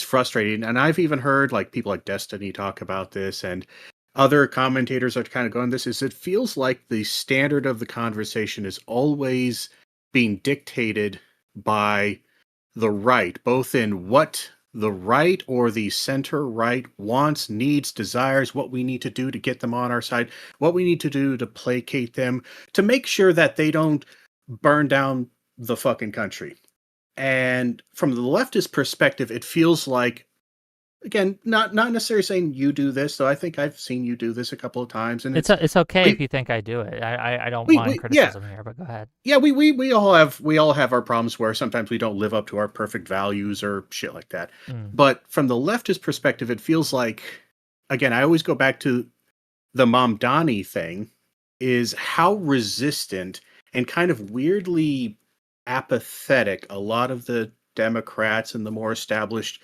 frustrating, and I've even heard like people like Destiny talk about this, and other commentators are kind of going this, is it feels like the standard of the conversation is always being dictated by the right, both in what the right or the center right wants, needs, desires, what we need to do to get them on our side, what we need to do to placate them, to make sure that they don't burn down the fucking country. And from the leftist perspective, it feels like, again, not necessarily saying you do this, though I think I've seen you do this a couple of times, and it's okay if you think I do it. I don't mind criticism here, but go ahead. Yeah, we all have our problems where sometimes we don't live up to our perfect values or shit like that. But from the leftist perspective, it feels like, again, I always go back to the Mamdani thing, is how resistant and kind of weirdly apathetic a lot of the Democrats and the more established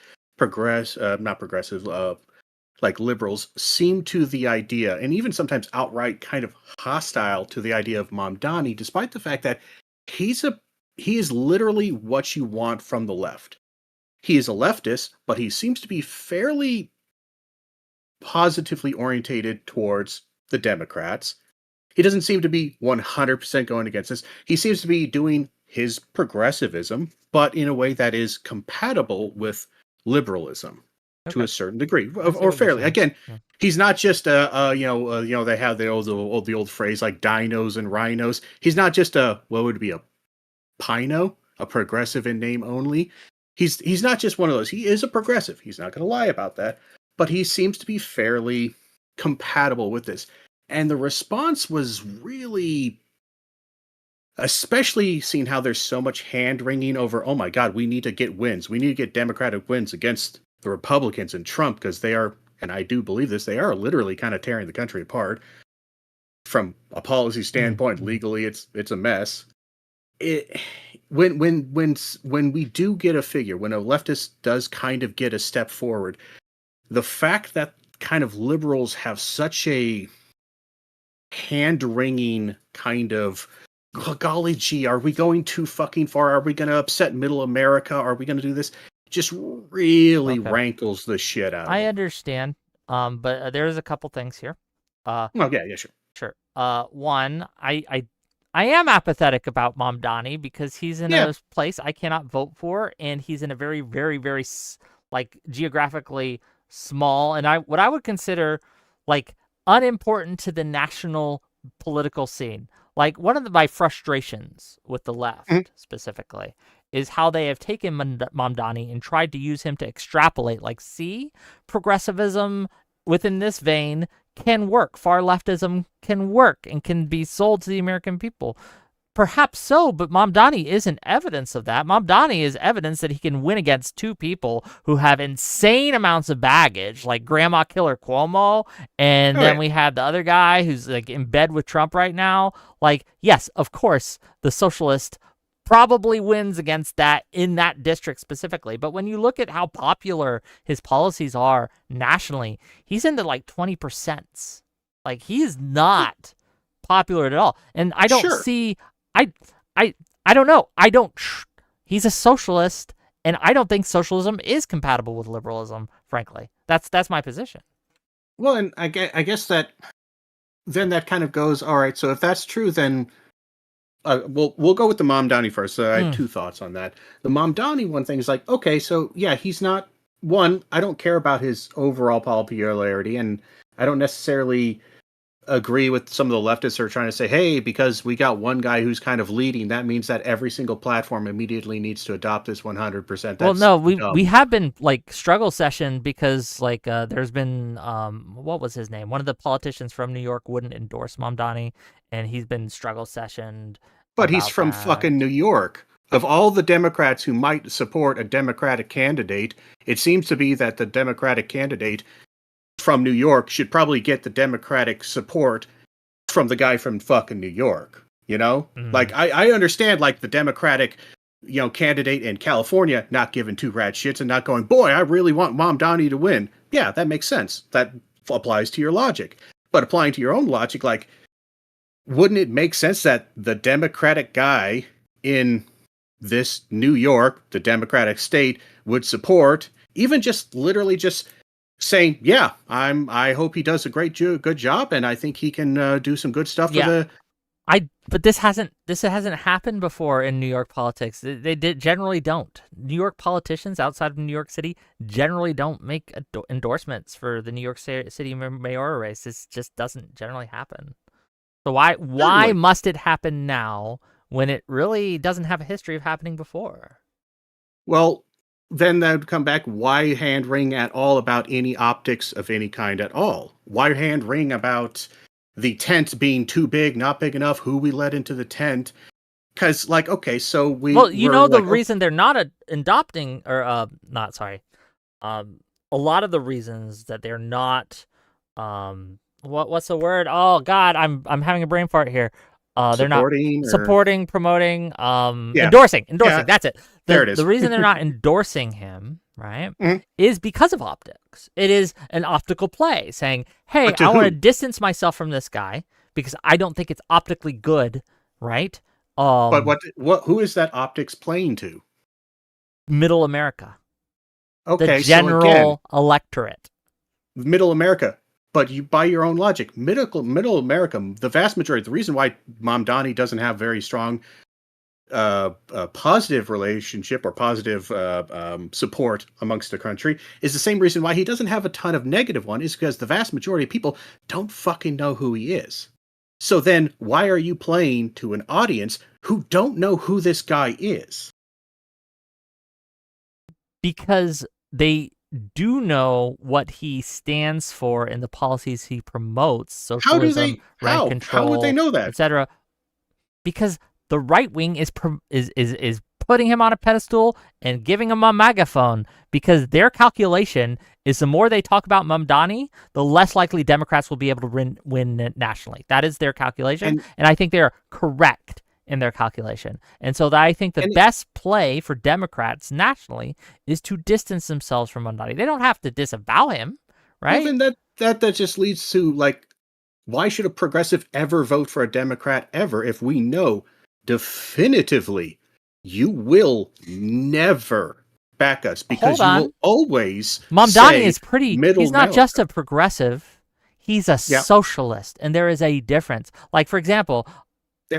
like liberals seem to the idea, and even sometimes outright kind of hostile to the idea of Mamdani, despite the fact that he is literally what you want from the left. He is a leftist, but he seems to be fairly positively orientated towards the Democrats. He doesn't seem to be 100% going against this. He seems to be doing his progressivism, but in a way that is compatible with liberalism to Okay. a certain degree, I see or what you're fairly. saying. Again, Yeah. he's not just they have the old phrase like dinos and rhinos. He's not just what would it be, a Pino, a progressive in name only. He's not just one of those. He is a progressive. He's not going to lie about that, but he seems to be fairly compatible with this. And the response was really, especially seeing how there's so much hand wringing over, oh my God, we need to get wins. We need to get Democratic wins against the Republicans and Trump, because they are, and I do believe this, they are literally kind of tearing the country apart. From a policy standpoint, legally, it's a mess. When we do get a figure, when a leftist does kind of get a step forward, the fact that kind of liberals have such a hand-wringing kind of, golly gee, are we going too fucking far? Are we going to upset middle America? Are we going to do this? Just really rankles the shit out of I them. understand, but there's a couple things here. Yeah, sure. Sure. One, I am apathetic about Mamdani because he's in a place I cannot vote for, and he's in a very, very, very geographically small, and what I would consider like unimportant to the national political scene. Like one of my frustrations with the left specifically is how they have taken Mamdani and tried to use him to extrapolate. Like, see, progressivism within this vein can work. Far leftism can work and can be sold to the American people. Perhaps so, but Mamdani isn't evidence of that. Mamdani is evidence that he can win against two people who have insane amounts of baggage, like Grandma Killer Cuomo, and then we have the other guy who's like in bed with Trump right now. Like, yes, of course, the socialist probably wins against that in that district specifically. But when you look at how popular his policies are nationally, he's into like 20%. Like, he is not popular at all. And I don't see, I don't know. He's a socialist, and I don't think socialism is compatible with liberalism, frankly. That's my position. Well, and I guess that then that kind of goes, all right, so if that's true, then we'll go with the Mamdani first. I have two thoughts on that. The Mamdani one thing is like, okay, so yeah, he's not, one, I don't care about his overall popularity, and I don't necessarily agree with some of the leftists who are trying to say, hey, because we got one guy who's kind of leading, that means that every single platform immediately needs to adopt this 100%. Well, no, we have been like struggle session because like there's been what was his name? One of the politicians from New York wouldn't endorse Mamdani, and he's been struggle sessioned. But he's from fucking New York. Of all the Democrats who might support a Democratic candidate, it seems to be that the Democratic candidate from New York should probably get the Democratic support from the guy from fucking New York, you know? Like, I understand, like, the Democratic, candidate in California not giving two rad shits and not going, boy, I really want Mamdani to win. Yeah, that makes sense. That applies to your logic. But applying to your own logic, like, wouldn't it make sense that the Democratic guy in this New York, the Democratic state, would support, even just literally just saying, yeah, I hope he does a good job, and I think he can do some good stuff for the. But this hasn't happened before in New York politics. They generally don't. New York politicians outside of New York City generally don't make endorsements for the New York City mayoral race. This just doesn't generally happen. So why must it happen now when it really doesn't have a history of happening before? Well, then that would come back, why hand wring at all about any optics of any kind at all? Why hand wring about the tent being too big, not big enough, who we let into the tent? Because, like, okay, so the reason they're not adopting, or a lot of the reasons that they're not, what's the word? Oh God, I'm having a brain fart here. They're not supporting, promoting, endorsing. Yeah. That's it. There it is. The reason they're not endorsing him, right, is because of optics. It is an optical play saying, hey, I want to distance myself from this guy because I don't think it's optically good, right? But who is that optics playing to? Middle America. Okay, the general electorate. Middle America. But you, by your own logic, middle America, the vast majority, the reason why Mamdani doesn't have very strong positive relationship or positive support amongst the country is the same reason why he doesn't have a ton of negative one, is because the vast majority of people don't fucking know who he is. So then why are you playing to an audience who don't know who this guy is? Because they do know what he stands for and the policies he promotes, socialism, rent control, how would they know that? etc. Because the right wing is putting him on a pedestal and giving him a megaphone, because their calculation is the more they talk about Mamdani, the less likely Democrats will be able to win nationally. That is their calculation, and I think they're correct in their calculation. And so I think the best play for Democrats nationally is to distance themselves from Mamdani. They don't have to disavow him, right? Well, then that just leads to, like, why should a progressive ever vote for a Democrat ever if we know definitively you will never back us, because you will always Mamdani is pretty. He's not America. Just a progressive; he's a socialist, and there is a difference. Like, for example,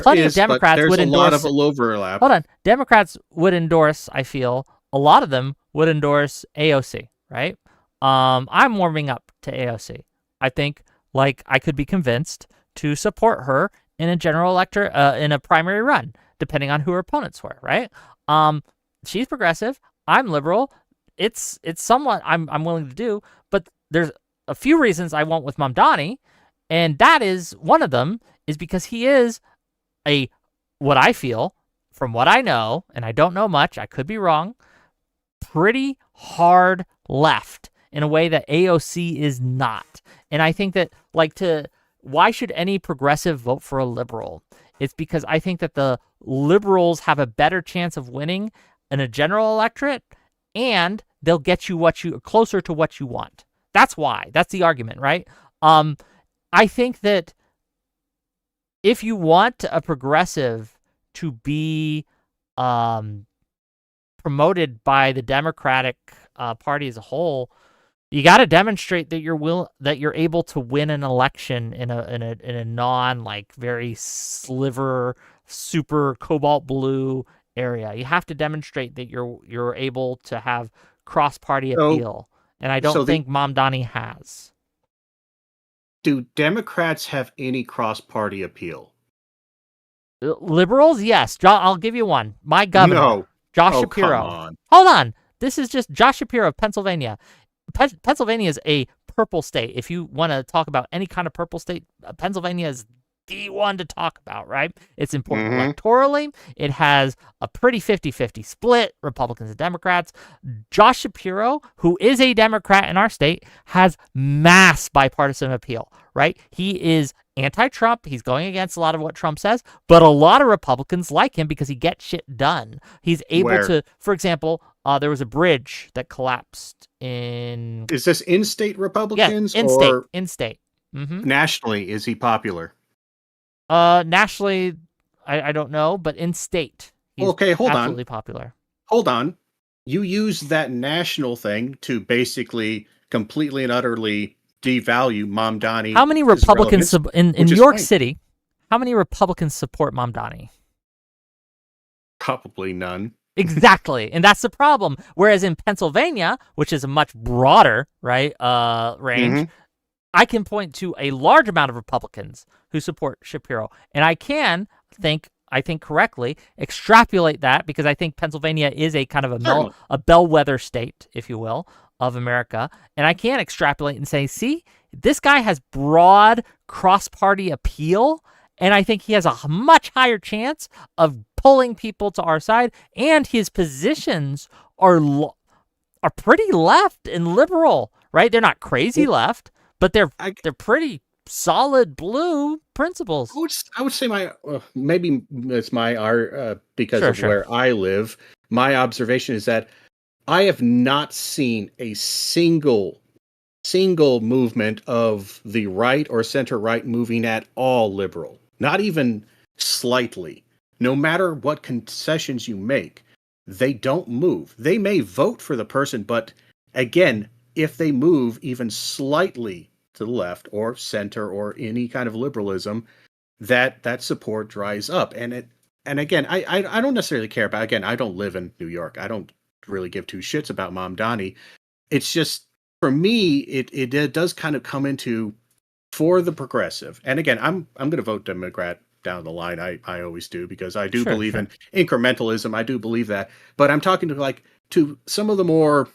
plenty of Democrats would endorse. There's a lot of overlap. Hold on, Democrats would endorse. I feel a lot of them would endorse AOC, right? I'm warming up to AOC. I think, like, I could be convinced to support her in a general in a primary run, depending on who her opponents were, right? She's progressive. I'm liberal. It's somewhat I'm willing to do, but there's a few reasons I won't with Mamdani, and that is one of them is because he is what I feel, from what I know, and I don't know much, I could be wrong, pretty hard left in a way that AOC is not. And I think that, why should any progressive vote for a liberal? It's because I think that the liberals have a better chance of winning in a general electorate, and they'll get you closer to what you want. That's why. That's the argument, right? I think that if you want a progressive to be promoted by the Democratic Party as a whole, you got to demonstrate that you're able to win an election in a non, like, very sliver, super cobalt blue area. You have to demonstrate that you're able to have cross-party appeal, and I don't think Mamdani has. Do Democrats have any cross-party appeal? Liberals, yes. I'll give you one. My governor, Josh Shapiro. Come on. Hold on. This is just Josh Shapiro of Pennsylvania. Pennsylvania is a purple state. If you want to talk about any kind of purple state, Pennsylvania is the one to talk about, right? It's important electorally. It has a pretty 50-50 split, Republicans and Democrats. Josh Shapiro, who is a Democrat in our state, has mass bipartisan appeal, right? He is anti-Trump. He's going against a lot of what Trump says, but a lot of Republicans like him because he gets shit done. He's able to, for example, there was a bridge that collapsed in... Is this in-state Republicans? Yeah, in-state. Mm-hmm. Nationally, is he popular? Nationally, I don't know, but in-state, he's absolutely popular. Hold on. You use that national thing to basically completely and utterly devalue Mamdani. How many Republicans in New York City? How many Republicans support Mamdani? Probably none. Exactly, and that's the problem. Whereas in Pennsylvania, which is a much broader range, I can point to a large amount of Republicans who support Shapiro, and I think correctly extrapolate that, because I think Pennsylvania is a kind of a bellwether state, if you will, of America, and I can extrapolate and say, see, this guy has broad cross-party appeal, and I think he has a much higher chance of pulling people to our side, and his positions are pretty left and liberal, right? They're not crazy left, but they're pretty solid blue principles. I would say maybe it's because of where I live. My observation is that I have not seen a single movement of the right or center right moving at all liberal, not even slightly. No matter what concessions you make, they don't move. They may vote for the person, but again, if they move even slightly to the left or center or any kind of liberalism, that support dries up. And again, I don't necessarily care about. Again, I don't live in New York. I don't really give two shits about Mamdani. It's just for me, it does kind of come into for the progressive. And again, I'm going to vote Democrat down the line. I always do because I do believe in incrementalism. I do believe that. But I'm talking to some of the more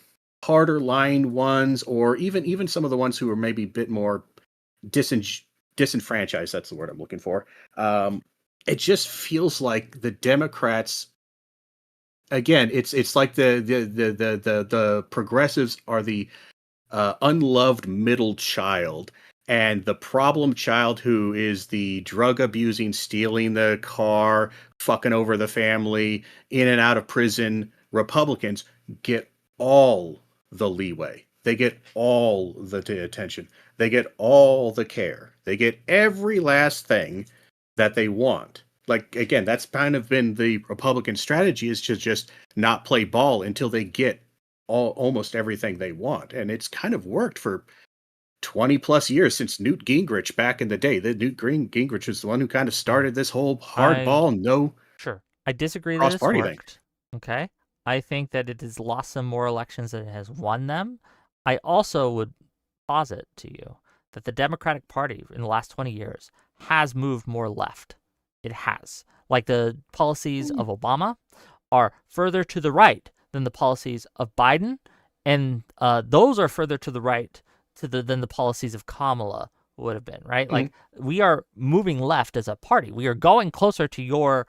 harder line ones, or even some of the ones who are maybe a bit more disenfranchised. That's the word I'm looking for. It just feels like the Democrats. Again, it's like the progressives are the unloved middle child, and the problem child who is the drug abusing, stealing the car, fucking over the family, in and out of prison Republicans get all the leeway. They get all the attention. They get all the care. They get every last thing that they want. Like, again, that's kind of been the Republican strategy, is to just not play ball until they get almost everything they want. And it's kind of worked for 20 plus years since Newt Gingrich back in the day. The Newt Gingrich was the one who kind of started this whole hardball, Sure. I disagree that it's cross-party thing. worked. Okay. I think that it has lost some more elections than it has won them. I also would posit to you that the Democratic Party in the last 20 years has moved more left. It has. Like, the policies of Obama are further to the right than the policies of Biden, and those are further to the right than the policies of Kamala would have been, right? Like, we are moving left as a party. We are going closer to your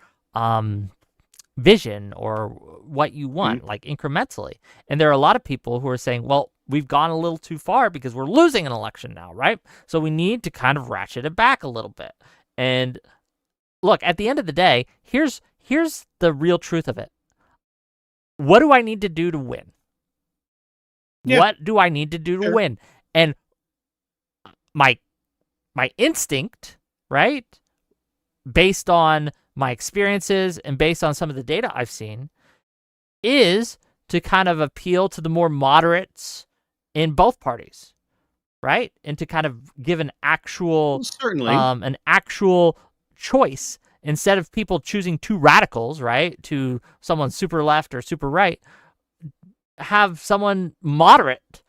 vision or what you want, like, incrementally. And there are a lot of people who are saying, well, we've gone a little too far because we're losing an election now, right? So we need to kind of ratchet it back a little bit. And look, at the end of the day, here's the real truth of it. What do I need to do to win? Yeah. What do I need to do to win? And my instinct, right, based on my experiences and based on some of the data I've seen, is to kind of appeal to the more moderates in both parties, right? And to kind of give an actual, choice, instead of people choosing two radicals, right, to someone super left or super right, have someone moderate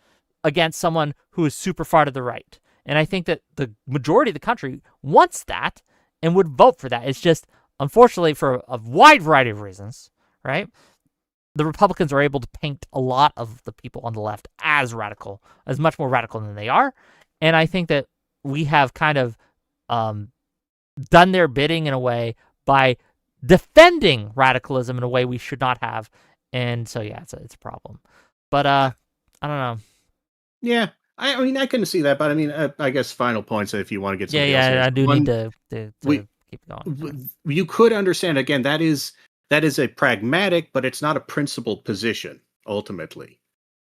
against someone who is super far to the right. And I think that the majority of the country wants that and would vote for that. It's just, unfortunately, for a wide variety of reasons, right, the Republicans are able to paint a lot of the people on the left as radical, as much more radical than they are. And I think that we have kind of done their bidding in a way by defending radicalism in a way we should not have. And so, yeah, it's a problem. But I don't know. Yeah, I mean, I can see that, but I mean, I guess final points if you want to get somebody else. Yeah, I do need to keep going. You could understand, again, that is a pragmatic, but it's not a principled position, ultimately.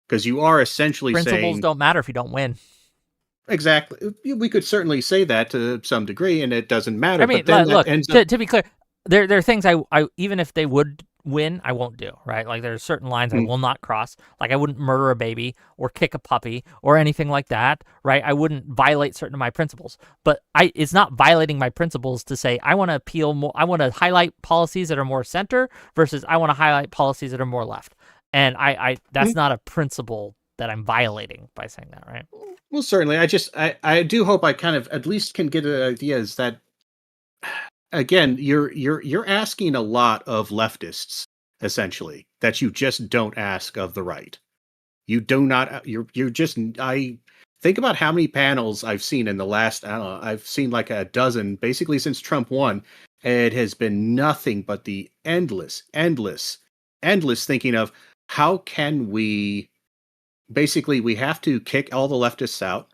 Because you are essentially saying... Principles don't matter if you don't win. Exactly. We could certainly say that to some degree, and it doesn't matter. I mean, but then look, to be clear, there are things I even if they would win, I won't do, right? Like, there's certain lines I will not cross. Like, I wouldn't murder a baby or kick a puppy or anything like that, right? I wouldn't violate certain of my principles. But it's not violating my principles to say I want to appeal more, I want to highlight policies that are more center versus I want to highlight policies that are more left. And I that's not a principle that I'm violating by saying that, right? Well, certainly. I do hope I kind of at least can get an idea is that, again, you're asking a lot of leftists, essentially, that you just don't ask of the right. You do not. You're just. I think about how many panels I've seen in the last. I don't know. I've seen like a dozen, basically since Trump won. It has been nothing but the endless thinking of how can we. Basically, we have to kick all the leftists out.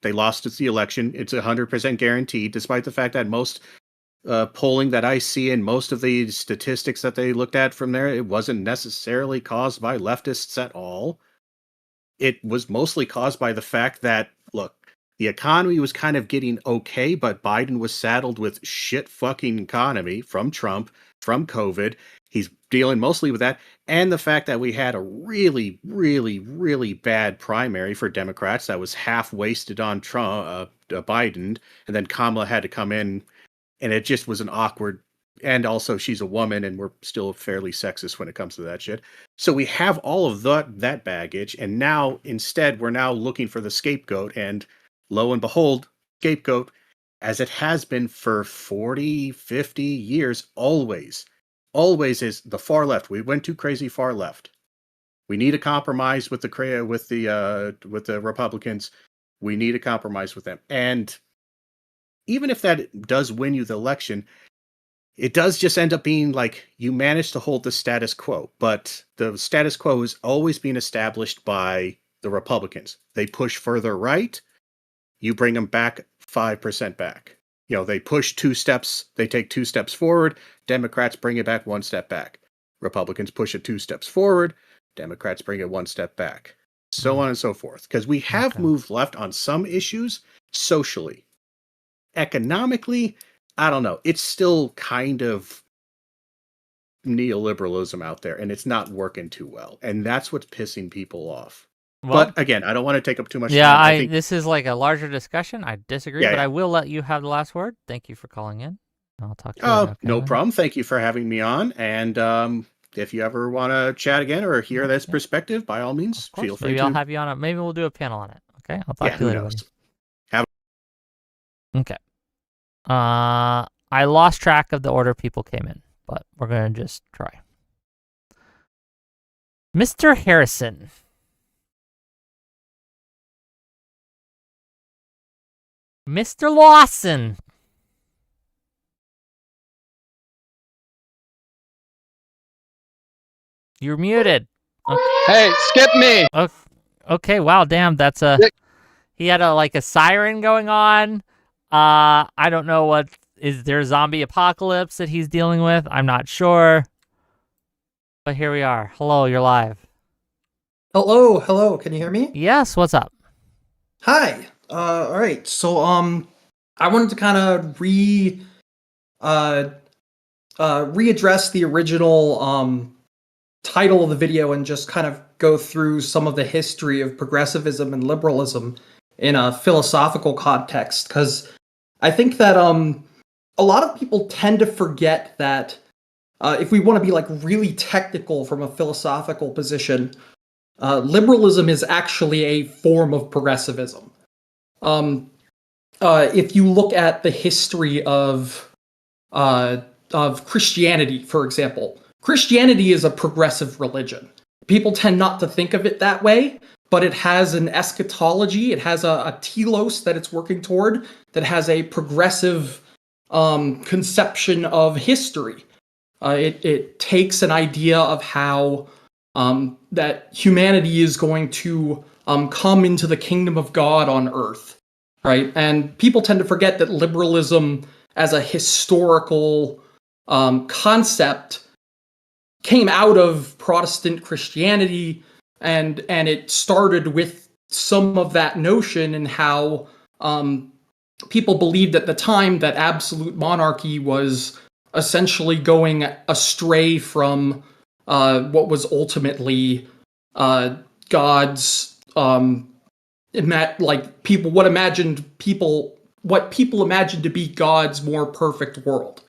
They lost the election. It's 100% guaranteed, despite the fact that most polling that I see and most of the statistics that they looked at from there, it wasn't necessarily caused by leftists at all. It was mostly caused by the fact that, look, the economy was kind of getting okay, but Biden was saddled with shit fucking economy from Trump, from COVID. He's dealing mostly with that. And the fact that we had a really, really, really bad primary for Democrats that was half wasted on Trump, Biden. And then Kamala had to come in, and it just was an awkward and also she's a woman, and we're still fairly sexist when it comes to that shit. So we have all of that baggage, and now instead we're now looking for the scapegoat, and lo and behold, scapegoat, as it has been for 40, 50 years, always is the far left. We went too crazy far left. We need a compromise with the Republicans. We need a compromise with them. And even if that does win you the election, it does just end up being like you manage to hold the status quo. But the status quo is always being established by the Republicans. They push further right, you bring them back 5% back. They push 2 steps, they take 2 steps forward, Democrats bring it back 1 step back. Republicans push it 2 steps forward, Democrats bring it 1 step back. So on and so forth. Because we have moved left on some issues socially. Economically, I don't know. It's still kind of neoliberalism out there, and it's not working too well. And that's what's pissing people off. Well, but again, I don't want to take up too much time. I think this is like a larger discussion. I disagree, but I will let you have the last word. Thank you for calling in. I'll talk to you. Okay, no problem. Thank you for having me on. And if you ever want to chat again or hear this perspective, by all means, feel free Maybe I'll have you on it. Maybe we'll do a panel on it. Okay, I'll talk to you later. Okay. I lost track of the order people came in, but we're going to just try. Mr. Harrison. Mr. Lawson. You're muted. Okay. Hey, skip me. Okay, wow, damn, that's he had a siren going on. I don't know what is there a zombie apocalypse that he's dealing with. I'm not sure. But here we are. Hello, you're live. Hello. Can you hear me? Yes, what's up? Hi. All right. So I wanted to kind of readdress the original title of the video and just kind of go through some of the history of progressivism and liberalism in a philosophical context, because I think that a lot of people tend to forget that if we want to be really technical from a philosophical position, liberalism is actually a form of progressivism. If you look at the history of Christianity, for example, Christianity is a progressive religion. People tend not to think of it that way, but it has an eschatology, it has a telos that it's working toward, that has a progressive conception of history. It takes an idea of how that humanity is going to come into the kingdom of God on earth, right? And people tend to forget that liberalism as a historical concept came out of Protestant Christianity, and it started with some of that notion and how people believed at the time that absolute monarchy was essentially going astray from what was ultimately God's what people imagined to be God's more perfect world,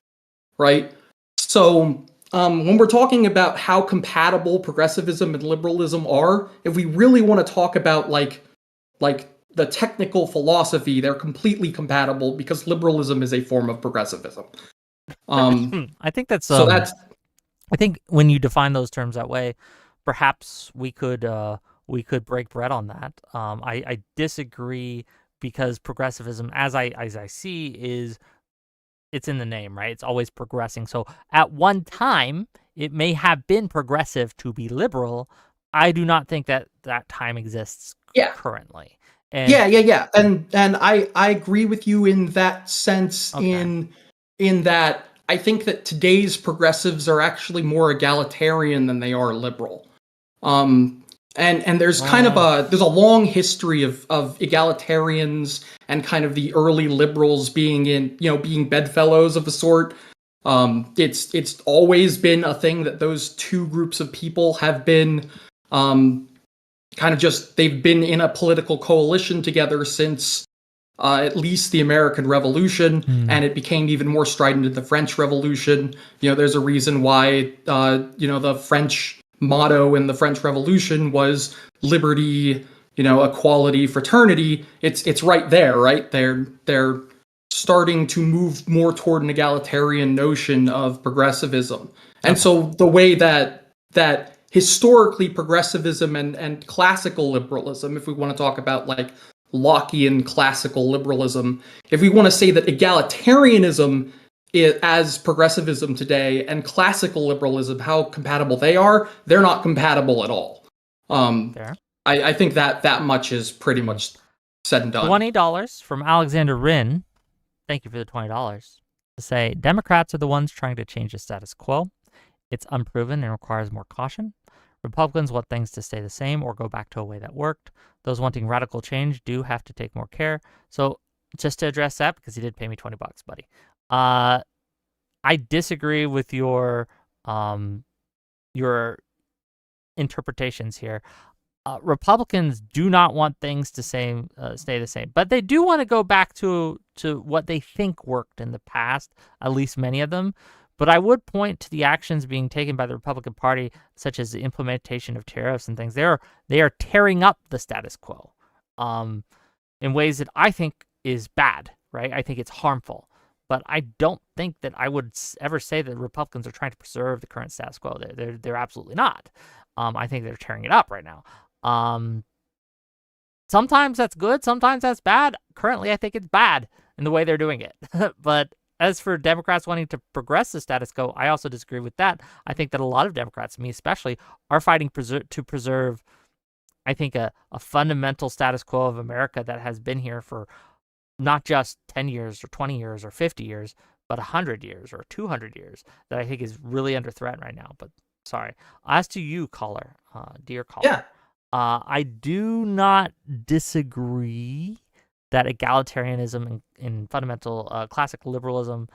right? So when we're talking about how compatible progressivism and liberalism are, if we really want to talk about like the technical philosophy, they're completely compatible because liberalism is a form of progressivism. I think that's so. I think when you define those terms that way, perhaps we could break bread on that. I disagree because progressivism, as I see, it's in the name, right? It's always progressing. So at one time, it may have been progressive to be liberal. I do not think that time exists currently. And yeah. And I agree with you in that sense. Okay. In that I think that today's progressives are actually more egalitarian than they are liberal. And there's kind of there's a long history of egalitarians and kind of the early liberals being being bedfellows of the sort. It's always been a thing that those two groups of people have been they've been in a political coalition together since at least the American Revolution, and it became even more strident in the French Revolution. There's a reason why, the French motto in the French Revolution was liberty, equality, fraternity. It's right there, right? They're starting to move more toward an egalitarian notion of progressivism. And so the way that historically progressivism and classical liberalism, if we want to talk about like Lockean classical liberalism, if we want to say that egalitarianism as progressivism today and classical liberalism, how compatible they are, they're not compatible at all. I think that much is pretty much said and done. $20 from Alexander Rin. Thank you for the $20. To say, Democrats are the ones trying to change the status quo. It's unproven and requires more caution. Republicans want things to stay the same or go back to a way that worked. Those wanting radical change do have to take more care. So just to address that, because he did pay me $20, buddy. I disagree with your interpretations here. Republicans do not want things to stay the same, but they do want to go back to what they think worked in the past, at least many of them. But I would point to the actions being taken by the Republican Party, such as the implementation of tariffs and things. They are tearing up the status quo in ways that I think is bad, right? I think it's harmful. But I don't think that I would ever say that Republicans are trying to preserve the current status quo. They're absolutely not. I think they're tearing it up right now. Sometimes that's good, sometimes that's bad. Currently, I think it's bad in the way they're doing it. But as for Democrats wanting to progress the status quo, I also disagree with that. I think that a lot of Democrats, me especially, are fighting to preserve, I think, a fundamental status quo of America that has been here for not just 10 years or 20 years or 50 years, but 100 years or 200 years that I think is really under threat right now. But sorry. As to you, caller, dear caller, I do not disagree that egalitarianism and fundamental classical liberalism,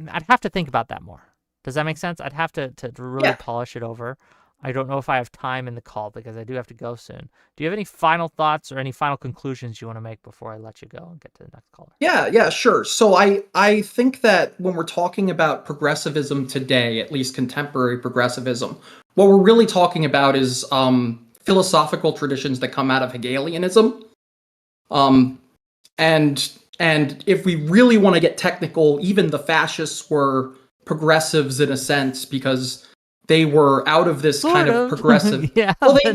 I'd have to think about that more. Does that make sense? I'd have to really polish it over. I don't know if I have time in the call because I do have to go soon. Do you have any final thoughts or any final conclusions you want to make before I let you go and get to the next caller? Yeah, sure. So I think that when we're talking about progressivism today, at least contemporary progressivism, what we're really talking about is philosophical traditions that come out of Hegelianism. And if we really want to get technical, even the fascists were progressives in a sense because they were out of this kind of progressive. Yeah, well, they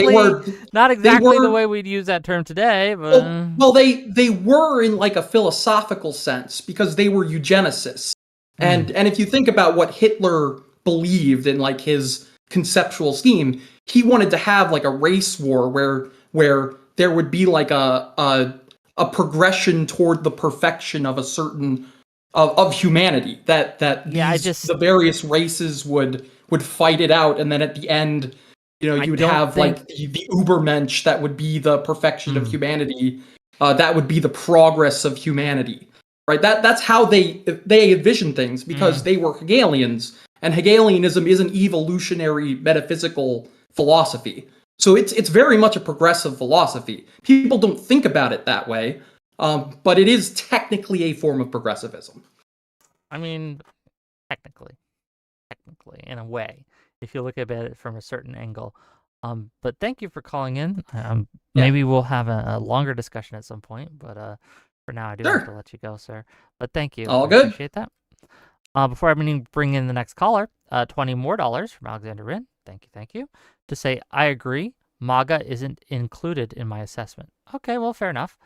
were not exactly the way we'd use that term today, but well, they were in like a philosophical sense because they were eugenicists. And if you think about what Hitler believed in like his conceptual scheme, he wanted to have like a race war where there would be like a progression toward the perfection of a certain of humanity that the various races would fight it out, and then at the end, you would have like the Ubermensch that would be the perfection of humanity. That would be the progress of humanity, right? That's how they envision things because they were Hegelians, and Hegelianism is an evolutionary metaphysical philosophy. So it's very much a progressive philosophy. People don't think about it that way, but it is technically a form of progressivism. I mean, technically, in a way, if you look at it from a certain angle. But thank you for calling in. Maybe we'll have a longer discussion at some point, but for now, I do have to let you go, sir. But thank you. All good. Appreciate that. Before I bring in the next caller, $20 more from Alexander Rin. Thank you. To say, I agree, MAGA isn't included in my assessment. Okay, well, fair enough.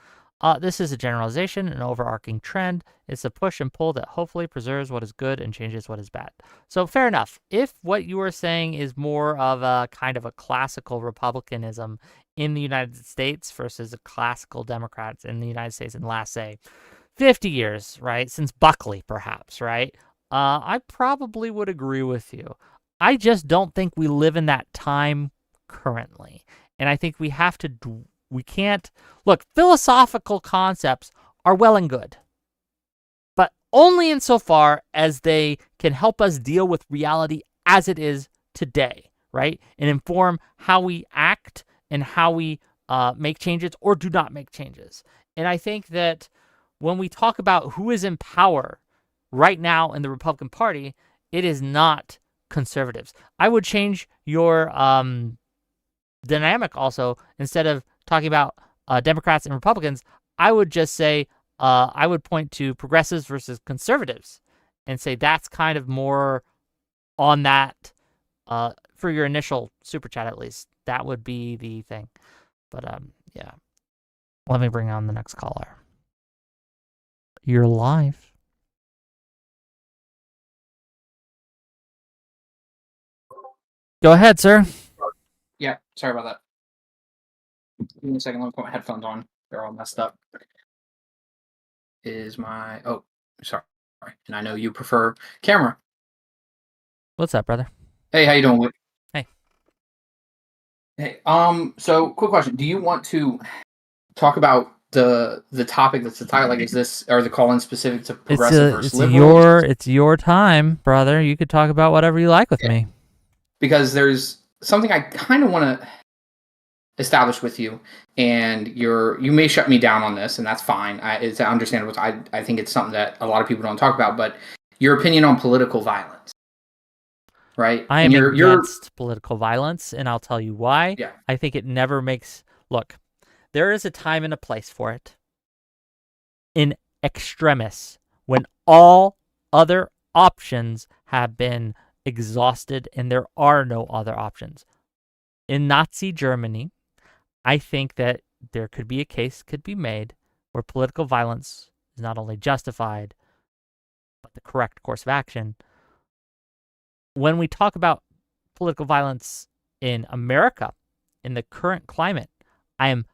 This is a generalization, an overarching trend. It's a push and pull that hopefully preserves what is good and changes what is bad. So fair enough. If what you are saying is more of a kind of a classical republicanism in the United States versus a classical Democrats in the United States in the last, say, 50 years, right? Since Buckley, perhaps, right? I probably would agree with you. I just don't think we live in that time currently. And I think we have to, we can't, look, philosophical concepts are well and good, but only insofar as they can help us deal with reality as it is today, right? And inform how we act and how we make changes or do not make changes. And I think that when we talk about who is in power right now in the Republican Party, it is not conservatives. I would change your dynamic also. Instead of talking about Democrats and Republicans, I would just say I would point to progressives versus conservatives and say that's kind of more on that for your initial super chat, at least. That would be the thing. But yeah. Let me bring on the next caller. You're live. Go ahead, sir. Yeah, sorry about that. Give me a second. Let me put my headphones on. They're all messed up. Oh, sorry. And I know you prefer camera. What's up, brother? Hey, how you doing, Whit? Hey. Hey. So quick question. Do you want to talk about the topic that's the title? Like, is this, are the call-in specific to progressive versus liberal? It's your time, brother. You could talk about whatever you like with me. Because there's something I kind of want to establish with you, and you may shut me down on this, and that's fine. It's understandable. I think it's something that a lot of people don't talk about, but your opinion on political violence, right? I am against political violence, and I'll tell you why. Yeah. I think it never makes... Look, there is a time and a place for it. In extremis, when all other options have been exhausted and there are no other options. In Nazi Germany, I think that there could be a case could be made where political violence is not only justified, but the correct course of action. When we talk about political violence in America, in the current climate, I am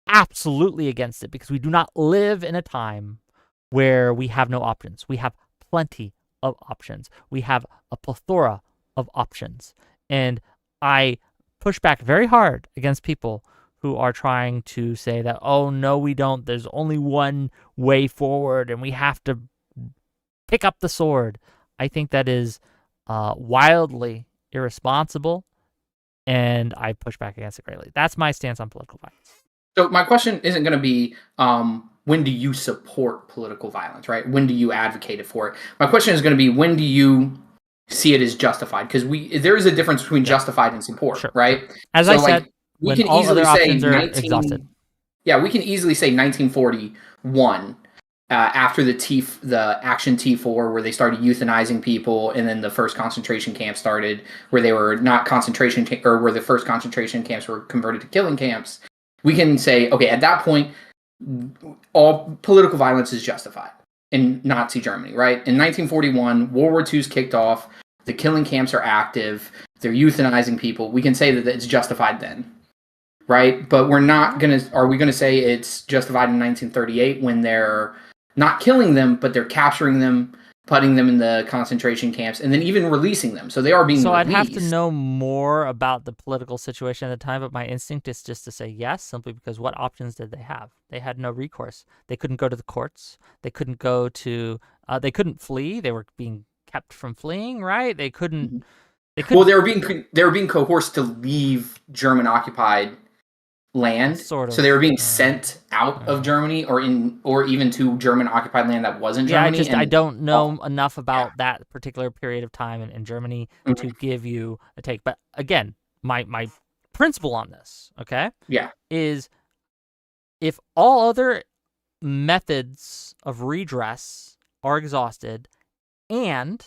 absolutely against it because we do not live in a time where we have no options. We have plenty of options. We have a plethora of options. And I push back very hard against people who are trying to say that, oh, no, we don't. There's only one way forward and we have to pick up the sword. I think that is wildly irresponsible, and I push back against it greatly. That's my stance on political violence. So my question isn't going to be, when do you support political violence, right? When do you advocate for it? My question is going to be, when do you see it as justified? Because there is a difference between justified and support, Sure. right? As I said, we can easily say exhausted. Yeah, we can easily say 1941, after the Action T4, where they started euthanizing people, and then the first concentration camp started, where they were not concentration or where the first concentration camps were converted to killing camps. We can say, okay, at that point, all political violence is justified in Nazi Germany, right? In 1941, World War II is kicked off, the killing camps are active, they're euthanizing people. We can say that it's justified then, right? But are we going to say it's justified in 1938 when they're not killing them, but they're capturing them, putting them in the concentration camps, and then even releasing them. So they are being released. I'd have to know more about the political situation at the time, but my instinct is just to say yes, simply because what options did they have? They had no recourse. They couldn't go to the courts. They couldn't go to... they couldn't flee. They were being kept from fleeing, right? They couldn't... Well, they were being coerced to leave German-occupied land, sort of. So they were being sent out of Germany, or even to German-occupied land that wasn't Germany. I don't know enough about that particular period of time in Germany to give you a take. But again, my principle on this, okay, is if all other methods of redress are exhausted and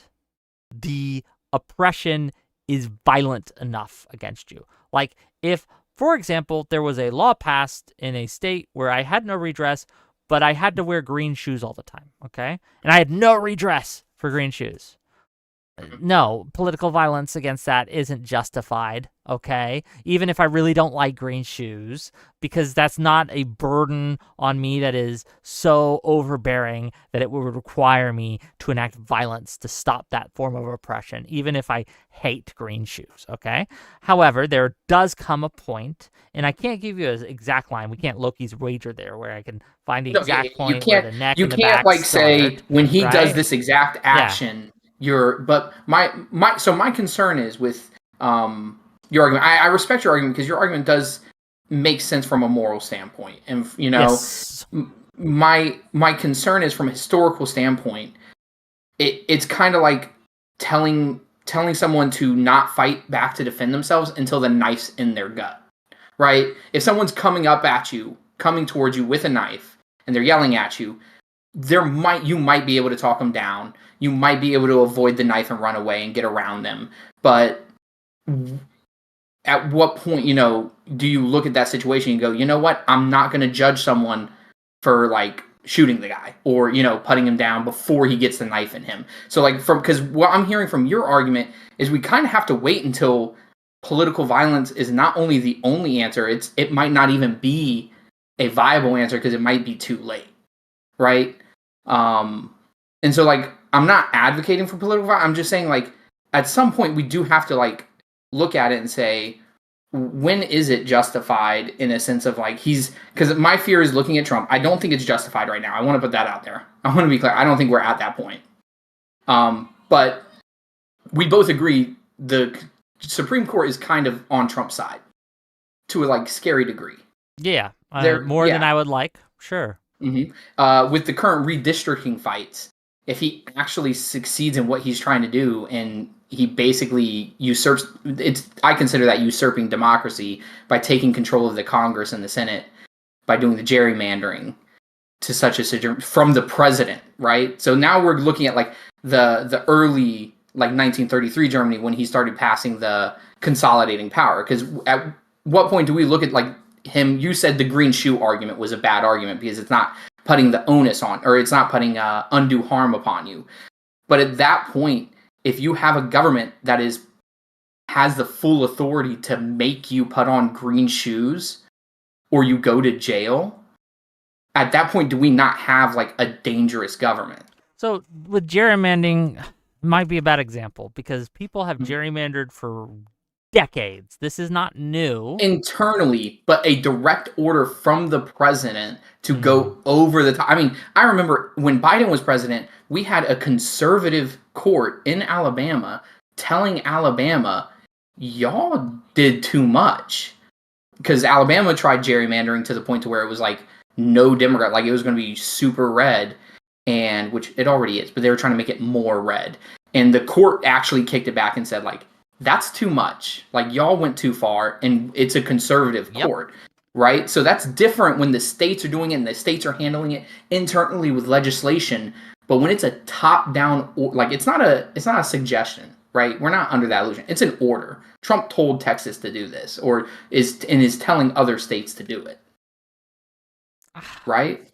the oppression is violent enough against you, like if, for example, there was a law passed in a state where I had no redress, but I had to wear green shoes all the time, okay? And I had no redress for green shoes. No, political violence against that isn't justified, okay? Even if I really don't like green shoes, because that's not a burden on me that is so overbearing that it would require me to enact violence to stop that form of oppression, even if I hate green shoes, okay? However, there does come a point, and I can't give you an exact line. We can't Loki's wager there where I can find the exact point where the neck and the back You can't say, when he does this exact action... Yeah. But my concern is with your argument. I respect your argument because your argument does makes sense from a moral standpoint. And Yes. my concern is from a historical standpoint. It's kind of like telling someone to not fight back to defend themselves until the knife's in their gut, right? If someone's coming towards you with a knife, and they're yelling at you, you might be able to talk them down. You might be able to avoid the knife and run away and get around them. But at what point, do you look at that situation and go, you know what? I'm not going to judge someone for like shooting the guy or, putting him down before he gets the knife in him. So like because what I'm hearing from your argument is we kind of have to wait until political violence is not only the only answer, it might not even be a viable answer because it might be too late. Right. And so like, I'm not advocating for political violence. I'm just saying like, at some point we do have to like look at it and say, when is it justified in a sense of like because my fear is looking at Trump. I don't think it's justified right now. I want to put that out there. I want to be clear. I don't think we're at that point. But we both agree the Supreme Court is kind of on Trump's side to a like scary degree. Yeah, more than I would like. Sure. Mm-hmm. With the current redistricting fights, if he actually succeeds in what he's trying to do and he basically usurps, I consider that usurping democracy by taking control of the Congress and the Senate by doing the gerrymandering to such a from the president, right? So now we're looking at like the early like 1933 Germany when he started passing the consolidating power. Because at what point do we look at like him? You said the green shoe argument was a bad argument because it's not putting the onus on, or it's not putting undue harm upon you. But at that point, if you have a government that has the full authority to make you put on green shoes or you go to jail, at that point, do we not have like a dangerous government? So with gerrymandering, might be a bad example because people have gerrymandered for decades. This is not new. Internally, but a direct order from the president to go over the top. I mean, I remember when Biden was president, we had a conservative court in Alabama telling Alabama, y'all did too much. Because Alabama tried gerrymandering to the point to where it was like no Democrat, like it was going to be super red, and which it already is, but they were trying to make it more red. And the court actually kicked it back and said like, that's too much. Like y'all went too far, and it's a conservative court, right? So that's different when the states are doing it and the states are handling it internally with legislation. But when it's a top-down, like it's not a suggestion, right? We're not under that illusion. It's an order. Trump told Texas to do this, or is telling other states to do it, right?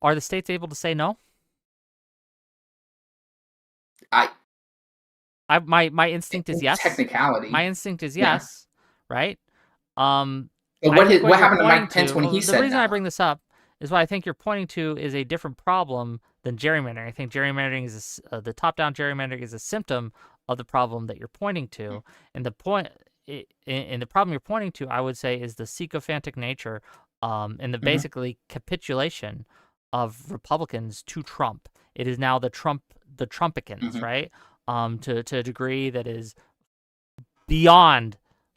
Are the states able to say no? My instinct is yes. Technicality. My instinct is yes, right? What happened to Mike Pence when he said that? The reason I bring this up is what I think you're pointing to is a different problem than gerrymandering. I think gerrymandering is the top-down gerrymandering is a symptom of the problem that you're pointing to, and the problem you're pointing to, I would say, is the sycophantic nature, and the basically capitulation of Republicans to Trump. It is now the Trumpicans, right? To a degree that is beyond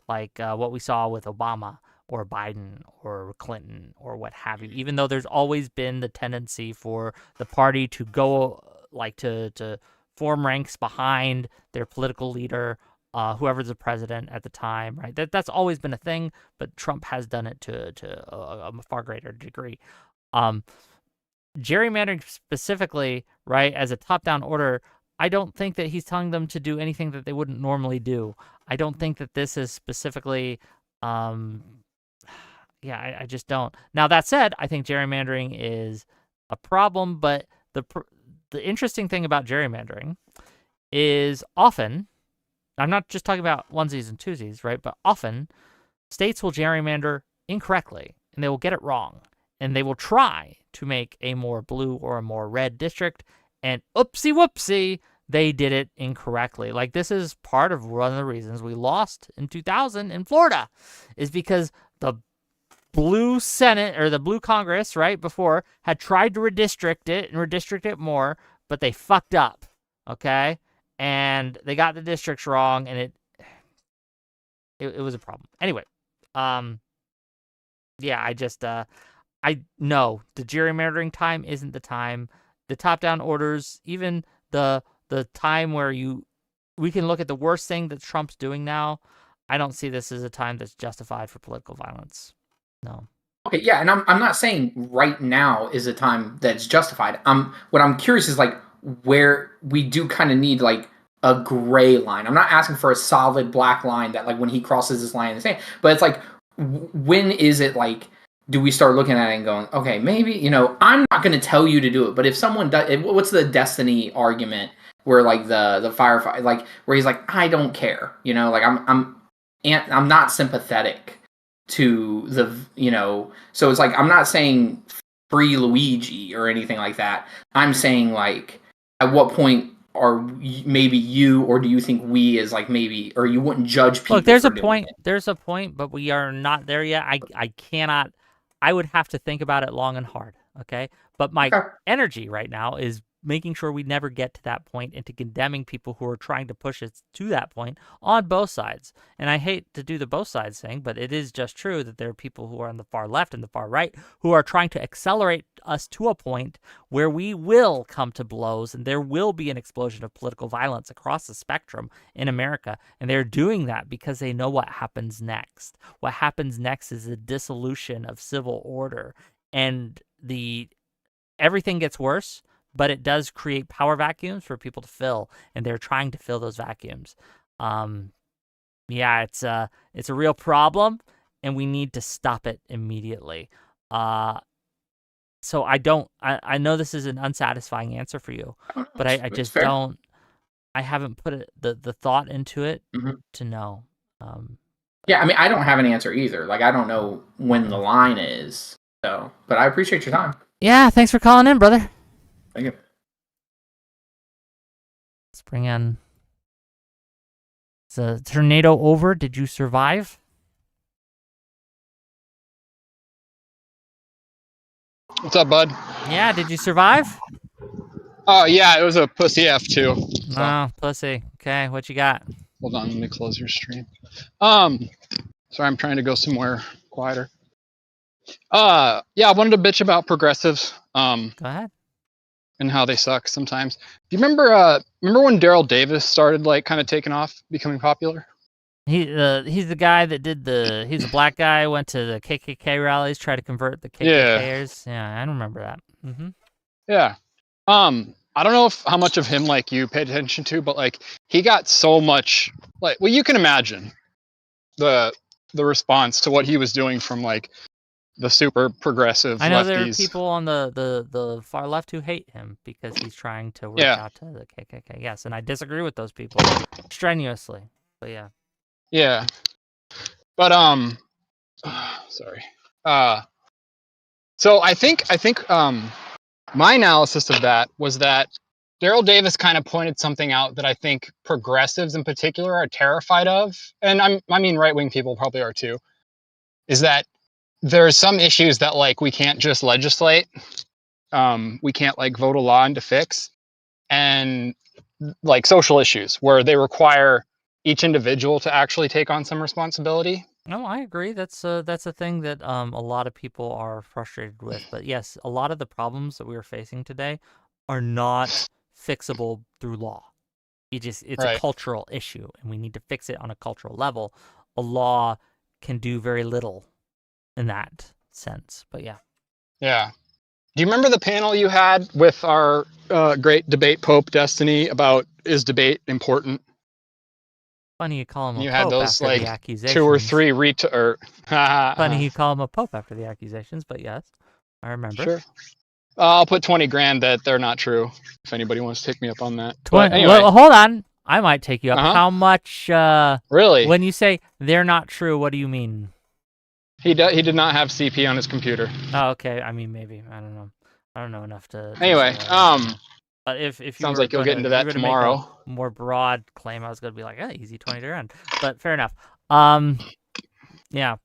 like what we saw with Obama or Biden or Clinton or what have you, even though there's always been the tendency for the party to go like to form ranks behind their political leader, whoever's the president at the time, right? That's always been a thing, but Trump has done it to a far greater degree. Gerrymandering specifically, right, as a top-down order, I don't think that he's telling them to do anything that they wouldn't normally do. I don't think that this is specifically, I just don't. Now, that said, I think gerrymandering is a problem, but the interesting thing about gerrymandering is often, I'm not just talking about onesies and twosies, right, but often states will gerrymander incorrectly, and they will get it wrong, and they will try to make a more blue or a more red district, and oopsie whoopsie, they did it incorrectly. Like, this is part of one of the reasons we lost in 2000 in Florida, is because the blue Senate or the blue Congress, right, before had tried to redistrict it more, but they fucked up, okay? And they got the districts wrong, and It was a problem. Anyway, yeah, I know the gerrymandering time isn't the time. The top-down orders, even the time where we can look at the worst thing that Trump's doing now. I don't see this as a time that's justified for political violence. No. Okay, yeah, and I'm not saying right now is a time that's justified. What I'm curious is like where we do kind of need like a gray line. I'm not asking for a solid black line that like when he crosses this line in the sand, but it's like when is it like do we start looking at it and going, okay, maybe, you know, I'm not going to tell you to do it, but if someone does, what's the destiny argument where like the firefighter, like where he's like, I don't care, you know, like I'm not sympathetic to the, you know, so it's like I'm not saying free Luigi or anything like that. I'm saying like at what point are maybe you, or do you think we as like maybe, or you wouldn't judge people? Look, there's a point. There's a point, but we are not there yet. I cannot. I would have to think about it long and hard. Okay, but my energy right now is making sure we never get to that point and to condemning people who are trying to push us to that point on both sides. And I hate to do the both sides thing, but it is just true that there are people who are on the far left and the far right who are trying to accelerate us to a point where we will come to blows and there will be an explosion of political violence across the spectrum in America. And they're doing that because they know what happens next. What happens next is the dissolution of civil order, and everything gets worse, but it does create power vacuums for people to fill, and they're trying to fill those vacuums. Yeah, it's a real problem, and we need to stop it immediately. So I know this is an unsatisfying answer for you, but I just don't. I haven't put the thought into it to know. Yeah, I mean, I don't have an answer either. Like, I don't know when the line is. So, but I appreciate your time. Yeah, thanks for calling in, brother. Thank you. Let's bring in. Is a tornado over? Did you survive? What's up, bud? Yeah, did you survive? Oh, yeah, it was a pussy F2. So. Oh, pussy. Okay, what you got? Hold on, let me close your stream. Sorry, I'm trying to go somewhere quieter. Yeah, I wanted to bitch about progressives. Go ahead. And how they suck sometimes. Do you remember when Daryl Davis started like kind of taking off, becoming popular? He's the guy that did he's a black guy, went to the KKK rallies, tried to convert the KKKers. Yeah, I remember that. Mm-hmm. Yeah. I don't know how much of him like you paid attention to, but like he got so much like, well, you can imagine the response to what he was doing from like the super progressive I know lefties. there are people on the far left who hate him because he's trying to work out to the KKK. Yes, and I disagree with those people strenuously. But yeah. Yeah. But sorry. So I think my analysis of that was that Daryl Davis kind of pointed something out that I think progressives in particular are terrified of, and I mean right-wing people probably are too, is that there are some issues that like we can't just legislate, we can't like vote a law into fix, and like social issues where they require each individual to actually take on some responsibility. No, I agree. That's a thing that a lot of people are frustrated with. But yes, a lot of the problems that we are facing today are not fixable through law. It's a cultural issue, and we need to fix it on a cultural level. A law can do very little in that sense. But yeah. Yeah. Do you remember the panel you had with our great debate Pope Destiny about is debate important? Funny you call him a you pope had those after like the accusations. 2 or 3 Funny you call him a pope after the accusations, but yes, I remember. Sure. I'll put 20 grand that they're not true. If anybody wants to take me up on that. Anyway. Well, hold on. I might take you up. How much? Really? When you say they're not true, what do you mean? He did not have CP on his computer. Oh, okay. I mean, maybe. I don't know. I don't know enough to. Anyway, But if you sounds like you'll get into that tomorrow. Make a more broad claim, I was going to be like, easy 20 grand. But fair enough. Yeah.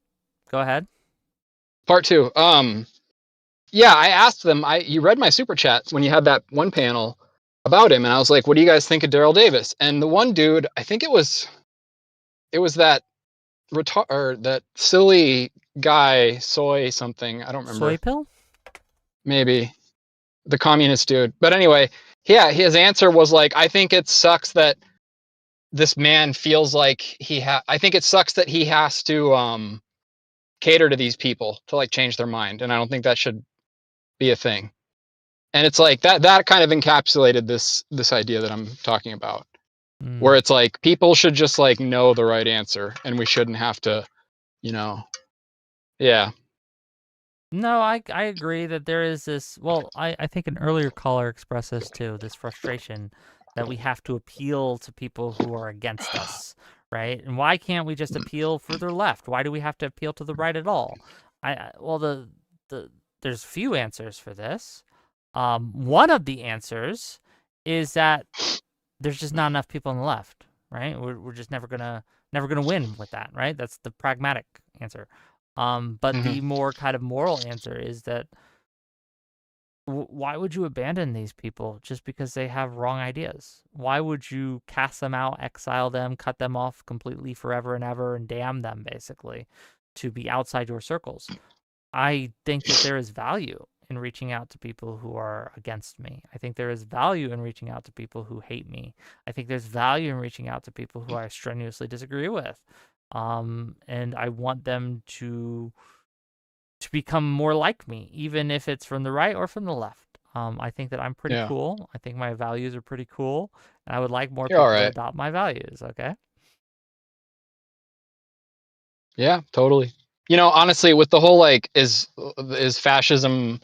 Go ahead. Part 2. Yeah, I asked them. You read my super chat when you had that one panel about him, and I was like, "What do you guys think of Daryl Davis?" And the one dude, I think it was that that silly guy, soy something. I don't remember. Soy pill? Maybe the communist dude. But anyway, yeah, his answer was like, I think it sucks that this man feels like I think it sucks that he has to cater to these people to like change their mind, and I don't think that should be a thing. And it's like that kind of encapsulated this idea that I'm talking about, where it's like people should just like know the right answer, and we shouldn't have to, yeah. No, I agree that there is this. Well, I think an earlier caller expressed this too. This frustration that we have to appeal to people who are against us, right? And why can't we just appeal further left? Why do we have to appeal to the right at all? Well, there's few answers for this. One of the answers is that there's just not enough people on the left, right? We're just never gonna win with that, right? That's the pragmatic answer. But the more kind of moral answer is that why would you abandon these people just because they have wrong ideas? Why would you cast them out, exile them, cut them off completely forever and ever, and damn them basically to be outside your circles? I think that there is value in reaching out to people who are against me. I think there is value in reaching out to people who hate me. I think there's value in reaching out to people who I strenuously disagree with. And I want them to become more like me, even if it's from the right or from the left. I think that I'm pretty cool. I think my values are pretty cool, and I would like more people to adopt my values. Okay. Yeah, totally. Honestly, with the whole like, is fascism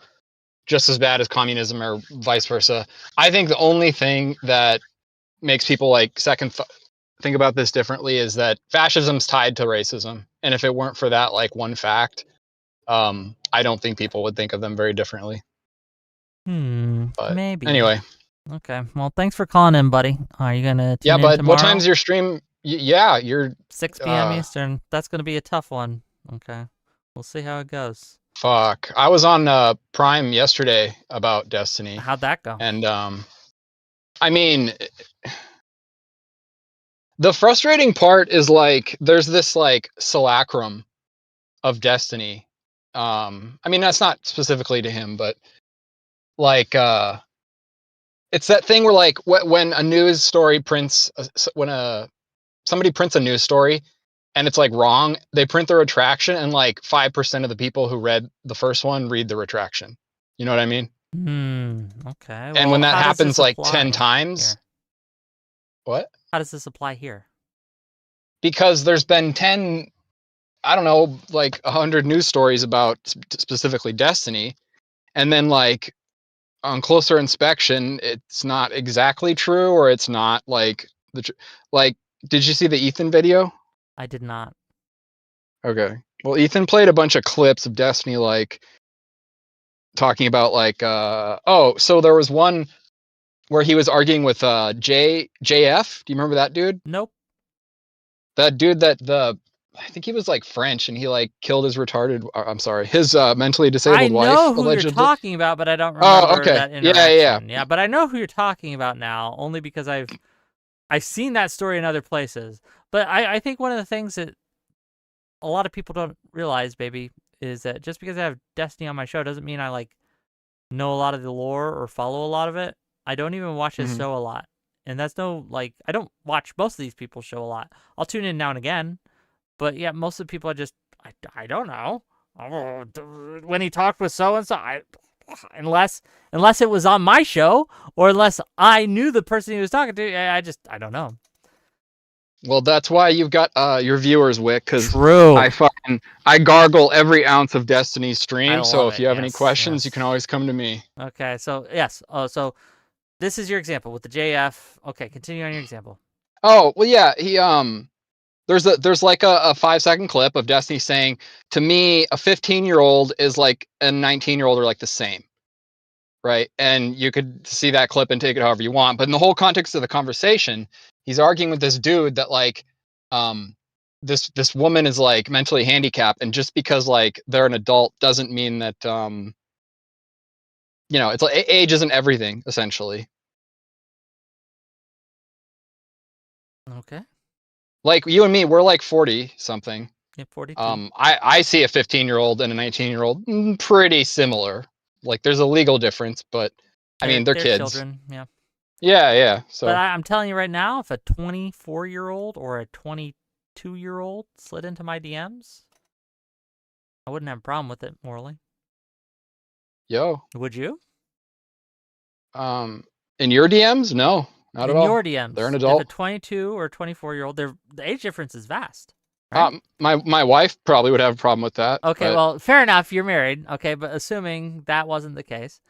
just as bad as communism or vice versa? I think the only thing that makes people like think about this differently is that fascism's tied to racism, and if it weren't for that like one fact, I don't think people would think of them very differently. But maybe. Anyway. Okay. Well, thanks for calling in, buddy. Are you gonna tune in but tomorrow? What time's your stream? Yeah, you're 6 p.m. Eastern. That's gonna be a tough one. Okay. We'll see how it goes. Fuck. I was on Prime yesterday about Destiny. How'd that go? And I mean, the frustrating part is like there's this like simulacrum of Destiny. I mean, that's not specifically to him, but like it's that thing where like when a news story prints somebody prints a news story and it's like wrong, they print the retraction, and like 5% of the people who read the first one read the retraction. You know what I mean? Okay. And when that happens like 10 times, here? What? How does this apply here? Because there's been 10, I don't know, like 100 news stories about specifically Destiny, and then like on closer inspection, it's not exactly true, or it's not like like. Did you see the Ethan video? I did not. Okay. Well, Ethan played a bunch of clips of Destiny, like talking about like so there was one where he was arguing with JF. Do you remember that dude? Nope. That dude I think he was like French, and he like killed his his mentally disabled wife. I know who allegedly. you're talking about, but I don't remember that interaction. Yeah. But I know who you're talking about now, only because I've seen that story in other places. But I think one of the things that a lot of people don't realize, baby, is that just because I have Destiny on my show doesn't mean I like know a lot of the lore or follow a lot of it. I don't even watch his show a lot. And that's I don't watch most of these people's show a lot. I'll tune in now and again. But yeah, most of the people I don't know. When he talked with so-and-so, unless it was on my show, or unless I knew the person he was talking to, I don't know. Well, that's why you've got your viewers, Wick, because True. I gargle every ounce of Destiny's stream. So if you have any Yes, questions, you can always come to me. Okay, so yes. So this is your example with the JF. Okay, continue on your example. Oh, well, yeah, he there's like a 5-second clip of Destiny saying, to me, a 15-year-old is like a 19-year-old are like the same. Right? And you could see that clip and take it however you want. But in the whole context of the conversation, he's arguing with this dude that like this woman is like mentally handicapped, and just because like they're an adult doesn't mean that it's like age isn't everything, essentially. Okay. Like you and me, we're like 40 something, Yeah, 42. I see a 15-year-old and a 19-year-old pretty similar. Like there's a legal difference, but I mean they're kids. Children, yeah. Yeah. So, but I'm telling you right now, if a 24-year-old or a 22-year-old slid into my DMs, I wouldn't have a problem with it morally. yo, Would you? in your DMs, no, not at all. In your DMs, they're an adult. If a 22 or 24-year-old, the age difference is vast. Right? My wife probably would have a problem with that. Okay, well, fair enough. You're married. Okay, but assuming that wasn't the case,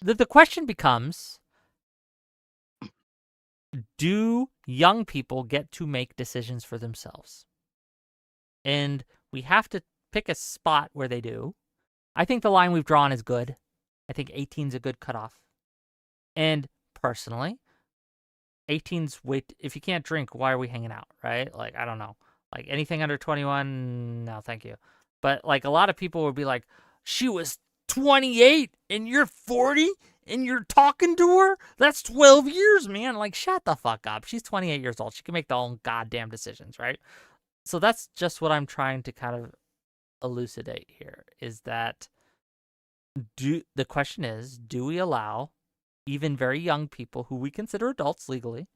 the question becomes, do young people get to make decisions for themselves? And we have to pick a spot where they do. I think the line we've drawn is good. I think 18 is a good cutoff. And personally, 18's if you can't drink, why are we hanging out, right? Like, I don't know. Like, anything under 21, no, thank you. But, like, a lot of people would be like, she was 28 and you're 40 and you're talking to her? That's 12 years, man. Like, shut the fuck up. She's 28 years old. She can make their own goddamn decisions, right? So that's just what I'm trying to kind of elucidate here, is that the question is, do we allow even very young people who we consider adults legally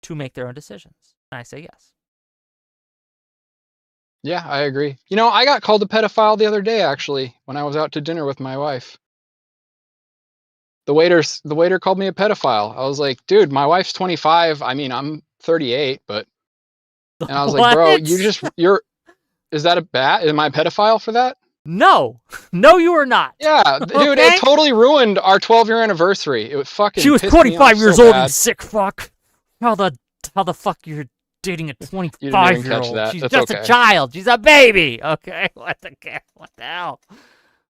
to make their own decisions? And I say yes. Yeah, I agree. You know, I got called a pedophile the other day, actually, when I was out to dinner with my wife. The waiter called me a pedophile. I was like, dude, my wife's 25. I mean, I'm 38, but... And I was like, bro, is that a bad? Am I a pedophile for that? No, you are not. Yeah, dude, it totally ruined our 12-year anniversary. It fucking. She was 25 years old, you sick fuck. How the fuck you're dating a 25-year-old? She's just a child. She's a baby. Okay, what the hell?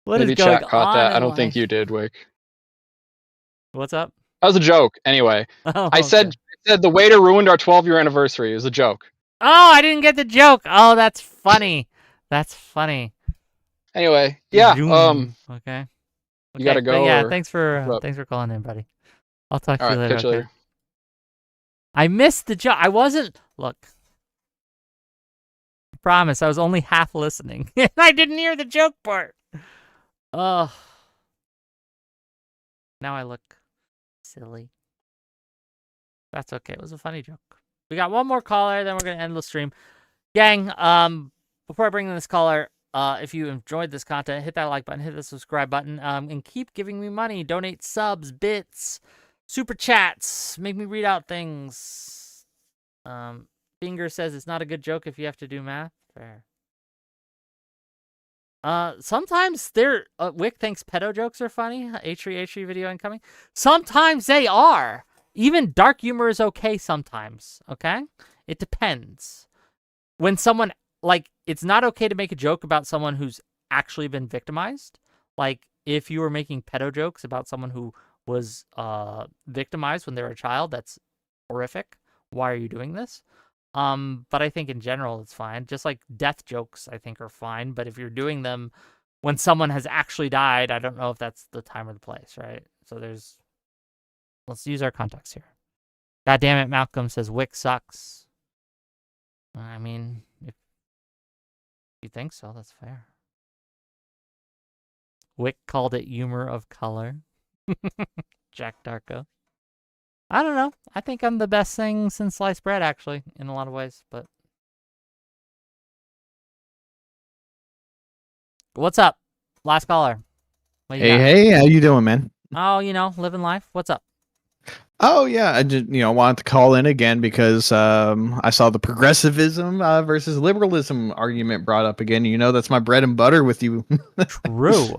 What is going on? Caught that. I don't think you did, Wick. What's up? That was a joke. Anyway, I said the waiter ruined our 12-year anniversary. It was a joke. Oh, I didn't get the joke. Oh, that's funny. That's funny. Anyway, yeah. Okay. You gotta go. Yeah, thanks for calling in, buddy. I'll talk to you later. Catch you later. I missed the joke. I wasn't. Look, I promise I was only half listening. I didn't hear the joke part. Oh. Now I look silly. That's okay. It was a funny joke. We got one more caller, then we're gonna end the stream. Gang, before I bring in this caller, if you enjoyed this content, hit that like button, hit the subscribe button, and keep giving me money. Donate subs, bits, super chats, make me read out things. Finger says it's not a good joke if you have to do math. Fair. Sometimes Wick thinks pedo jokes are funny. H3 video incoming. Sometimes they are. Even dark humor is okay sometimes, okay? It depends. When someone, like, it's not okay to make a joke about someone who's actually been victimized. Like, if you were making pedo jokes about someone who was victimized when they were a child, that's horrific. Why are you doing this? But I think in general it's fine. Just like death jokes, I think, are fine. But if you're doing them when someone has actually died, I don't know if that's the time or the place, right? So let's use our context here. God damn it, Malcolm says Wick sucks. I mean, if you think so, that's fair. Wick called it humor of color. Jack Darko. I don't know. I think I'm the best thing since sliced bread, actually, in a lot of ways. But what's up? Last caller. Hey, how you doing, man? Oh, living life. What's up? Oh yeah, I just wanted to call in again because I saw the progressivism versus liberalism argument brought up again. That's my bread and butter with you. True.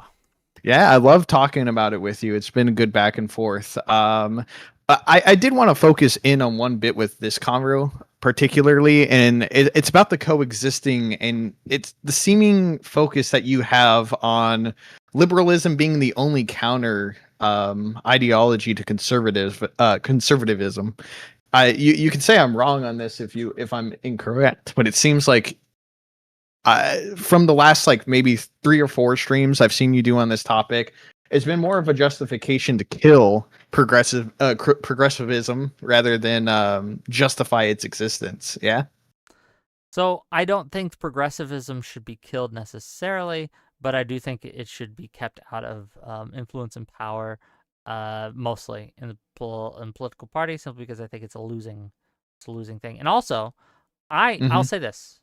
Yeah, I love talking about it with you. It's been a good back and forth. I did want to focus in on one bit with this convo particularly, and it's about the coexisting, and it's the seeming focus that you have on liberalism being the only counter ideology to conservatism. You can say I'm wrong on this if I'm incorrect, but it seems like from the last maybe 3 or 4 streams I've seen you do on this topic, it's been more of a justification to kill progressivism rather than justify its existence. Yeah. So I don't think progressivism should be killed necessarily, but I do think it should be kept out of influence and power, mostly in the political party, simply because I think it's a losing thing. And also, I'll say this: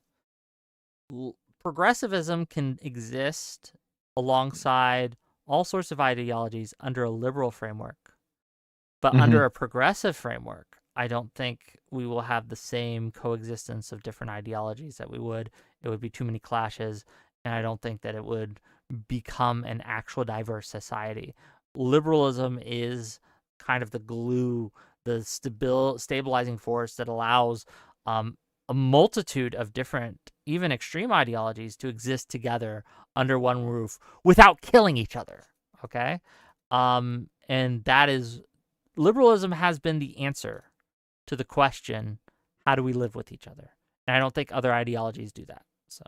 progressivism can exist alongside all sorts of ideologies under a liberal framework, but under a progressive framework, I don't think we will have the same coexistence of different ideologies that we would. It would be too many clashes, and I don't think that it would become an actual diverse society. Liberalism is kind of the glue, the stabilizing force that allows a multitude of different, even extreme ideologies to exist together under one roof without killing each other. Okay? And that is, liberalism has been the answer to the question, how do we live with each other? And I don't think other ideologies do that. So.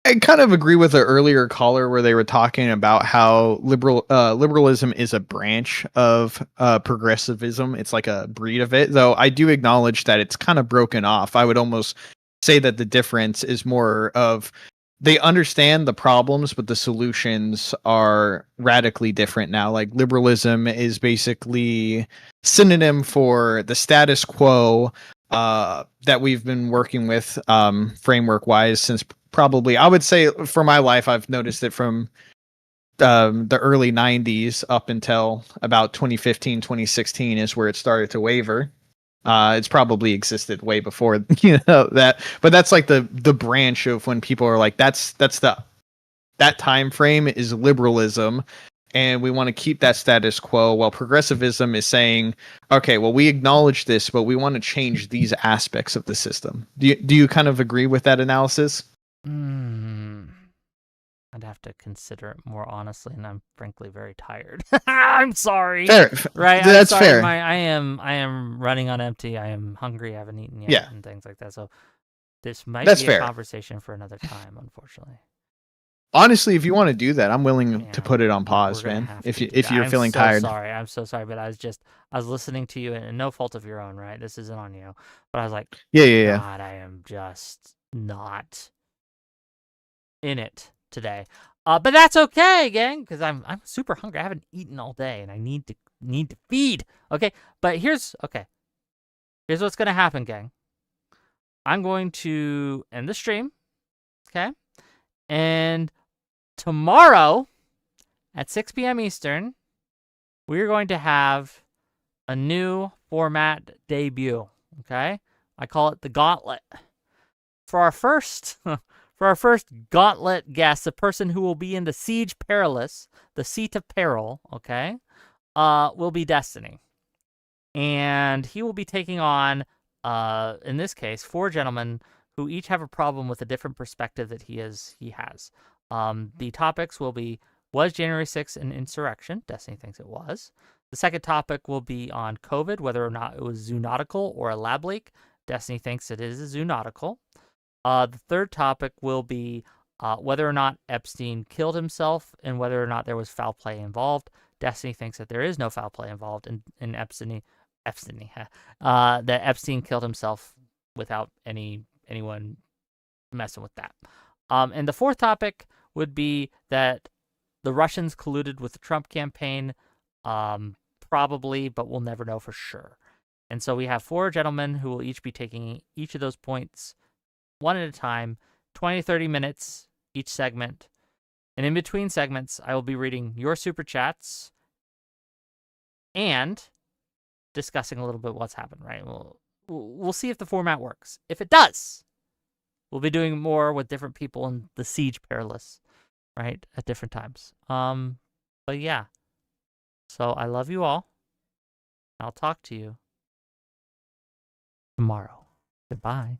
I kind of agree with the earlier caller where they were talking about how liberalism is a branch of progressivism. It's like a breed of it, though I do acknowledge that it's kind of broken off. I would almost say that the difference is more of they understand the problems, but the solutions are radically different now. Like liberalism is basically synonym for the status quo that we've been working with framework wise since probably, I would say for my life, I've noticed it from the early 90s up until about 2015, 2016 is where it started to waver. It's probably existed way before, that, but that's like the branch of when people are like, that time frame is liberalism, and we want to keep that status quo, while progressivism is saying, okay, well, we acknowledge this, but we want to change these aspects of the system. Do you kind of agree with that analysis? I'd have to consider it more honestly, and I'm frankly very tired. I'm sorry. Fair. Right? That's I'm sorry. fair. I am running on empty. I am hungry. I haven't eaten yet, and things like that. So this might That's be fair. a conversation for another time, unfortunately. Honestly, if you want to do that, I'm willing to put it on pause, man. If you're feeling tired. I'm so sorry, but I was listening to you, and no fault of your own, right? This isn't on you. But I was like, yeah. God, I am just not in it today. But that's okay, gang, because I'm super hungry. I haven't eaten all day, and I need to feed. Okay, but here's what's gonna happen, gang. I'm going to end the stream, okay, and tomorrow at 6 p.m. Eastern, we're going to have a new format debut. Okay, I call it the Gauntlet. For our first Gauntlet guest, the person who will be in the Siege Perilous, the Seat of Peril, okay, will be Destiny. And he will be taking on, in this case, 4 gentlemen who each have a problem with a different perspective that he has. The topics will be, was January 6th an insurrection? Destiny thinks it was. The second topic will be on COVID, whether or not it was zoonotical or a lab leak. Destiny thinks it is a zoonotical. The third topic will be whether or not Epstein killed himself and whether or not there was foul play involved. Destiny thinks that there is no foul play involved in Epstein. That Epstein killed himself without anyone messing with that. And the fourth topic would be that the Russians colluded with the Trump campaign, probably, but we'll never know for sure. And so we have 4 gentlemen who will each be taking each of those points one at a time, 20 to 30 minutes each segment. And in between segments, I will be reading your super chats and discussing a little bit what's happened, right? We'll see if the format works. If it does, we'll be doing more with different people in the Siege Perilous, right, at different times. But yeah. So I love you all. I'll talk to you tomorrow. Goodbye.